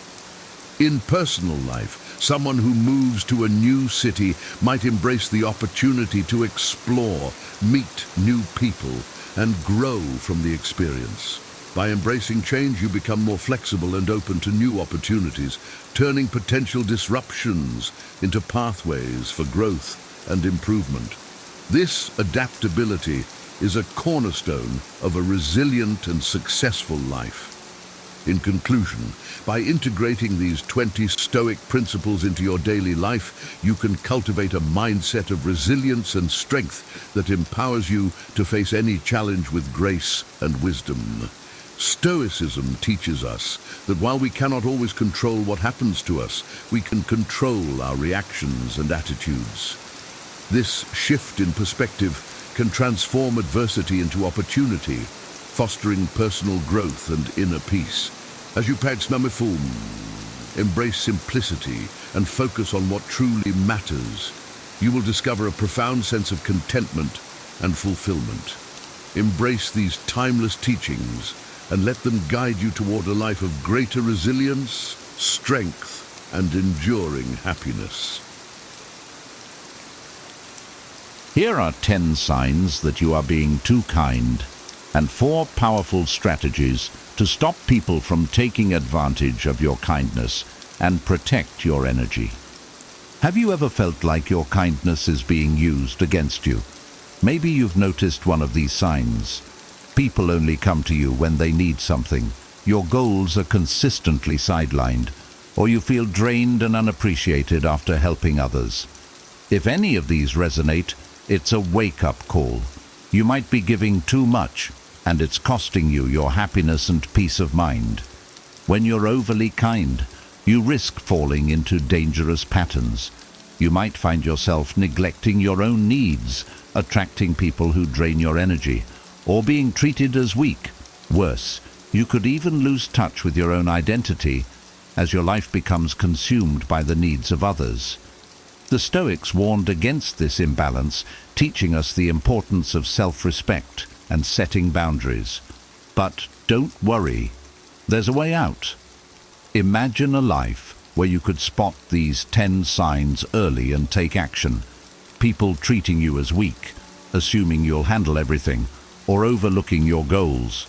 S2: In personal life, someone who moves to a new city might embrace the opportunity to explore, meet new people, and grow from the experience. By embracing change, you become more flexible and open to new opportunities, turning potential disruptions into pathways for growth and improvement. This adaptability is a cornerstone of a resilient and successful life. In conclusion, by integrating these 20 Stoic principles into your daily life, you can cultivate a mindset of resilience and strength that empowers you to face any challenge with grace and wisdom. Stoicism teaches us that while we cannot always control what happens to us, we can control our reactions and attitudes. This shift in perspective can transform adversity into opportunity, fostering personal growth and inner peace. As you embrace simplicity and focus on what truly matters, you will discover a profound sense of contentment and fulfillment. Embrace these timeless teachings and let them guide you toward a life of greater resilience, strength, and enduring happiness.
S4: Here are 10 signs that you are being too kind, and 4 powerful strategies to stop people from taking advantage of your kindness and protect your energy. Have you ever felt like your kindness is being used against you? Maybe you've noticed one of these signs. People only come to you when they need something. Your goals are consistently sidelined, or you feel drained and unappreciated after helping others. If any of these resonate, it's a wake-up call. You might be giving too much, and it's costing you your happiness and peace of mind. When you're overly kind, you risk falling into dangerous patterns. You might find yourself neglecting your own needs, attracting people who drain your energy, or being treated as weak. Worse, you could even lose touch with your own identity as your life becomes consumed by the needs of others. The Stoics warned against this imbalance, teaching us the importance of self-respect and setting boundaries. But don't worry, there's a way out. Imagine a life where you could spot these 10 signs early and take action. People treating you as weak, assuming you'll handle everything, or overlooking your goals.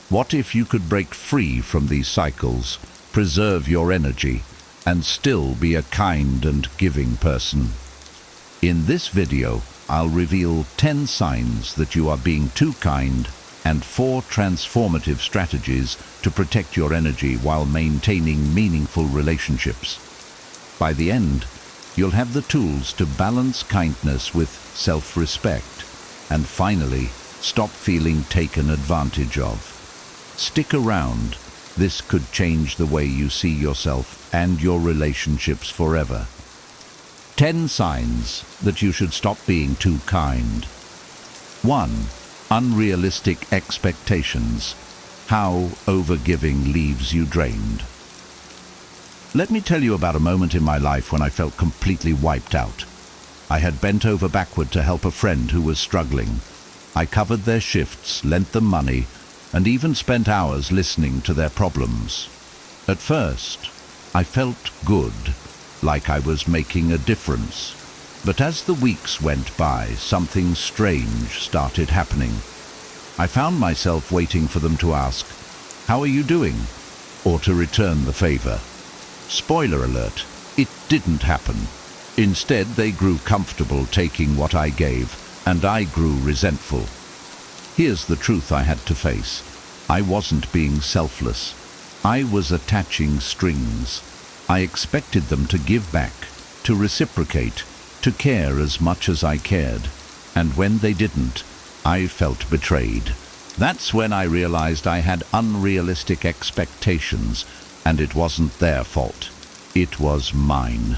S4: What if you could break free from these cycles, preserve your energy, and still be a kind and giving person? In this video, I'll reveal 10 signs that you are being too kind and 4 transformative strategies to protect your energy while maintaining meaningful relationships. By the end, you'll have the tools to balance kindness with self-respect and finally stop feeling taken advantage of. Stick around. This could change the way you see yourself and your relationships forever. 10 signs that you should stop being too kind. 1. Unrealistic expectations. How overgiving leaves you drained. Let me tell you about a moment in my life when I felt completely wiped out. I had bent over backward to help a friend who was struggling. I covered their shifts, lent them money, and even spent hours listening to their problems. At first, I felt good, like I was making a difference. But as the weeks went by, something strange started happening. I found myself waiting for them to ask, "How are you doing?" or to return the favor. Spoiler alert, it didn't happen. Instead, they grew comfortable taking what I gave, and I grew resentful. Here's the truth I had to face. I wasn't being selfless. I was attaching strings. I expected them to give back, to reciprocate, to care as much as I cared. And when they didn't, I felt betrayed. That's when I realized I had unrealistic expectations, and it wasn't their fault. It was mine.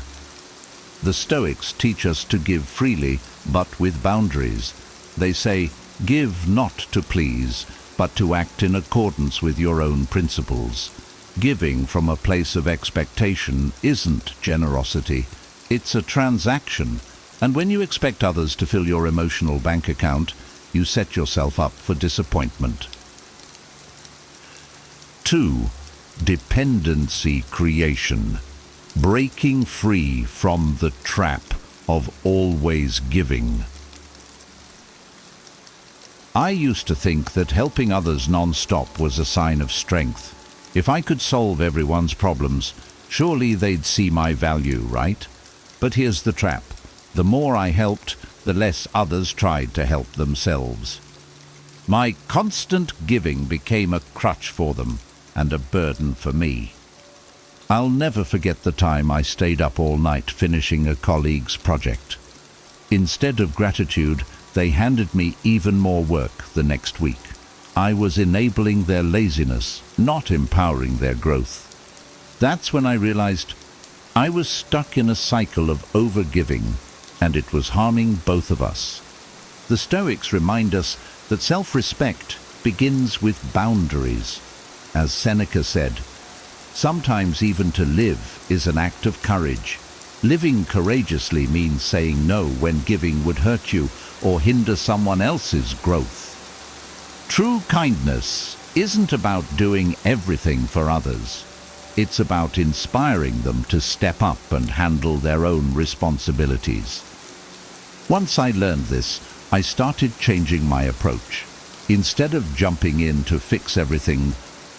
S4: The Stoics teach us to give freely, but with boundaries. They say, Give not to please, but to act in accordance with your own principles. Giving from a place of expectation isn't generosity. It's a transaction, and when you expect others to fill your emotional bank account, you set yourself up for disappointment. 2. Dependency creation. Breaking free from the trap of always giving. I used to think that helping others non-stop was a sign of strength. If I could solve everyone's problems, surely they'd see my value, right? But here's the trap. The more I helped, the less others tried to help themselves. My constant giving became a crutch for them and a burden for me. I'll never forget the time I stayed up all night finishing a colleague's project. Instead of gratitude, they handed me even more work the next week. I was enabling their laziness, not empowering their growth. That's when I realized I was stuck in a cycle of overgiving, and it was harming both of us. The Stoics remind us that self-respect begins with boundaries. As Seneca said, sometimes even to live is an act of courage. Living courageously means saying no when giving would hurt you or hinder someone else's growth. True kindness isn't about doing everything for others. It's about inspiring them to step up and handle their own responsibilities. Once I learned this, I started changing my approach. Instead of jumping in to fix everything,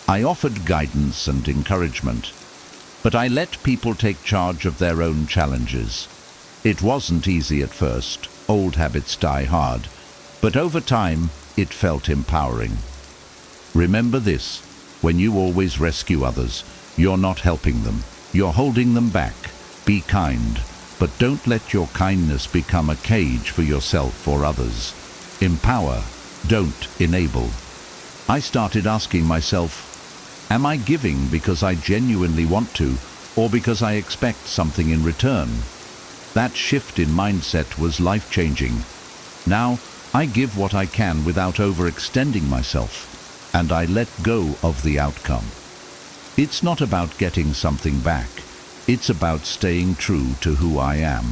S4: I offered guidance and encouragement. But I let people take charge of their own challenges. It wasn't easy at first. Old habits die hard. But over time, it felt empowering. Remember this: when you always rescue others, you're not helping them. You're holding them back. Be kind, but don't let your kindness become a cage for yourself or others. Empower, don't enable. I started asking myself, am I giving because I genuinely want to, or because I expect something in return? That shift in mindset was life-changing. Now, I give what I can without overextending myself, and I let go of the outcome. It's not about getting something back. It's about staying true to who I am.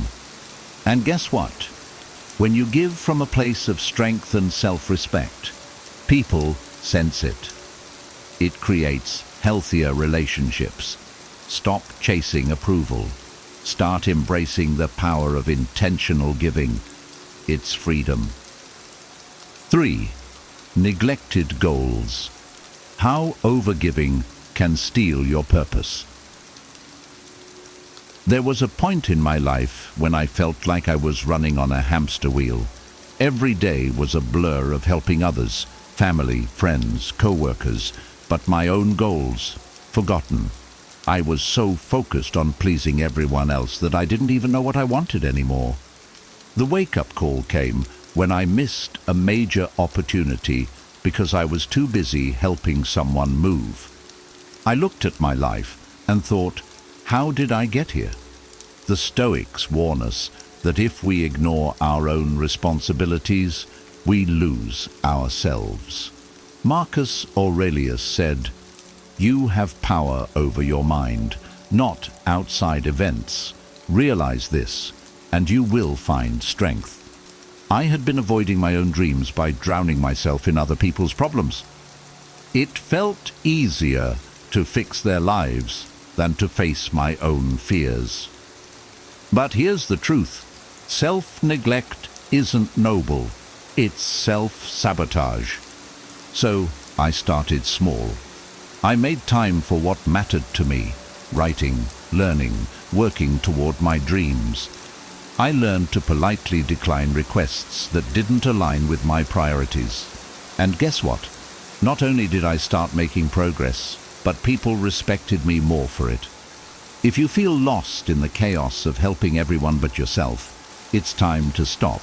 S4: And guess what? When you give from a place of strength and self-respect, people sense it. It creates healthier relationships. Stop chasing approval. Start embracing the power of intentional giving. It's freedom. 3. Neglected goals. How overgiving can steal your purpose. There was a point in my life when I felt like I was running on a hamster wheel. Every day was a blur of helping others, family, friends, co-workers, but my own goals, forgotten. I was so focused on pleasing everyone else that I didn't even know what I wanted anymore. The wake-up call came when I missed a major opportunity because I was too busy helping someone move. I looked at my life and thought, how did I get here? The Stoics warn us that if we ignore our own responsibilities, we lose ourselves. Marcus Aurelius said, "You have power over your mind, not outside events. Realize this, and you will find strength." I had been avoiding my own dreams by drowning myself in other people's problems. It felt easier to fix their lives than to face my own fears. But here's the truth. Self-neglect isn't noble. It's self-sabotage. So I started small. I made time for what mattered to me: writing, learning, working toward my dreams. I learned to politely decline requests that didn't align with my priorities. And guess what? Not only did I start making progress, but people respected me more for it. If you feel lost in the chaos of helping everyone but yourself, it's time to stop.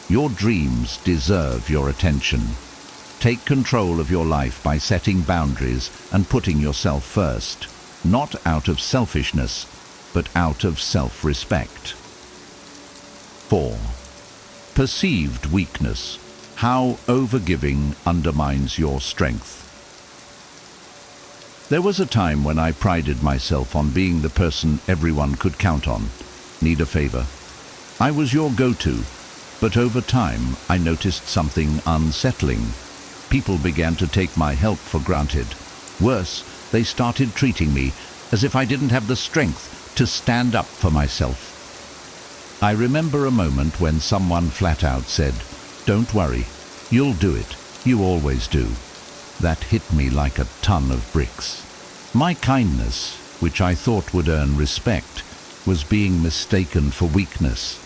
S4: Your dreams deserve your attention. Take control of your life by setting boundaries and putting yourself first, not out of selfishness, but out of self-respect. 4. Perceived weakness. how overgiving undermines your strength. There was a time when I prided myself on being the person everyone could count on. Need a favor? I was your go-to, but over time I noticed something unsettling. People began to take my help for granted. Worse, they started treating me as if I didn't have the strength to stand up for myself. I remember a moment when someone flat out said, "Don't worry, you'll do it. You always do." That hit me like a ton of bricks. My kindness, which I thought would earn respect, was being mistaken for weakness.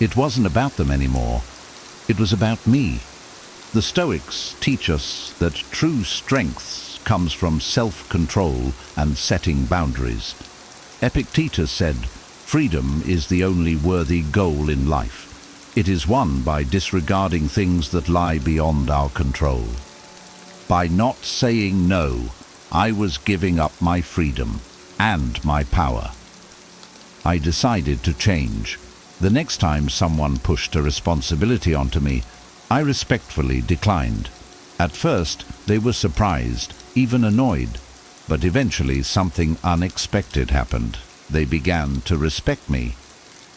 S4: It wasn't about them anymore. It was about me. The Stoics teach us that true strength comes from self-control and setting boundaries. Epictetus said, "Freedom is the only worthy goal in life. It is won by disregarding things that lie beyond our control." By not saying no, I was giving up my freedom and my power. I decided to change. The next time someone pushed a responsibility onto me, I respectfully declined. At first, they were surprised, even annoyed, but eventually something unexpected happened. They began to respect me.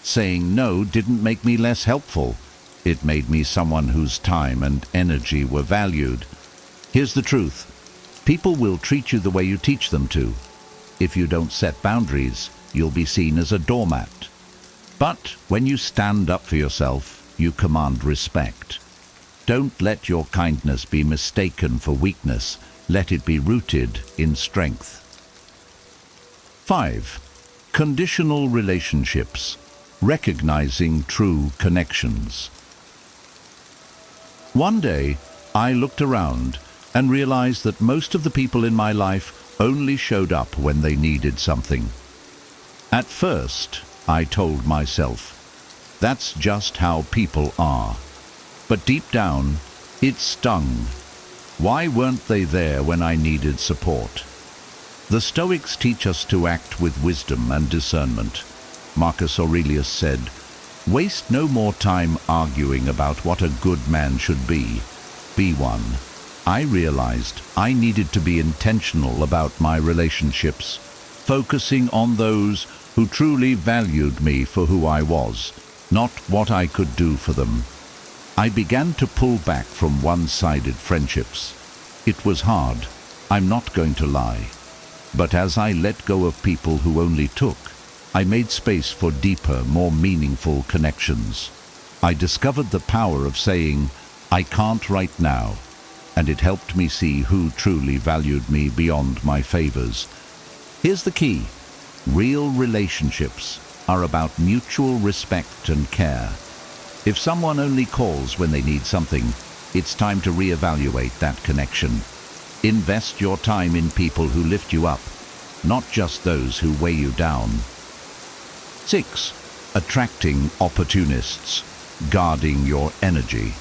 S4: Saying no didn't make me less helpful. It made me someone whose time and energy were valued. Here's the truth. People will treat you the way you teach them to. If you don't set boundaries, you'll be seen as a doormat. But when you stand up for yourself, you command respect. Don't let your kindness be mistaken for weakness. Let it be rooted in strength. 5. Conditional relationships. Recognizing true connections. One day, I looked around and realized that most of the people in my life only showed up when they needed something. At first, I told myself, that's just how people are. But deep down, it stung. Why weren't they there when I needed support? The Stoics teach us to act with wisdom and discernment. Marcus Aurelius said, "Waste no more time arguing about what a good man should be. Be one." I realized I needed to be intentional about my relationships, focusing on those who truly valued me for who I was, not what I could do for them. I began to pull back from one-sided friendships. It was hard, I'm not going to lie. But as I let go of people who only took, I made space for deeper, more meaningful connections. I discovered the power of saying, "I can't right now," and it helped me see who truly valued me beyond my favors. Here's the key. Real relationships are about mutual respect and care. If someone only calls when they need something, it's time to reevaluate that connection. Invest your time in people who lift you up, not just those who weigh you down. 6. Attracting opportunists. Guarding your energy.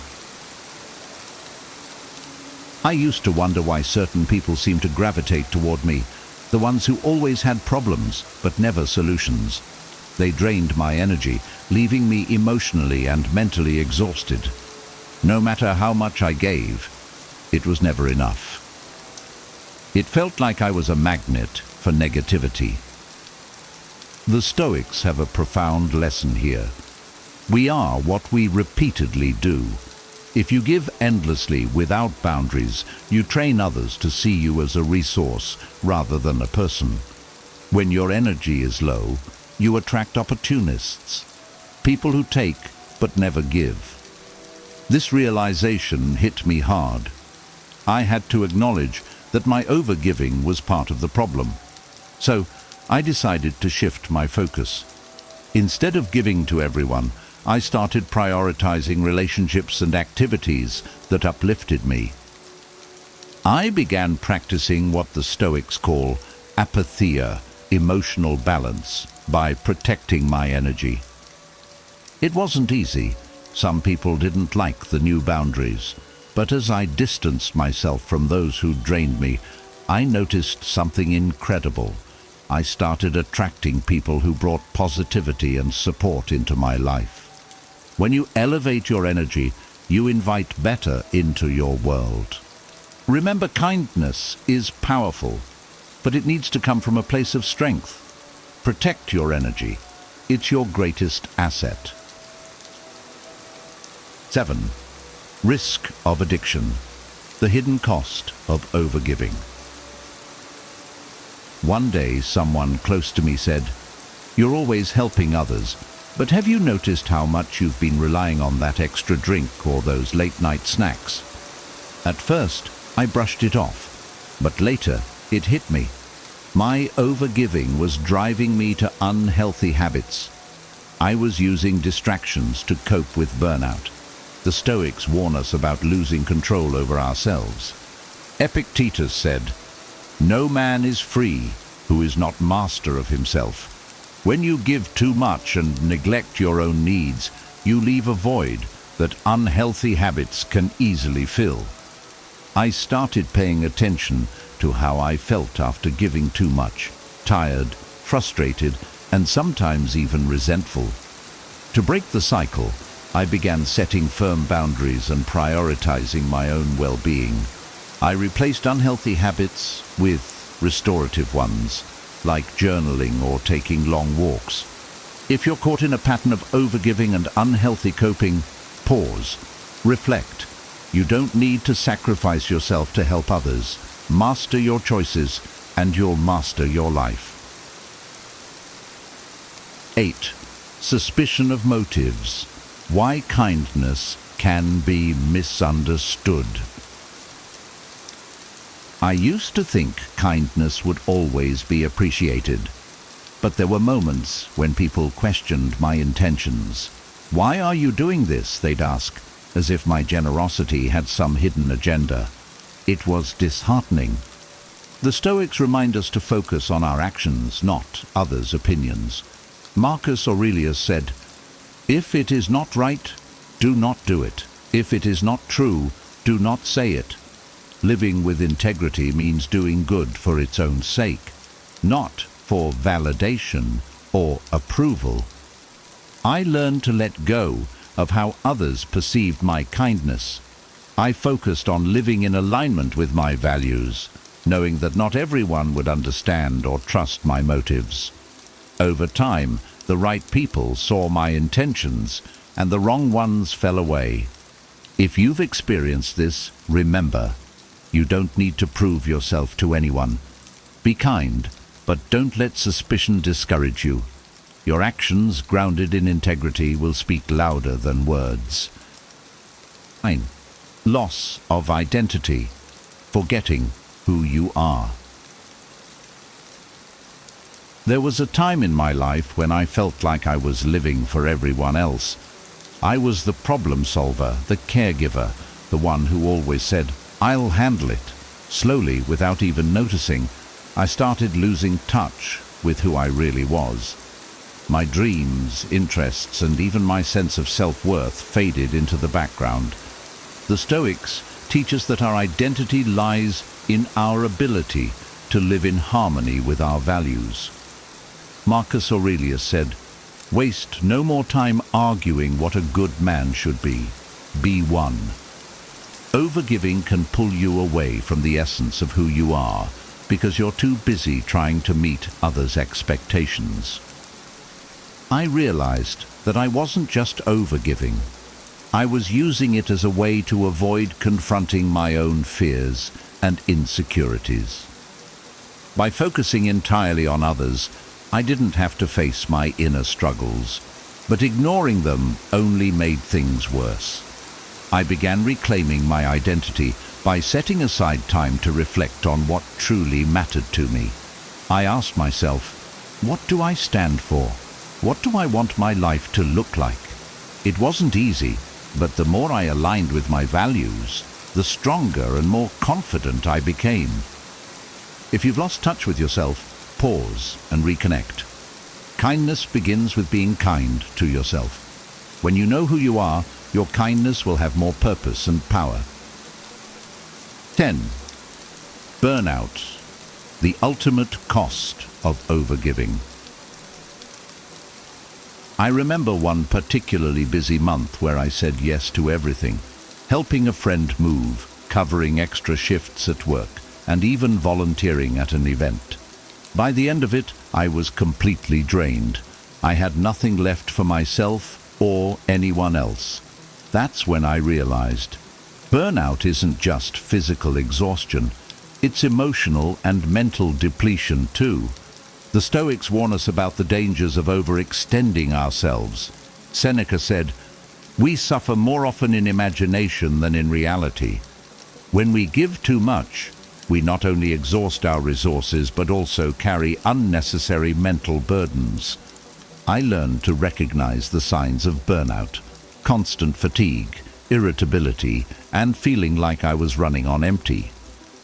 S4: I used to wonder why certain people seemed to gravitate toward me, the ones who always had problems but never solutions. They drained my energy, leaving me emotionally and mentally exhausted. No matter how much I gave, it was never enough. It felt like I was a magnet for negativity. The Stoics have a profound lesson here. We are what we repeatedly do. If you give endlessly without boundaries, you train others to see you as a resource rather than a person. When your energy is low, you attract opportunists, people who take but never give. This realization hit me hard. I had to acknowledge that my overgiving was part of the problem. So I decided to shift my focus. Instead of giving to everyone, I started prioritizing relationships and activities that uplifted me. I began practicing what the Stoics call apatheia, emotional balance, by protecting my energy. It wasn't easy. Some people didn't like the new boundaries, but as I distanced myself from those who drained me, I noticed something incredible. I started attracting people who brought positivity and support into my life. When you elevate your energy, you invite better into your world. Remember, kindness is powerful, but it needs to come from a place of strength. Protect your energy. It's your greatest asset. 7. Risk of addiction. The hidden cost of overgiving. One day, someone close to me said, "You're always helping others, but have you noticed how much you've been relying on that extra drink or those late-night snacks?" At first, I brushed it off, but later it hit me. My overgiving was driving me to unhealthy habits. I was using distractions to cope with burnout. The Stoics warn us about losing control over ourselves. Epictetus said, "No man is free who is not master of himself." When you give too much and neglect your own needs, you leave a void that unhealthy habits can easily fill. I started paying attention to how I felt after giving too much, tired, frustrated, and sometimes even resentful. To break the cycle, I began setting firm boundaries and prioritizing my own well-being. I replaced unhealthy habits with restorative ones, like journaling or taking long walks. If you're caught in a pattern of overgiving and unhealthy coping, pause, reflect. You don't need to sacrifice yourself to help others. Master your choices, and you'll master your life. 8. Suspicion of motives. Why kindness can be misunderstood. I used to think kindness would always be appreciated, but there were moments when people questioned my intentions. "Why are you doing this?" they'd ask, as if my generosity had some hidden agenda. It was disheartening. The Stoics remind us to focus on our actions, not others' opinions. Marcus Aurelius said, "If it is not right, do not do it. If it is not true, do not say it." Living with integrity means doing good for its own sake, not for validation or approval. I learned to let go of how others perceived my kindness. I focused on living in alignment with my values, knowing that not everyone would understand or trust my motives. Over time, the right people saw my intentions, and the wrong ones fell away. If you've experienced this, remember, you don't need to prove yourself to anyone. Be kind, but don't let suspicion discourage you. Your actions, grounded in integrity, will speak louder than words. 9. Loss of identity. Forgetting who you are. There was a time in my life when I felt like I was living for everyone else. I was the problem solver, the caregiver, the one who always said, "I'll handle it." Slowly, without even noticing, I started losing touch with who I really was. My dreams, interests, and even my sense of self-worth faded into the background. The Stoics teach us that our identity lies in our ability to live in harmony with our values. Marcus Aurelius said, "Waste no more time arguing what a good man should be. Be one." Overgiving can pull you away from the essence of who you are because you're too busy trying to meet others' expectations. I realized that I wasn't just overgiving. I was using it as a way to avoid confronting my own fears and insecurities. By focusing entirely on others, I didn't have to face my inner struggles, but ignoring them only made things worse. I began reclaiming my identity by setting aside time to reflect on what truly mattered to me. I asked myself, what do I stand for? What do I want my life to look like? It wasn't easy, but the more I aligned with my values, the stronger and more confident I became. If you've lost touch with yourself, pause and reconnect. Kindness begins with being kind to yourself. When you know who you are, your kindness will have more purpose and power. 10. Burnout, the ultimate cost of overgiving. I remember one particularly busy month where I said yes to everything. helping a friend move, covering extra shifts at work, and even volunteering at an event. By the end of it, I was completely drained. I had nothing left for myself or anyone else. That's when I realized burnout isn't just physical exhaustion, it's emotional and mental depletion too. The Stoics warn us about the dangers of overextending ourselves. Seneca said, "We suffer more often in imagination than in reality." When we give too much, we not only exhaust our resources but also carry unnecessary mental burdens. I learned to recognize the signs of burnout: constant fatigue, irritability, and feeling like I was running on empty.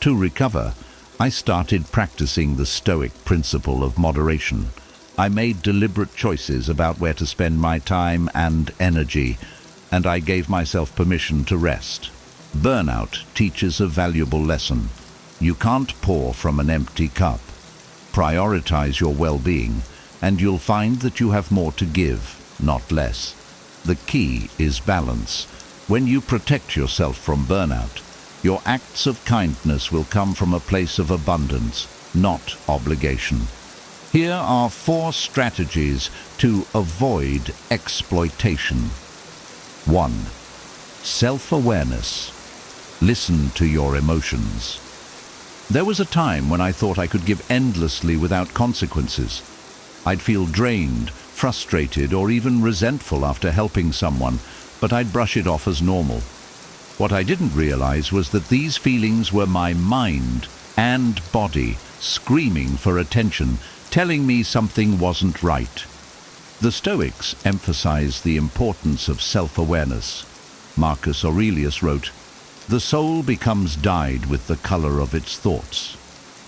S4: To recover, I started practicing the Stoic principle of moderation. I made deliberate choices about where to spend my time and energy, and I gave myself permission to rest. Burnout teaches a valuable lesson. You can't pour from an empty cup. Prioritize your well-being, and you'll find that you have more to give, not less. The key is balance. When you protect yourself from burnout, your acts of kindness will come from a place of abundance, not obligation. Here are 4 strategies to avoid exploitation. 1. Self-awareness. Listen to your emotions. There was a time when I thought I could give endlessly without consequences. I'd feel drained, frustrated, or even resentful after helping someone, but I'd brush it off as normal. What I didn't realize was that these feelings were my mind and body screaming for attention, telling me something wasn't right. The Stoics emphasize the importance of self-awareness. Marcus Aurelius wrote, "The soul becomes dyed with the color of its thoughts."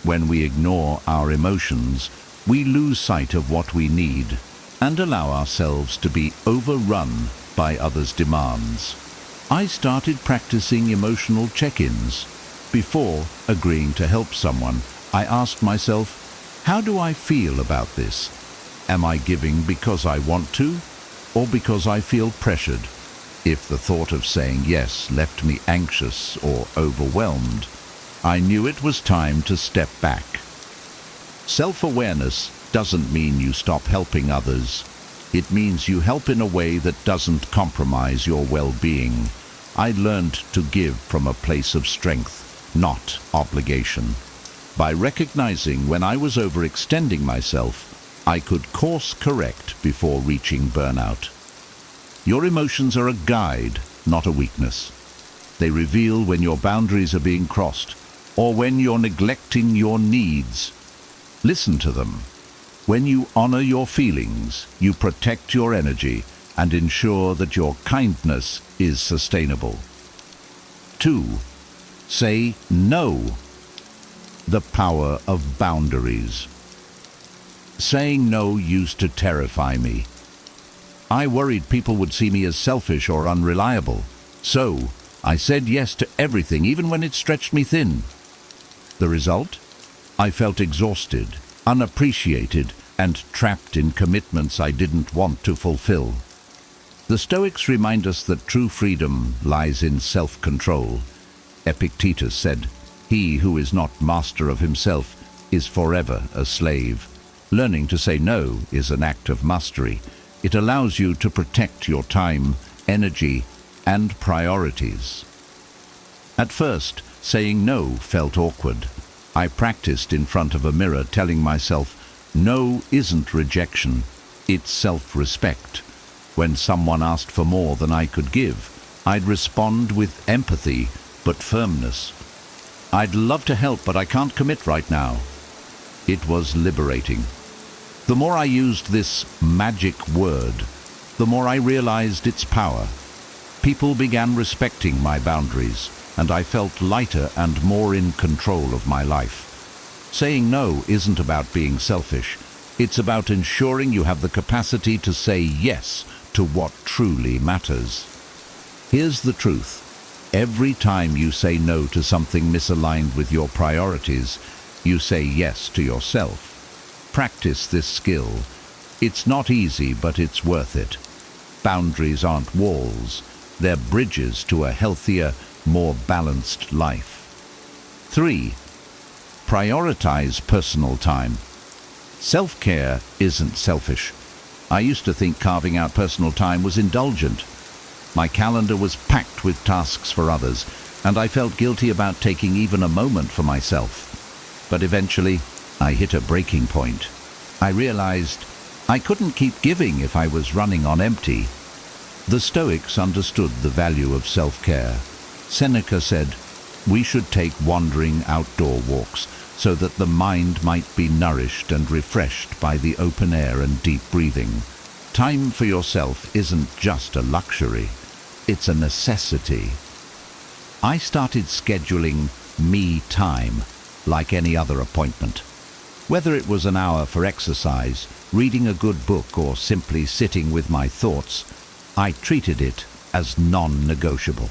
S4: When we ignore our emotions, we lose sight of what we need and allow ourselves to be overrun by others' demands. I started practicing emotional check-ins. Before agreeing to help someone, I asked myself, how do I feel about this? Am I giving because I want to, or because I feel pressured? If the thought of saying yes left me anxious or overwhelmed, I knew it was time to step back. Self-awareness doesn't mean you stop helping others. It means you help in a way that doesn't compromise your well-being. I learned to give from a place of strength, not obligation. By recognizing when I was overextending myself, I could course correct before reaching burnout. Your emotions are a guide, not a weakness. They reveal when your boundaries are being crossed or when you're neglecting your needs. Listen to them. When you honor your feelings, you protect your energy and ensure that your kindness is sustainable. 2. Say no. The power of boundaries. Saying no used to terrify me. I worried people would see me as selfish or unreliable. So, I said yes to everything, even when it stretched me thin. The result? I felt exhausted, unappreciated, and trapped in commitments I didn't want to fulfill. The Stoics remind us that true freedom lies in self-control. Epictetus said, "He who is not master of himself is forever a slave." Learning to say no is an act of mastery. It allows you to protect your time, energy, and priorities. At first, saying no felt awkward. I practiced in front of a mirror, telling myself, no isn't rejection, it's self-respect. When someone asked for more than I could give, I'd respond with empathy, but firmness. "I'd love to help, but I can't commit right now." It was liberating. The more I used this magic word, the more I realized its power. People began respecting my boundaries, and I felt lighter and more in control of my life. Saying no isn't about being selfish. It's about ensuring you have the capacity to say yes to what truly matters. Here's the truth. Every time you say no to something misaligned with your priorities, you say yes to yourself. Practice this skill. It's not easy, but it's worth it. Boundaries aren't walls. They're bridges to a healthier, more balanced life. 3. Prioritize personal time. Self-care isn't selfish. I used to think carving out personal time was indulgent. My calendar was packed with tasks for others, and I felt guilty about taking even a moment for myself. But eventually, I hit a breaking point. I realized I couldn't keep giving if I was running on empty. The Stoics understood the value of self-care. Seneca said, "We should take wandering outdoor walks so that the mind might be nourished and refreshed by the open air and deep breathing." Time for yourself isn't just a luxury, it's a necessity. I started scheduling me time like any other appointment. Whether it was an hour for exercise, reading a good book, or simply sitting with my thoughts, I treated it as non-negotiable.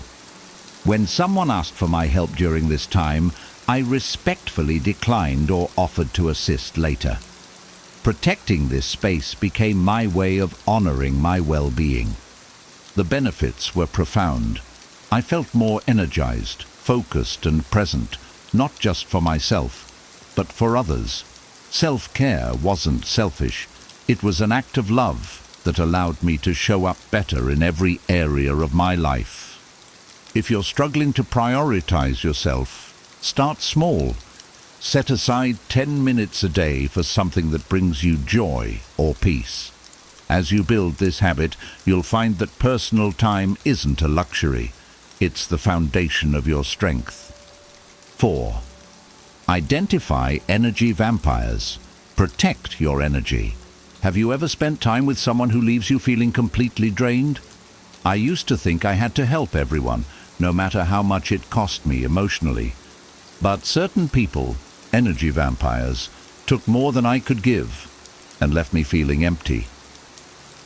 S4: When someone asked for my help during this time, I respectfully declined or offered to assist later. Protecting this space became my way of honoring my well-being. The benefits were profound. I felt more energized, focused and present, not just for myself, but for others. Self-care wasn't selfish. It was an act of love that allowed me to show up better in every area of my life. If you're struggling to prioritize yourself, start small. Set aside 10 minutes a day for something that brings you joy or peace. As you build this habit, you'll find that personal time isn't a luxury. It's the foundation of your strength. 4. Identify energy vampires. Protect your energy. Have you ever spent time with someone who leaves you feeling completely drained? I used to think I had to help everyone, no matter how much it cost me emotionally. But certain people, energy vampires, took more than I could give and left me feeling empty.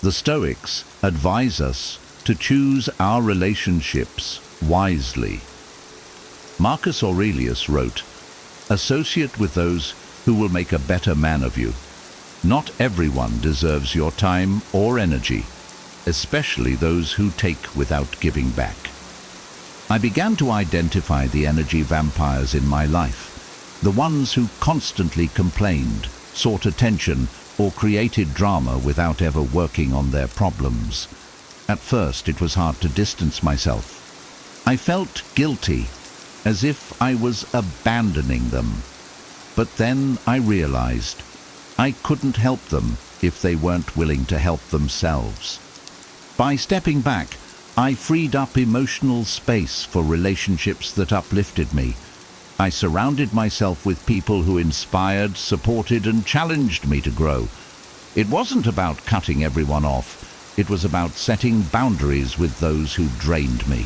S4: The Stoics advise us to choose our relationships wisely. Marcus Aurelius wrote, "Associate with those who will make a better man of you." Not everyone deserves your time or energy, especially those who take without giving back. I began to identify the energy vampires in my life, the ones who constantly complained, sought attention, or created drama without ever working on their problems. At first, it was hard to distance myself. I felt guilty, as if I was abandoning them. But then I realized I couldn't help them if they weren't willing to help themselves. By stepping back, I freed up emotional space for relationships that uplifted me. I surrounded myself with people who inspired, supported, and challenged me to grow. It wasn't about cutting everyone off. It was about setting boundaries with those who drained me.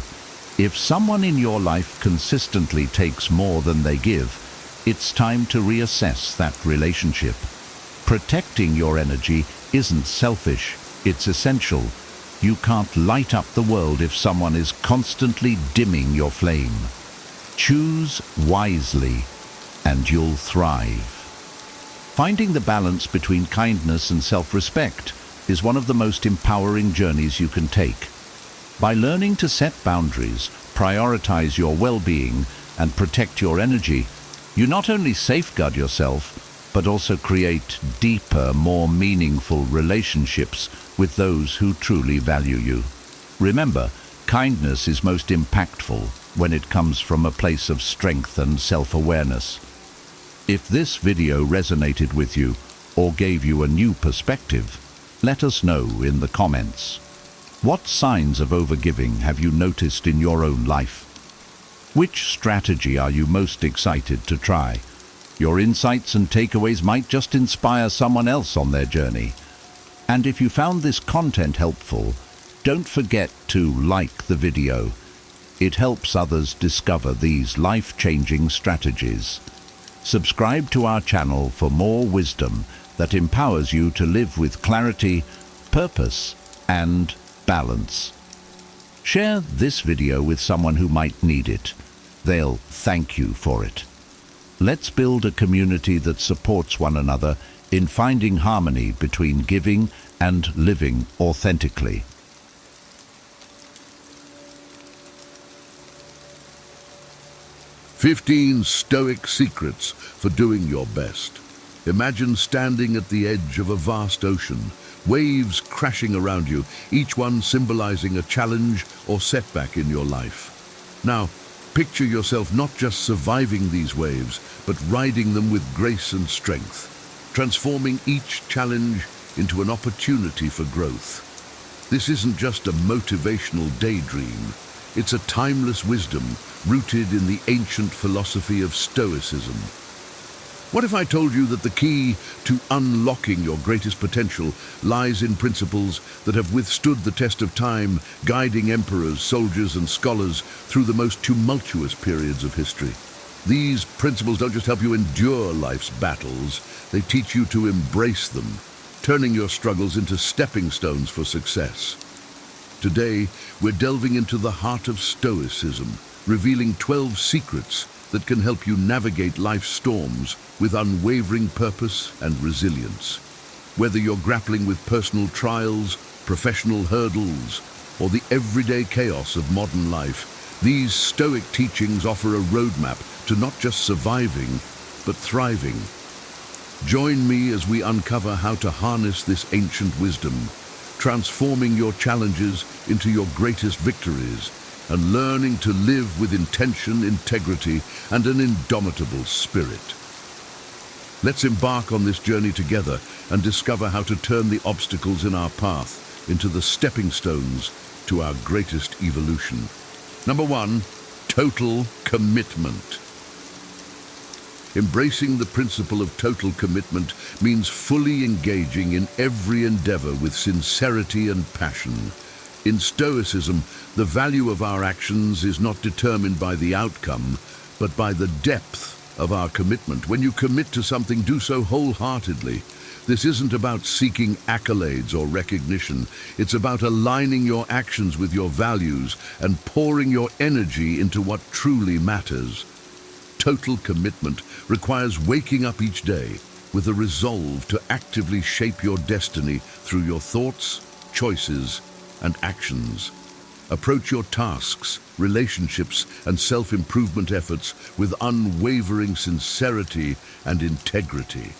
S4: If someone in your life consistently takes more than they give, it's time to reassess that relationship. Protecting your energy isn't selfish, it's essential. You can't light up the world if someone is constantly dimming your flame. Choose wisely, and you'll thrive. Finding the balance between kindness and self-respect is one of the most empowering journeys you can take. By learning to set boundaries, prioritize your well-being, and protect your energy, you not only safeguard yourself, but also create deeper, more meaningful relationships with those who truly value you. Remember, kindness is most impactful when it comes from a place of strength and self-awareness. If this video resonated with you or gave you a new perspective, let us know in the comments. What signs of overgiving have you noticed in your own life? Which strategy are you most excited to try? Your insights and takeaways might just inspire someone else on their journey. And if you found this content helpful, don't forget to like the video. It helps others discover these life-changing strategies. Subscribe to our channel for more wisdom that empowers you to live with clarity, purpose, and balance. Share this video with someone who might need it. They'll thank you for it. Let's build a community that supports one another in finding harmony between giving and living authentically.
S2: 15 Stoic secrets for doing your best. Imagine standing at the edge of a vast ocean, waves crashing around you, each one symbolizing a challenge or setback in your life. Now, picture yourself not just surviving these waves, but riding them with grace and strength, transforming each challenge into an opportunity for growth. This isn't just a motivational daydream. It's a timeless wisdom rooted in the ancient philosophy of Stoicism. What if I told you that the key to unlocking your greatest potential lies in principles that have withstood the test of time, guiding emperors, soldiers, and scholars through the most tumultuous periods of history? These principles don't just help you endure life's battles, they teach you to embrace them, turning your struggles into stepping stones for success. Today, we're delving into the heart of Stoicism, revealing 12 secrets that can help you navigate life's storms with unwavering purpose and resilience. Whether you're grappling with personal trials, professional hurdles, or the everyday chaos of modern life, these Stoic teachings offer a roadmap to not just surviving, but thriving. Join me as we uncover how to harness this ancient wisdom, transforming your challenges into your greatest victories, and learning to live with intention, integrity, and an indomitable spirit. Let's embark on this journey together and discover how to turn the obstacles in our path into the stepping stones to our greatest evolution. Number 1, total commitment. Embracing the principle of total commitment means fully engaging in every endeavor with sincerity and passion. In Stoicism, the value of our actions is not determined by the outcome, but by the depth of our commitment. When you commit to something, do so wholeheartedly. This isn't about seeking accolades or recognition. It's about aligning your actions with your values and pouring your energy into what truly matters. Total commitment requires waking up each day with a resolve to actively shape your destiny through your thoughts, choices, and actions. Approach your tasks, relationships, and self-improvement efforts with unwavering sincerity and integrity.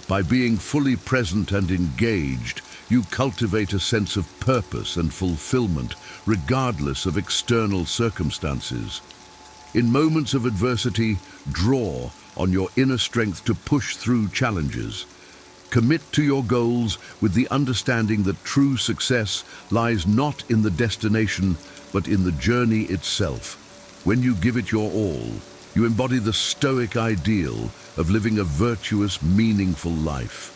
S2: By being fully present and engaged, you cultivate a sense of purpose and fulfillment, regardless of external circumstances. In moments of adversity, draw on your inner strength to push through challenges. Commit to your goals with the understanding that true success lies not in the destination, but in the journey itself. When you give it your all, you embody the Stoic ideal of living a virtuous, meaningful life.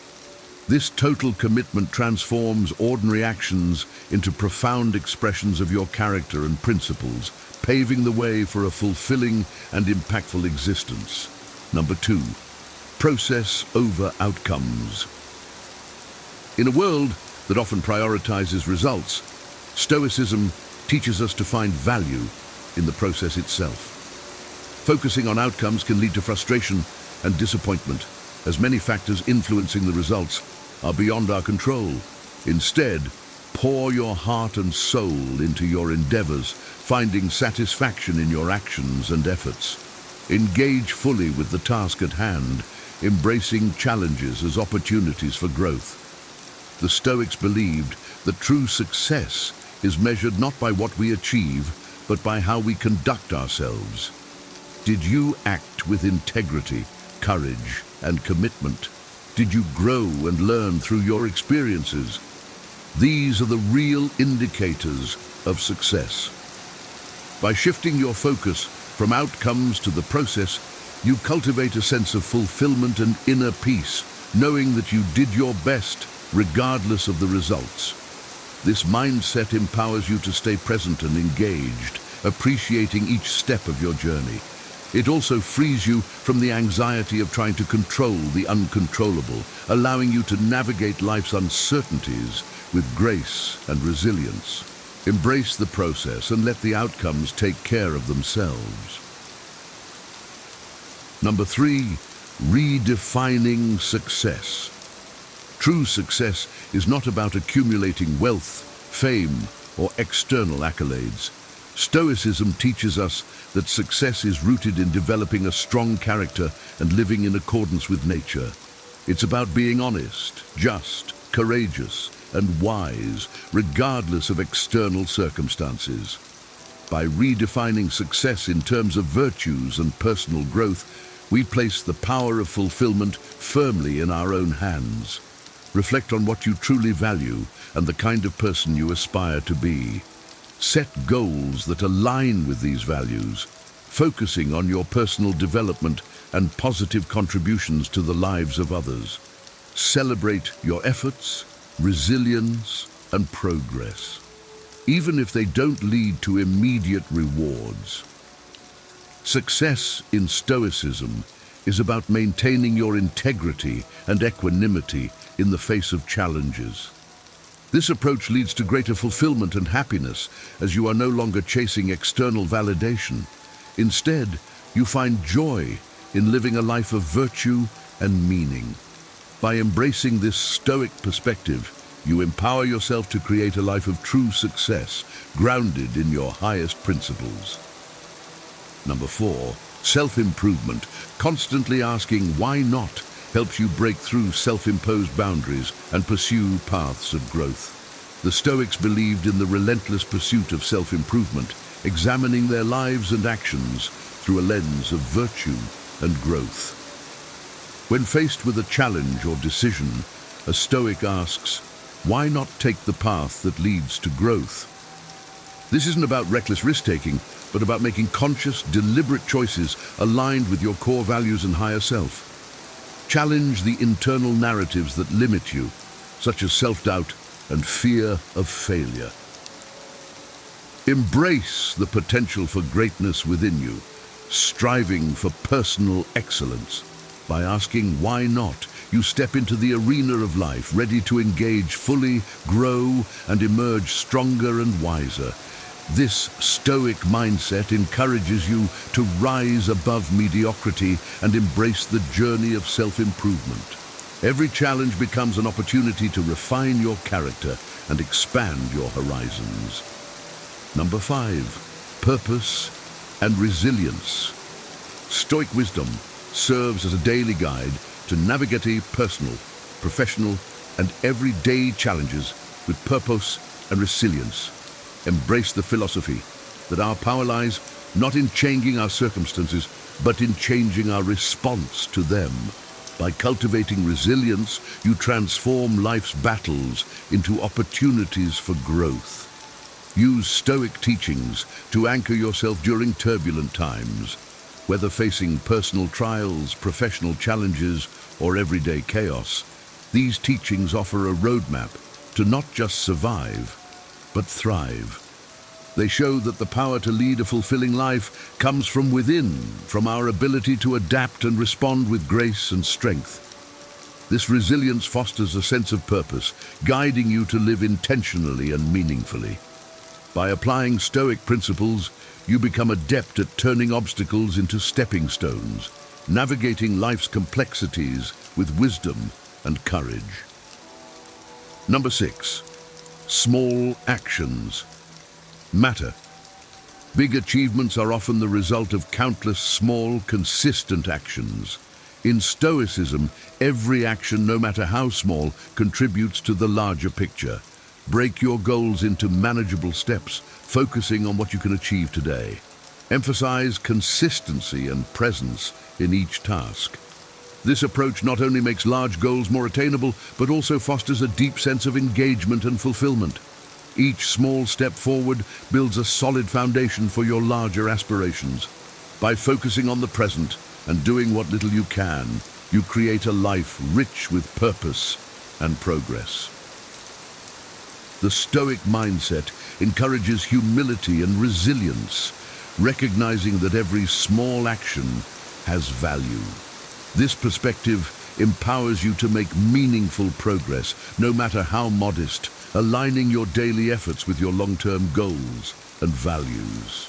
S2: This total commitment transforms ordinary actions into profound expressions of your character and principles, paving the way for a fulfilling and impactful existence. Number 2, process over outcomes. In a world that often prioritizes results, Stoicism teaches us to find value in the process itself. Focusing on outcomes can lead to frustration and disappointment, as many factors influencing the results are beyond our control. Instead, pour your heart and soul into your endeavors, finding satisfaction in your actions and efforts. Engage fully with the task at hand, embracing challenges as opportunities for growth. The Stoics believed that true success is measured not by what we achieve, but by how we conduct ourselves. Did you act with integrity, courage, and commitment? Did you grow and learn through your experiences? These are the real indicators of success. By shifting your focus from outcomes to the process, you cultivate a sense of fulfillment and inner peace, knowing that you did your best regardless of the results. This mindset empowers you to stay present and engaged, appreciating each step of your journey. It also frees you from the anxiety of trying to control the uncontrollable, allowing you to navigate life's uncertainties with grace and resilience. Embrace the process and let the outcomes take care of themselves. Number 3, redefining success. True success is not about accumulating wealth, fame, or external accolades. Stoicism teaches us that success is rooted in developing a strong character and living in accordance with nature. It's about being honest, just, courageous, and wise, regardless of external circumstances. By redefining success in terms of virtues and personal growth, we place the power of fulfillment firmly in our own hands. Reflect on what you truly value and the kind of person you aspire to be. Set goals that align with these values, focusing on your personal development and positive contributions to the lives of others. Celebrate your efforts, resilience, and progress, even if they don't lead to immediate rewards. Success in Stoicism is about maintaining your integrity and equanimity in the face of challenges. This approach leads to greater fulfillment and happiness as you are no longer chasing external validation. Instead, you find joy in living a life of virtue and meaning. By embracing this Stoic perspective, you empower yourself to create a life of true success, grounded in your highest principles. Number 4, self-improvement. Constantly asking why not helps you break through self-imposed boundaries and pursue paths of growth. The Stoics believed in the relentless pursuit of self-improvement, examining their lives and actions through a lens of virtue and growth. When faced with a challenge or decision, a Stoic asks, why not take the path that leads to growth? This isn't about reckless risk-taking, but about making conscious, deliberate choices aligned with your core values and higher self. Challenge the internal narratives that limit you, such as self-doubt and fear of failure. Embrace the potential for greatness within you, striving for personal excellence. By asking why not, you step into the arena of life, ready to engage fully, grow, and emerge stronger and wiser. This Stoic mindset encourages you to rise above mediocrity and embrace the journey of self-improvement. Every challenge becomes an opportunity to refine your character and expand your horizons. Number 5, purpose and resilience. Stoic wisdom serves as a daily guide to navigating personal, professional, and everyday challenges with purpose and resilience. Embrace the philosophy that our power lies not in changing our circumstances, but in changing our response to them. By cultivating resilience, you transform life's battles into opportunities for growth. Use Stoic teachings to anchor yourself during turbulent times. Whether facing personal trials, professional challenges, or everyday chaos, these teachings offer a roadmap to not just survive, but thrive. They show that the power to lead a fulfilling life comes from within, from our ability to adapt and respond with grace and strength. This resilience fosters a sense of purpose, guiding you to live intentionally and meaningfully. By applying Stoic principles, you become adept at turning obstacles into stepping stones, navigating life's complexities with wisdom and courage. Number 6, small actions matter. Big achievements are often the result of countless small, consistent actions. In Stoicism, every action, no matter how small, contributes to the larger picture. Break your goals into manageable steps, focusing on what you can achieve today. Emphasize consistency and presence in each task. This approach not only makes large goals more attainable, but also fosters a deep sense of engagement and fulfillment. Each small step forward builds a solid foundation for your larger aspirations. By focusing on the present and doing what little you can, you create a life rich with purpose and progress. The Stoic mindset encourages humility and resilience, recognizing that every small action has value. This perspective empowers you to make meaningful progress, no matter how modest, aligning your daily efforts with your long-term goals and values.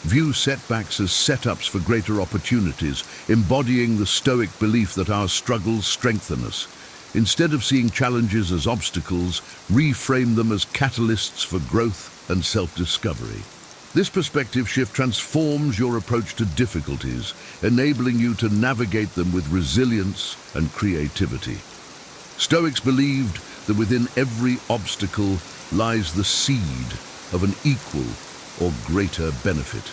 S2: View setbacks as setups for greater opportunities, embodying the Stoic belief that our struggles strengthen us. Instead of seeing challenges as obstacles, reframe them as catalysts for growth and self-discovery. This perspective shift transforms your approach to difficulties, enabling you to navigate them with resilience and creativity. Stoics believed that within every obstacle lies the seed of an equal or greater benefit.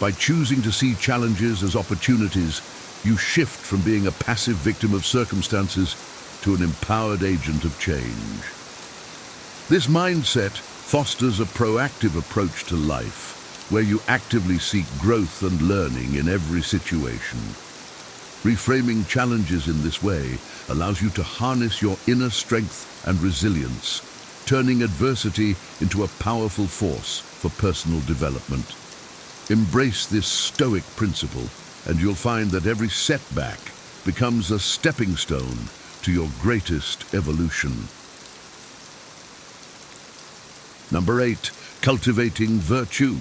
S2: By choosing to see challenges as opportunities, you shift from being a passive victim of circumstances to an empowered agent of change. This mindset fosters a proactive approach to life, where you actively seek growth and learning in every situation. Reframing challenges in this way allows you to harness your inner strength and resilience, turning adversity into a powerful force for personal development. Embrace this Stoic principle, and you'll find that every setback becomes a stepping stone to your greatest evolution. Number 8, cultivating virtue.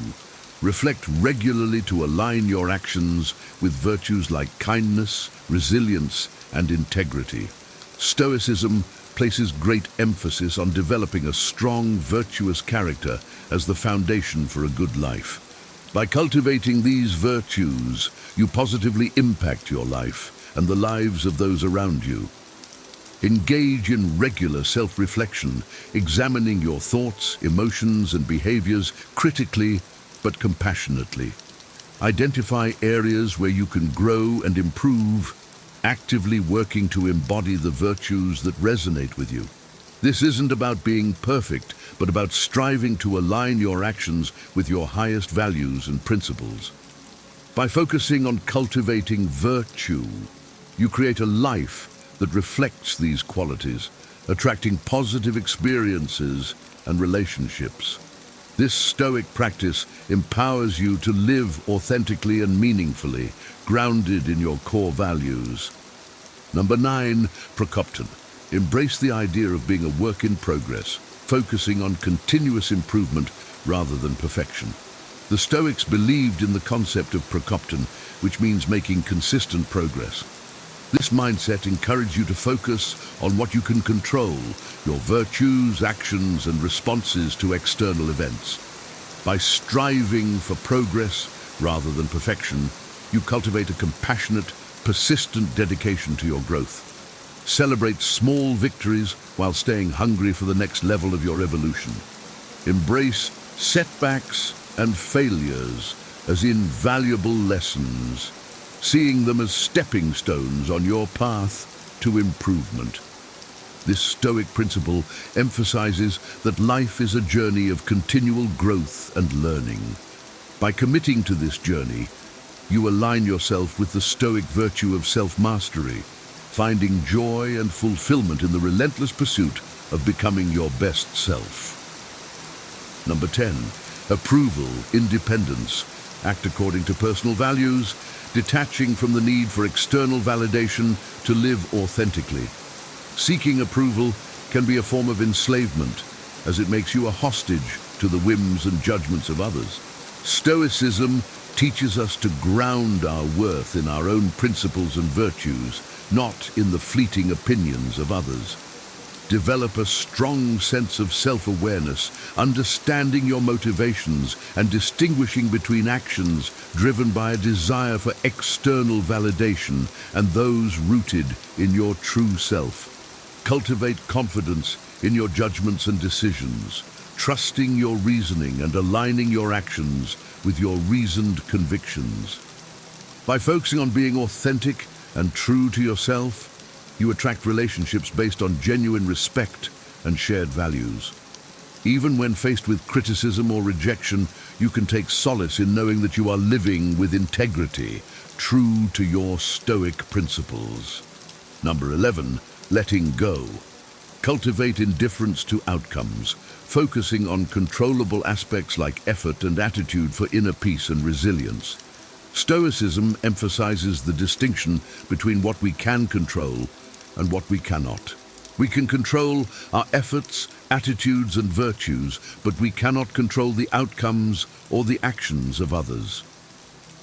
S2: Reflect regularly to align your actions with virtues like kindness, resilience, and integrity. Stoicism places great emphasis on developing a strong, virtuous character as the foundation for a good life. By cultivating these virtues, you positively impact your life and the lives of those around you. Engage in regular self-reflection, examining your thoughts, emotions, and behaviors critically but compassionately. Identify areas where you can grow and improve, actively working to embody the virtues that resonate with you. This isn't about being perfect, but about striving to align your actions with your highest values and principles. By focusing on cultivating virtue, you create a life that reflects these qualities, attracting positive experiences and relationships. This Stoic practice empowers you to live authentically and meaningfully, grounded in your core values. Number 9, Procopton. Embrace the idea of being a work in progress, focusing on continuous improvement rather than perfection. The Stoics believed in the concept of Procopton, which means making consistent progress. This mindset encourages you to focus on what you can control, your virtues, actions, and responses to external events. By striving for progress rather than perfection, you cultivate a compassionate, persistent dedication to your growth. Celebrate small victories while staying hungry for the next level of your evolution. Embrace setbacks and failures as invaluable lessons, seeing them as stepping stones on your path to improvement. This Stoic principle emphasizes that life is a journey of continual growth and learning. By committing to this journey, you align yourself with the Stoic virtue of self-mastery, finding joy and fulfillment in the relentless pursuit of becoming your best self. Number 10, approval, independence. Act according to personal values, detaching from the need for external validation to live authentically. Seeking approval can be a form of enslavement, as it makes you a hostage to the whims and judgments of others. Stoicism teaches us to ground our worth in our own principles and virtues, not in the fleeting opinions of others. Develop a strong sense of self-awareness, understanding your motivations and distinguishing between actions driven by a desire for external validation and those rooted in your true self. Cultivate confidence in your judgments and decisions, trusting your reasoning and aligning your actions with your reasoned convictions. By focusing on being authentic and true to yourself, you attract relationships based on genuine respect and shared values. Even when faced with criticism or rejection, you can take solace in knowing that you are living with integrity, true to your Stoic principles. Number 11, letting go. Cultivate indifference to outcomes, focusing on controllable aspects like effort and attitude for inner peace and resilience. Stoicism emphasizes the distinction between what we can control and what we cannot. We can control our efforts, attitudes, and virtues, but we cannot control the outcomes or the actions of others.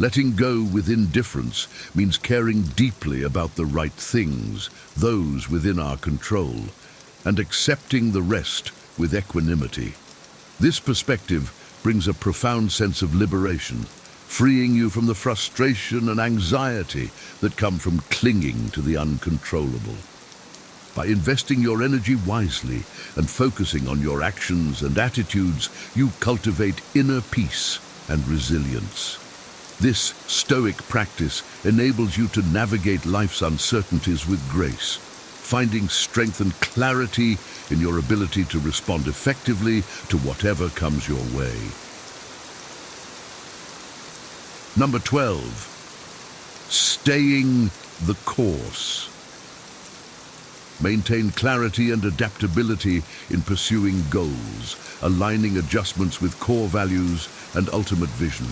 S2: Letting go with indifference means caring deeply about the right things, those within our control, and accepting the rest with equanimity. This perspective brings a profound sense of liberation, freeing you from the frustration and anxiety that come from clinging to the uncontrollable. By investing your energy wisely and focusing on your actions and attitudes, you cultivate inner peace and resilience. This Stoic practice enables you to navigate life's uncertainties with grace, finding strength and clarity in your ability to respond effectively to whatever comes your way. Number 12, staying the course. Maintain clarity and adaptability in pursuing goals, aligning adjustments with core values and ultimate vision.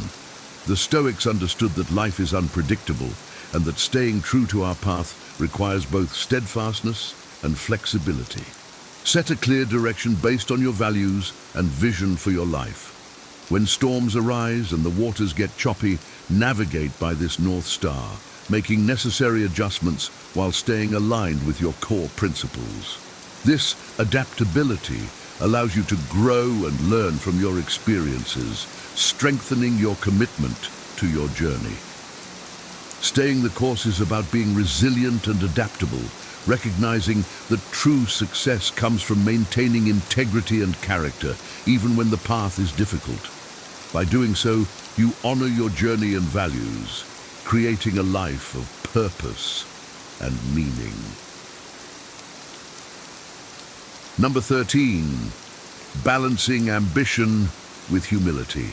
S2: The Stoics understood that life is unpredictable and that staying true to our path requires both steadfastness and flexibility. Set a clear direction based on your values and vision for your life. When storms arise and the waters get choppy, navigate by this North Star, making necessary adjustments while staying aligned with your core principles. This adaptability allows you to grow and learn from your experiences, strengthening your commitment to your journey. Staying the course is about being resilient and adaptable, recognizing that true success comes from maintaining integrity and character, even when the path is difficult. By doing so, you honor your journey and values, creating a life of purpose and meaning. Number 13, balancing ambition with humility.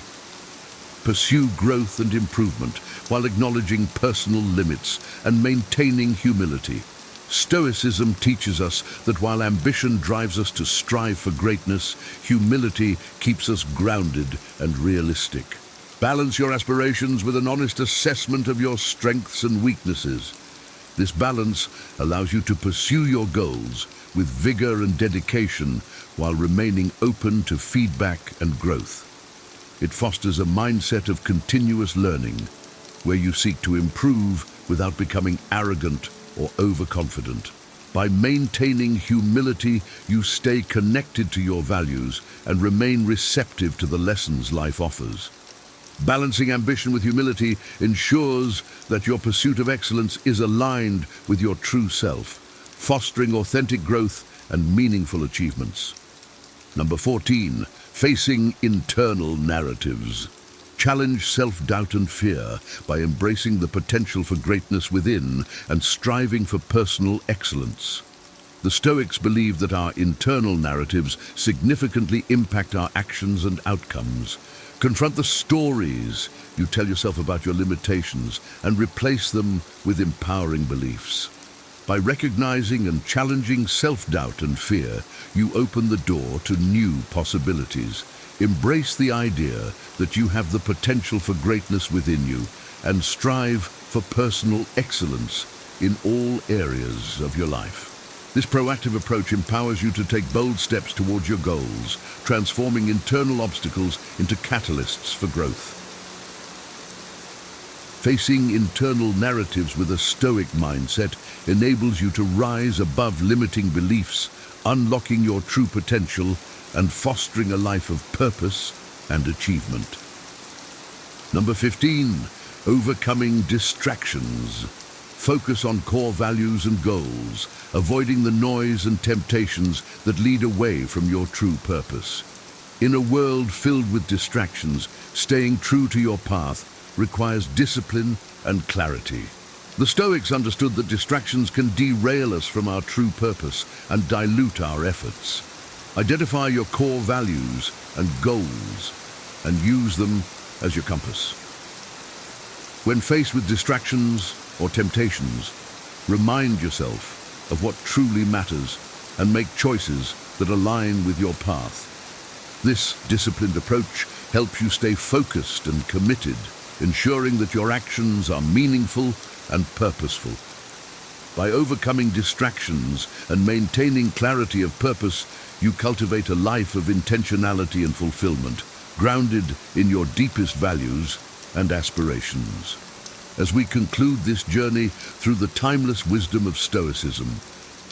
S2: Pursue growth and improvement while acknowledging personal limits and maintaining humility. Stoicism teaches us that while ambition drives us to strive for greatness, humility keeps us grounded and realistic. Balance your aspirations with an honest assessment of your strengths and weaknesses. This balance allows you to pursue your goals with vigor and dedication while remaining open to feedback and growth. It fosters a mindset of continuous learning, where you seek to improve without becoming arrogant or overconfident. By maintaining humility, you stay connected to your values and remain receptive to the lessons life offers. Balancing ambition with humility ensures that your pursuit of excellence is aligned with your true self, fostering authentic growth and meaningful achievements. Number 14, facing internal narratives. Challenge self-doubt and fear by embracing the potential for greatness within and striving for personal excellence. The Stoics believe that our internal narratives significantly impact our actions and outcomes. Confront the stories you tell yourself about your limitations and replace them with empowering beliefs. By recognizing and challenging self-doubt and fear, you open the door to new possibilities. Embrace the idea that you have the potential for greatness within you and strive for personal excellence in all areas of your life. This proactive approach empowers you to take bold steps towards your goals, transforming internal obstacles into catalysts for growth. Facing internal narratives with a Stoic mindset enables you to rise above limiting beliefs, unlocking your true potential and fostering a life of purpose and achievement. Number 15, overcoming distractions. Focus on core values and goals, avoiding the noise and temptations that lead away from your true purpose. In a world filled with distractions, staying true to your path requires discipline and clarity. The Stoics understood that distractions can derail us from our true purpose and dilute our efforts. Identify your core values and goals and use them as your compass. When faced with distractions or temptations, remind yourself of what truly matters and make choices that align with your path. This disciplined approach helps you stay focused and committed, ensuring that your actions are meaningful and purposeful. By overcoming distractions and maintaining clarity of purpose, you cultivate a life of intentionality and fulfillment, grounded in your deepest values and aspirations. As we conclude this journey through the timeless wisdom of Stoicism,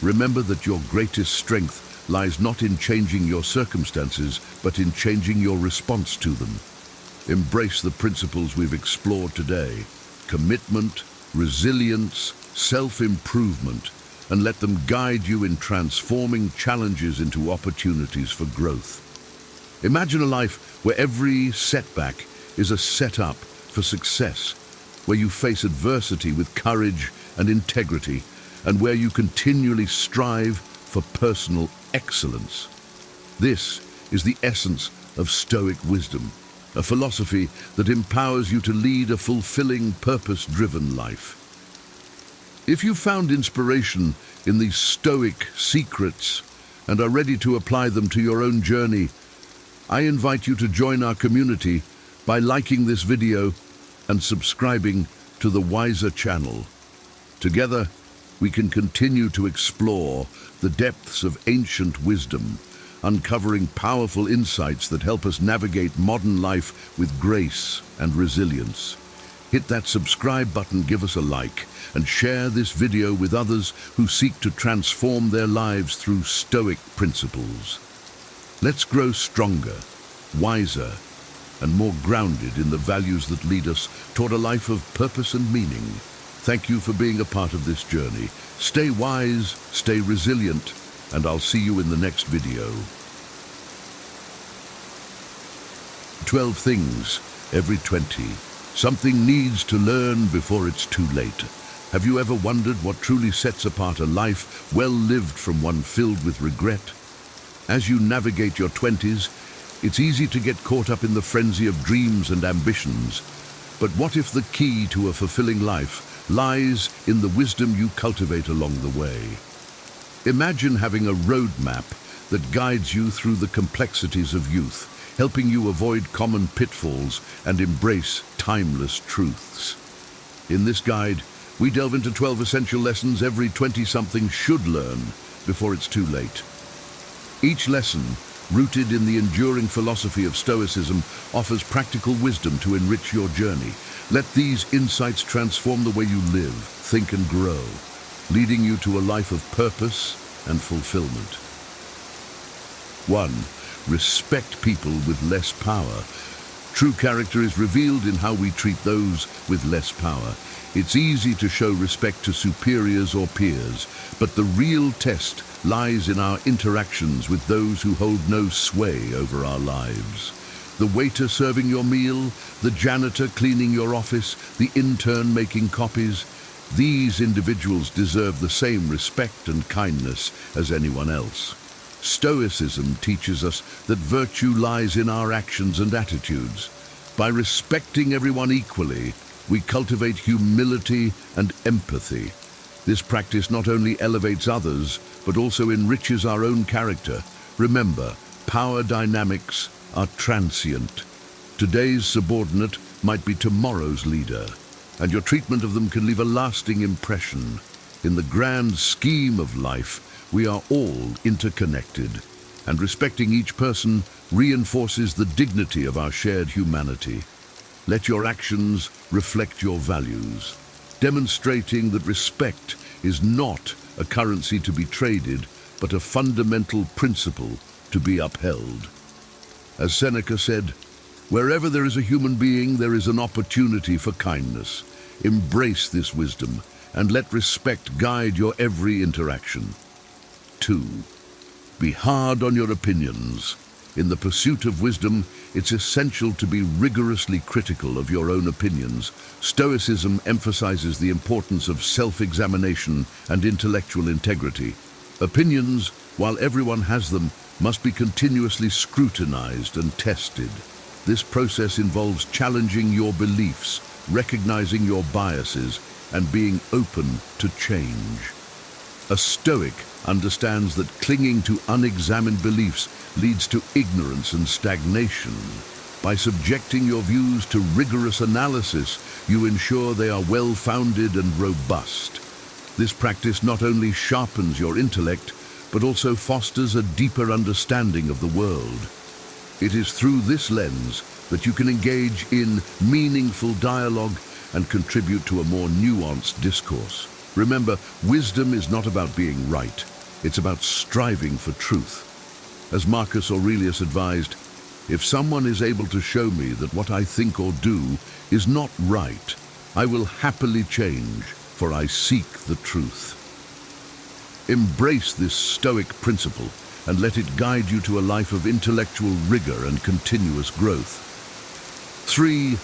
S2: remember that your greatest strength lies not in changing your circumstances, but in changing your response to them. Embrace the principles we've explored today: commitment, resilience, self-improvement, and let them guide you in transforming challenges into opportunities for growth. Imagine a life where every setback is a setup for success, where you face adversity with courage and integrity, and where you continually strive for personal excellence. This is the essence of Stoic wisdom, a philosophy that empowers you to lead a fulfilling, purpose-driven life. If you found inspiration in these Stoic secrets and are ready to apply them to your own journey, I invite you to join our community by liking this video and subscribing to the Wiser channel. Together, we can continue to explore the depths of ancient wisdom, uncovering powerful insights that help us navigate modern life with grace and resilience. Hit that subscribe button, give us a like, and share this video with others who seek to transform their lives through Stoic principles. Let's grow stronger, wiser, and more grounded in the values that lead us toward a life of purpose and meaning. Thank you for being a part of this journey. Stay wise, stay resilient, and I'll see you in the next video. 12 things every 20. Something needs to learn before it's too late. Have you ever wondered what truly sets apart a life well lived from one filled with regret? As you navigate your 20s, it's easy to get caught up in the frenzy of dreams and ambitions. But what if the key to a fulfilling life lies in the wisdom you cultivate along the way? Imagine having a roadmap that guides you through the complexities of youth, helping you avoid common pitfalls and embrace timeless truths. In this guide, we delve into 12 essential lessons every 20-something should learn before it's too late. Each lesson, rooted in the enduring philosophy of Stoicism, offers practical wisdom to enrich your journey. Let these insights transform the way you live, think, and grow, leading you to a life of purpose and fulfillment. 1. Respect people with less power. True character is revealed in how we treat those with less power. It's easy to show respect to superiors or peers, but the real test lies in our interactions with those who hold no sway over our lives. The waiter serving your meal, the janitor cleaning your office, the intern making copies. These individuals deserve the same respect and kindness as anyone else. Stoicism teaches us that virtue lies in our actions and attitudes. By respecting everyone equally, we cultivate humility and empathy. This practice not only elevates others, but also enriches our own character. Remember, power dynamics are transient. Today's subordinate might be tomorrow's leader, and your treatment of them can leave a lasting impression. In the grand scheme of life, we are all interconnected, and respecting each person reinforces the dignity of our shared humanity. Let your actions reflect your values, demonstrating that respect is not a currency to be traded, but a fundamental principle to be upheld. As Seneca said, "Wherever there is a human being, there is an opportunity for kindness." Embrace this wisdom and let respect guide your every interaction. 2. Be hard on your opinions. In the pursuit of wisdom, it's essential to be rigorously critical of your own opinions. Stoicism emphasizes the importance of self-examination and intellectual integrity. Opinions, while everyone has them, must be continuously scrutinized and tested. This process involves challenging your beliefs, recognizing your biases, and being open to change. A Stoic understands that clinging to unexamined beliefs leads to ignorance and stagnation. By subjecting your views to rigorous analysis, you ensure they are well-founded and robust. This practice not only sharpens your intellect, but also fosters a deeper understanding of the world. It is through this lens that you can engage in meaningful dialogue and contribute to a more nuanced discourse. Remember, wisdom is not about being right. It's about striving for truth. As Marcus Aurelius advised, if someone is able to show me that what I think or do is not right, I will happily change, for I seek the truth. Embrace this Stoic principle and let it guide you to a life of intellectual rigor and continuous growth. 3.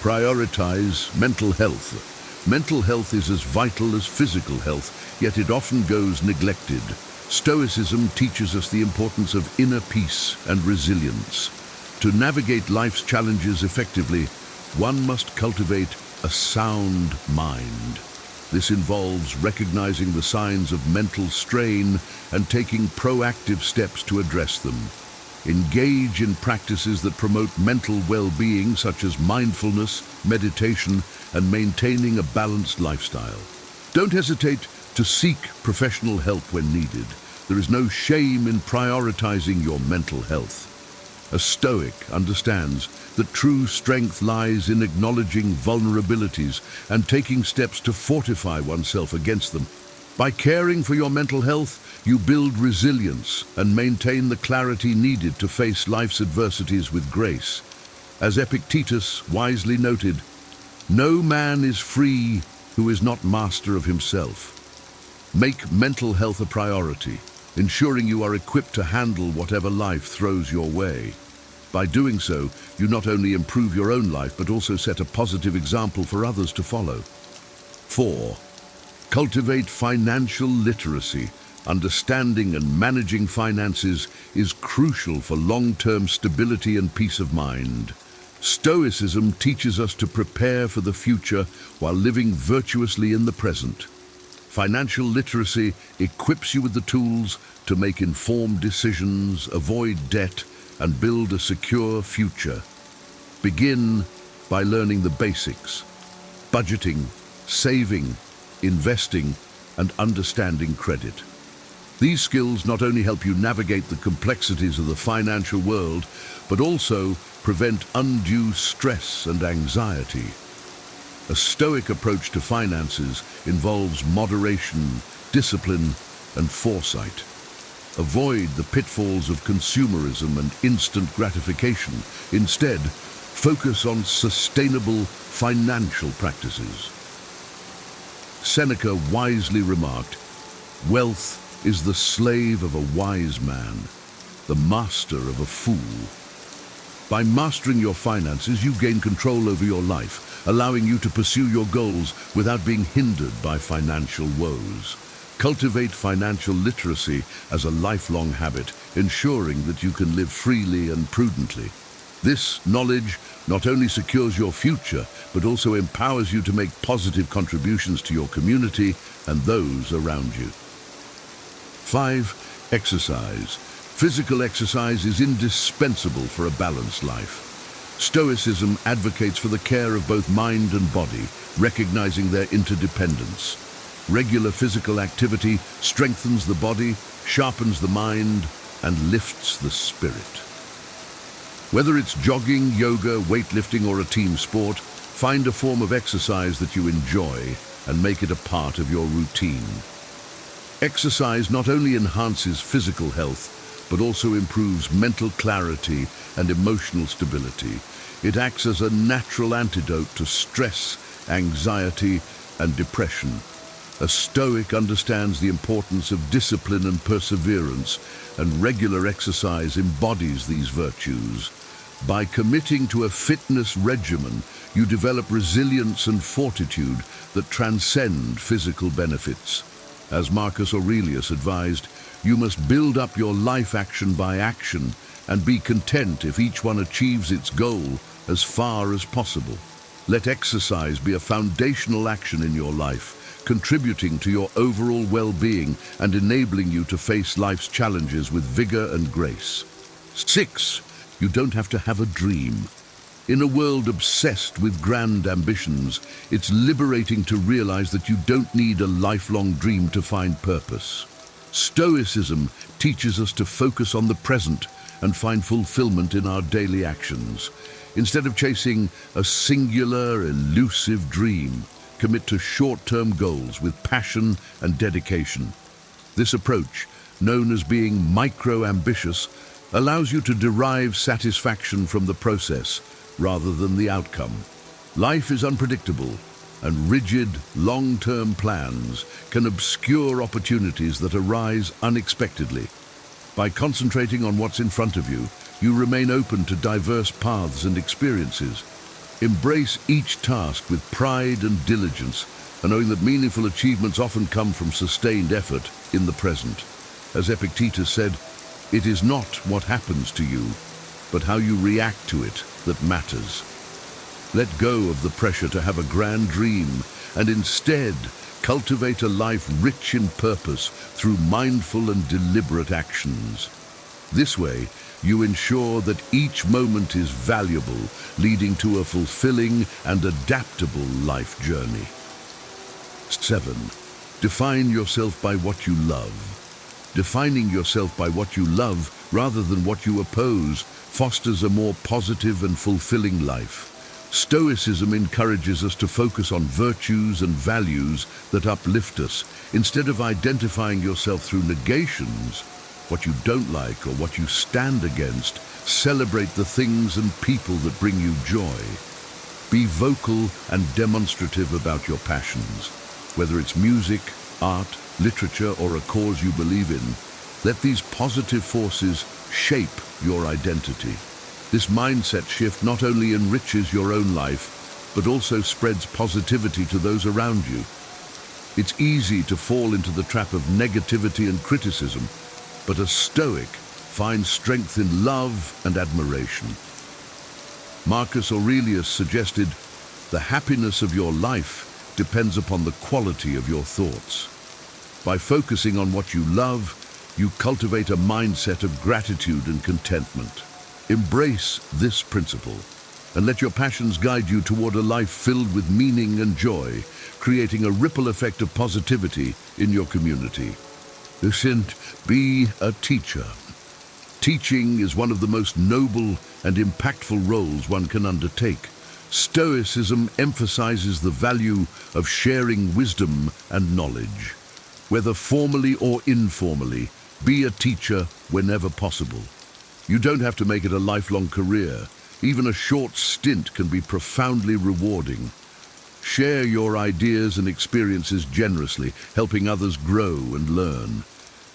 S2: Prioritize mental health. Mental health is as vital as physical health, yet it often goes neglected. Stoicism teaches us the importance of inner peace and resilience. To navigate life's challenges effectively, one must cultivate a sound mind. This involves recognizing the signs of mental strain and taking proactive steps to address them. Engage in practices that promote mental well-being, such as mindfulness, meditation, and maintaining a balanced lifestyle. Don't hesitate to seek professional help when needed. There is no shame in prioritizing your mental health. A Stoic understands that true strength lies in acknowledging vulnerabilities and taking steps to fortify oneself against them. By caring for your mental health, you build resilience and maintain the clarity needed to face life's adversities with grace. As Epictetus wisely noted, "No man is free who is not master of himself." Make mental health a priority, ensuring you are equipped to handle whatever life throws your way. By doing so, you not only improve your own life, but also set a positive example for others to follow. 4. Cultivate financial literacy. Understanding and managing finances is crucial for long-term stability and peace of mind. Stoicism teaches us to prepare for the future while living virtuously in the present. Financial literacy equips you with the tools to make informed decisions, avoid debt, and build a secure future. Begin by learning the basics: budgeting, saving, investing, and understanding credit. These skills not only help you navigate the complexities of the financial world, but also prevent undue stress and anxiety. A Stoic approach to finances involves moderation, discipline, and foresight. Avoid the pitfalls of consumerism and instant gratification. Instead, focus on sustainable financial practices. Seneca wisely remarked, "Wealth is the slave of a wise man, the master of a fool." By mastering your finances, you gain control over your life, allowing you to pursue your goals without being hindered by financial woes. Cultivate financial literacy as a lifelong habit, ensuring that you can live freely and prudently. This knowledge not only secures your future, but also empowers you to make positive contributions to your community and those around you. 5. Exercise. Physical exercise is indispensable for a balanced life. Stoicism advocates for the care of both mind and body, recognizing their interdependence. Regular physical activity strengthens the body, sharpens the mind, and lifts the spirit. Whether it's jogging, yoga, weightlifting, or a team sport, find a form of exercise that you enjoy and make it a part of your routine. Exercise not only enhances physical health, but also improves mental clarity and emotional stability. It acts as a natural antidote to stress, anxiety, and depression. A Stoic understands the importance of discipline and perseverance, and regular exercise embodies these virtues. By committing to a fitness regimen, you develop resilience and fortitude that transcend physical benefits. As Marcus Aurelius advised, you must build up your life action by action and be content if each one achieves its goal as far as possible. Let exercise be a foundational action in your life, contributing to your overall well-being and enabling you to face life's challenges with vigor and grace. 6. You don't have to have a dream. In a world obsessed with grand ambitions, it's liberating to realize that you don't need a lifelong dream to find purpose. Stoicism teaches us to focus on the present and find fulfillment in our daily actions. Instead of chasing a singular, elusive dream, commit to short-term goals with passion and dedication. This approach, known as being micro-ambitious, allows you to derive satisfaction from the process rather than the outcome. Life is unpredictable, and rigid, long-term plans can obscure opportunities that arise unexpectedly. By concentrating on what's in front of you, you remain open to diverse paths and experiences. Embrace each task with pride and diligence, and knowing that meaningful achievements often come from sustained effort in the present. As Epictetus said, "It is not what happens to you, but how you react to it that matters." Let go of the pressure to have a grand dream, and instead cultivate a life rich in purpose through mindful and deliberate actions. This way, you ensure that each moment is valuable, leading to a fulfilling and adaptable life journey. 7. Define yourself by what you love. Defining yourself by what you love rather than what you oppose fosters a more positive and fulfilling life. Stoicism encourages us to focus on virtues and values that uplift us, instead of identifying yourself through negations, what you don't like or what you stand against. Celebrate the things and people that bring you joy. Be vocal and demonstrative about your passions. Whether it's music, art, literature, or a cause you believe in, let these positive forces shape your identity. This mindset shift not only enriches your own life, but also spreads positivity to those around you. It's easy to fall into the trap of negativity and criticism, but a Stoic finds strength in love and admiration. Marcus Aurelius suggested, "The happiness of your life depends upon the quality of your thoughts." By focusing on what you love, you cultivate a mindset of gratitude and contentment. Embrace this principle, and let your passions guide you toward a life filled with meaning and joy, creating a ripple effect of positivity in your community. Be a teacher. Teaching is one of the most noble and impactful roles one can undertake. Stoicism emphasizes the value of sharing wisdom and knowledge. Whether formally or informally, be a teacher whenever possible. You don't have to make it a lifelong career. Even a short stint can be profoundly rewarding. Share your ideas and experiences generously, helping others grow and learn.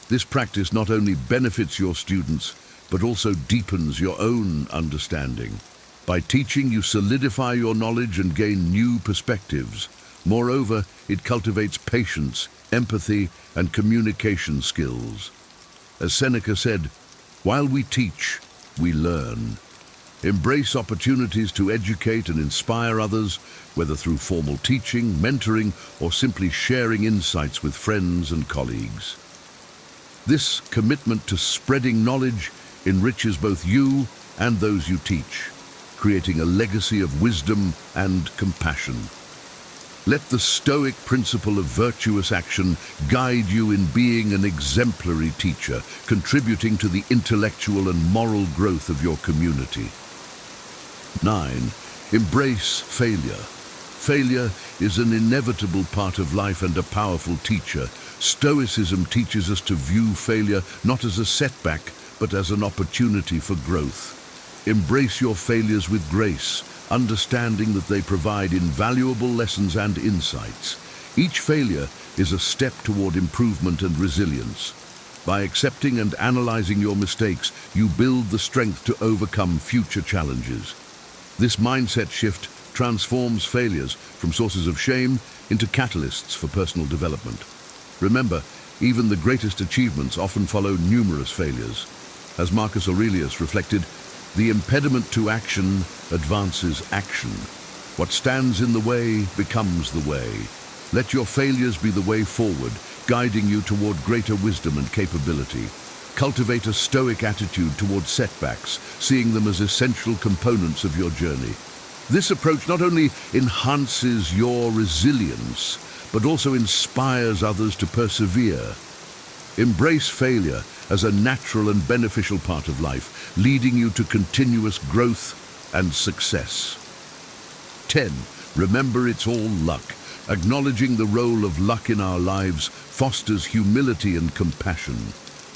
S2: This practice not only benefits your students, but also deepens your own understanding. By teaching, you solidify your knowledge and gain new perspectives. Moreover, it cultivates patience, empathy, and communication skills. As Seneca said, "While we teach, we learn." Embrace opportunities to educate and inspire others, whether through formal teaching, mentoring, or simply sharing insights with friends and colleagues. This commitment to spreading knowledge enriches both you and those you teach, creating a legacy of wisdom and compassion. Let the Stoic principle of virtuous action guide you in being an exemplary teacher, contributing to the intellectual and moral growth of your community. 9. Embrace failure. Failure is an inevitable part of life and a powerful teacher. Stoicism teaches us to view failure not as a setback, but as an opportunity for growth. Embrace your failures with grace, understanding that they provide invaluable lessons and insights. Each failure is a step toward improvement and resilience. By accepting and analyzing your mistakes, you build the strength to overcome future challenges. This mindset shift transforms failures from sources of shame into catalysts for personal development. Remember, even the greatest achievements often follow numerous failures. As Marcus Aurelius reflected, "The impediment to action advances action. What stands in the way becomes the way." Let your failures be the way forward, guiding you toward greater wisdom and capability. Cultivate a Stoic attitude toward setbacks, seeing them as essential components of your journey. This approach not only enhances your resilience, but also inspires others to persevere. Embrace failure as a natural and beneficial part of life, leading you to continuous growth and success. 10. Remember, it's all luck. Acknowledging the role of luck in our lives fosters humility and compassion.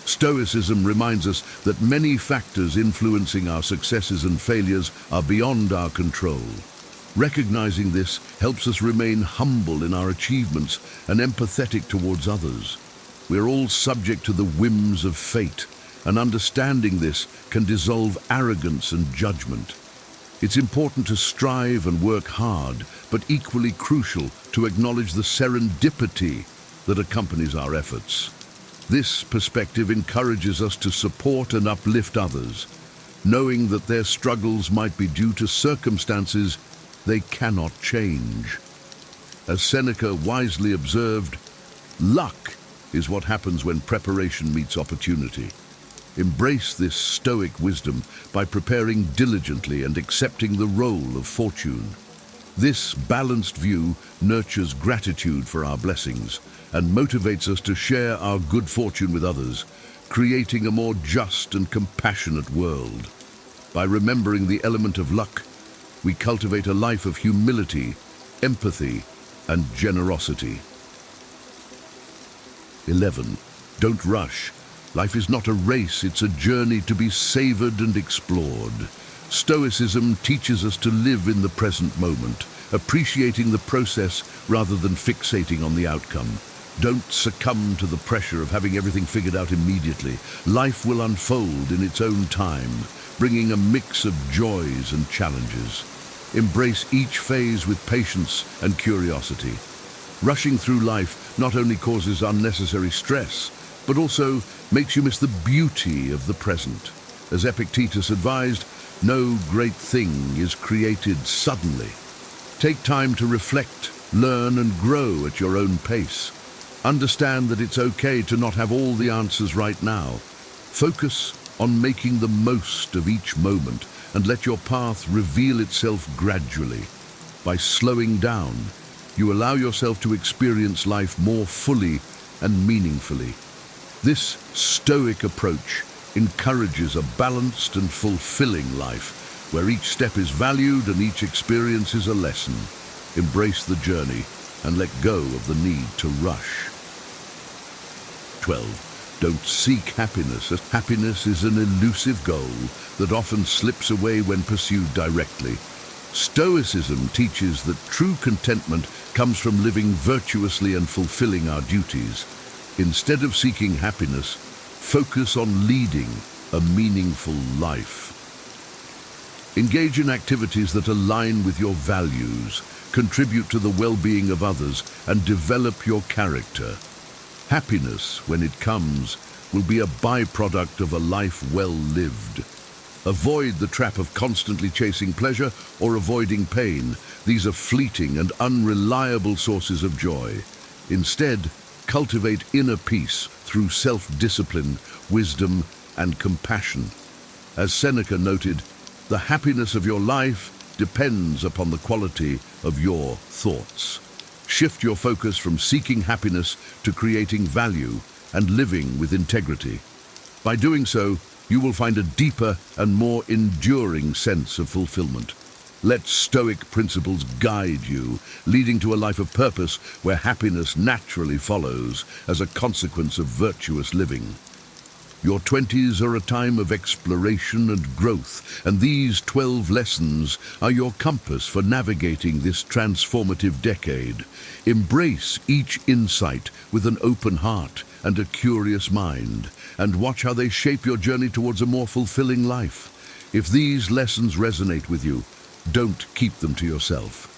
S2: Stoicism reminds us that many factors influencing our successes and failures are beyond our control. Recognizing this helps us remain humble in our achievements and empathetic towards others. We're all subject to the whims of fate, and understanding this can dissolve arrogance and judgment. It's important to strive and work hard, but equally crucial to acknowledge the serendipity that accompanies our efforts. This perspective encourages us to support and uplift others, knowing that their struggles might be due to circumstances they cannot change. As Seneca wisely observed, luck is what happens when preparation meets opportunity. Embrace this Stoic wisdom by preparing diligently and accepting the role of fortune. This balanced view nurtures gratitude for our blessings and motivates us to share our good fortune with others, creating a more just and compassionate world. By remembering the element of luck, we cultivate a life of humility, empathy, and generosity. 11. Don't rush. Life is not a race, it's a journey to be savored and explored. Stoicism teaches us to live in the present moment, appreciating the process rather than fixating on the outcome. Don't succumb to the pressure of having everything figured out immediately. Life will unfold in its own time, bringing a mix of joys and challenges. Embrace each phase with patience and curiosity. Rushing through life not only causes unnecessary stress, but also makes you miss the beauty of the present. As Epictetus advised, no great thing is created suddenly. Take time to reflect, learn, and grow at your own pace. Understand that it's okay to not have all the answers right now. Focus on making the most of each moment and let your path reveal itself gradually. By slowing down, you allow yourself to experience life more fully and meaningfully. This Stoic approach encourages a balanced and fulfilling life, where each step is valued and each experience is a lesson. Embrace the journey and let go of the need to rush. 12. Don't seek happiness, as happiness is an elusive goal that often slips away when pursued directly. Stoicism teaches that true contentment comes from living virtuously and fulfilling our duties. Instead of seeking happiness, focus on leading a meaningful life. Engage in activities that align with your values, contribute to the well-being of others, and develop your character. Happiness, when it comes, will be a byproduct of a life well lived. Avoid the trap of constantly chasing pleasure or avoiding pain. These are fleeting and unreliable sources of joy. Instead, cultivate inner peace through self-discipline, wisdom, and compassion. As Seneca noted, the happiness of your life depends upon the quality of your thoughts. Shift your focus from seeking happiness to creating value and living with integrity. By doing so, you will find a deeper and more enduring sense of fulfillment. Let Stoic principles guide you, leading to a life of purpose where happiness naturally follows as a consequence of virtuous living. Your 20s are a time of exploration and growth, and these 12 lessons are your compass for navigating this transformative decade. Embrace each insight with an open heart and a curious mind, and watch how they shape your journey towards a more fulfilling life. If these lessons resonate with you, don't keep them to yourself.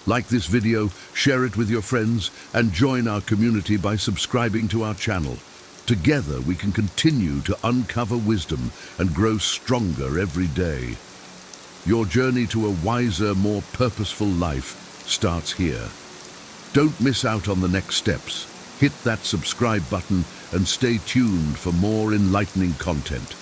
S2: Like this video, share it with your friends, and join our community by subscribing to our channel. Together, we can continue to uncover wisdom and grow stronger every day. Your journey to a wiser, more purposeful life starts here. Don't miss out on the next steps. Hit that subscribe button and stay tuned for more enlightening content.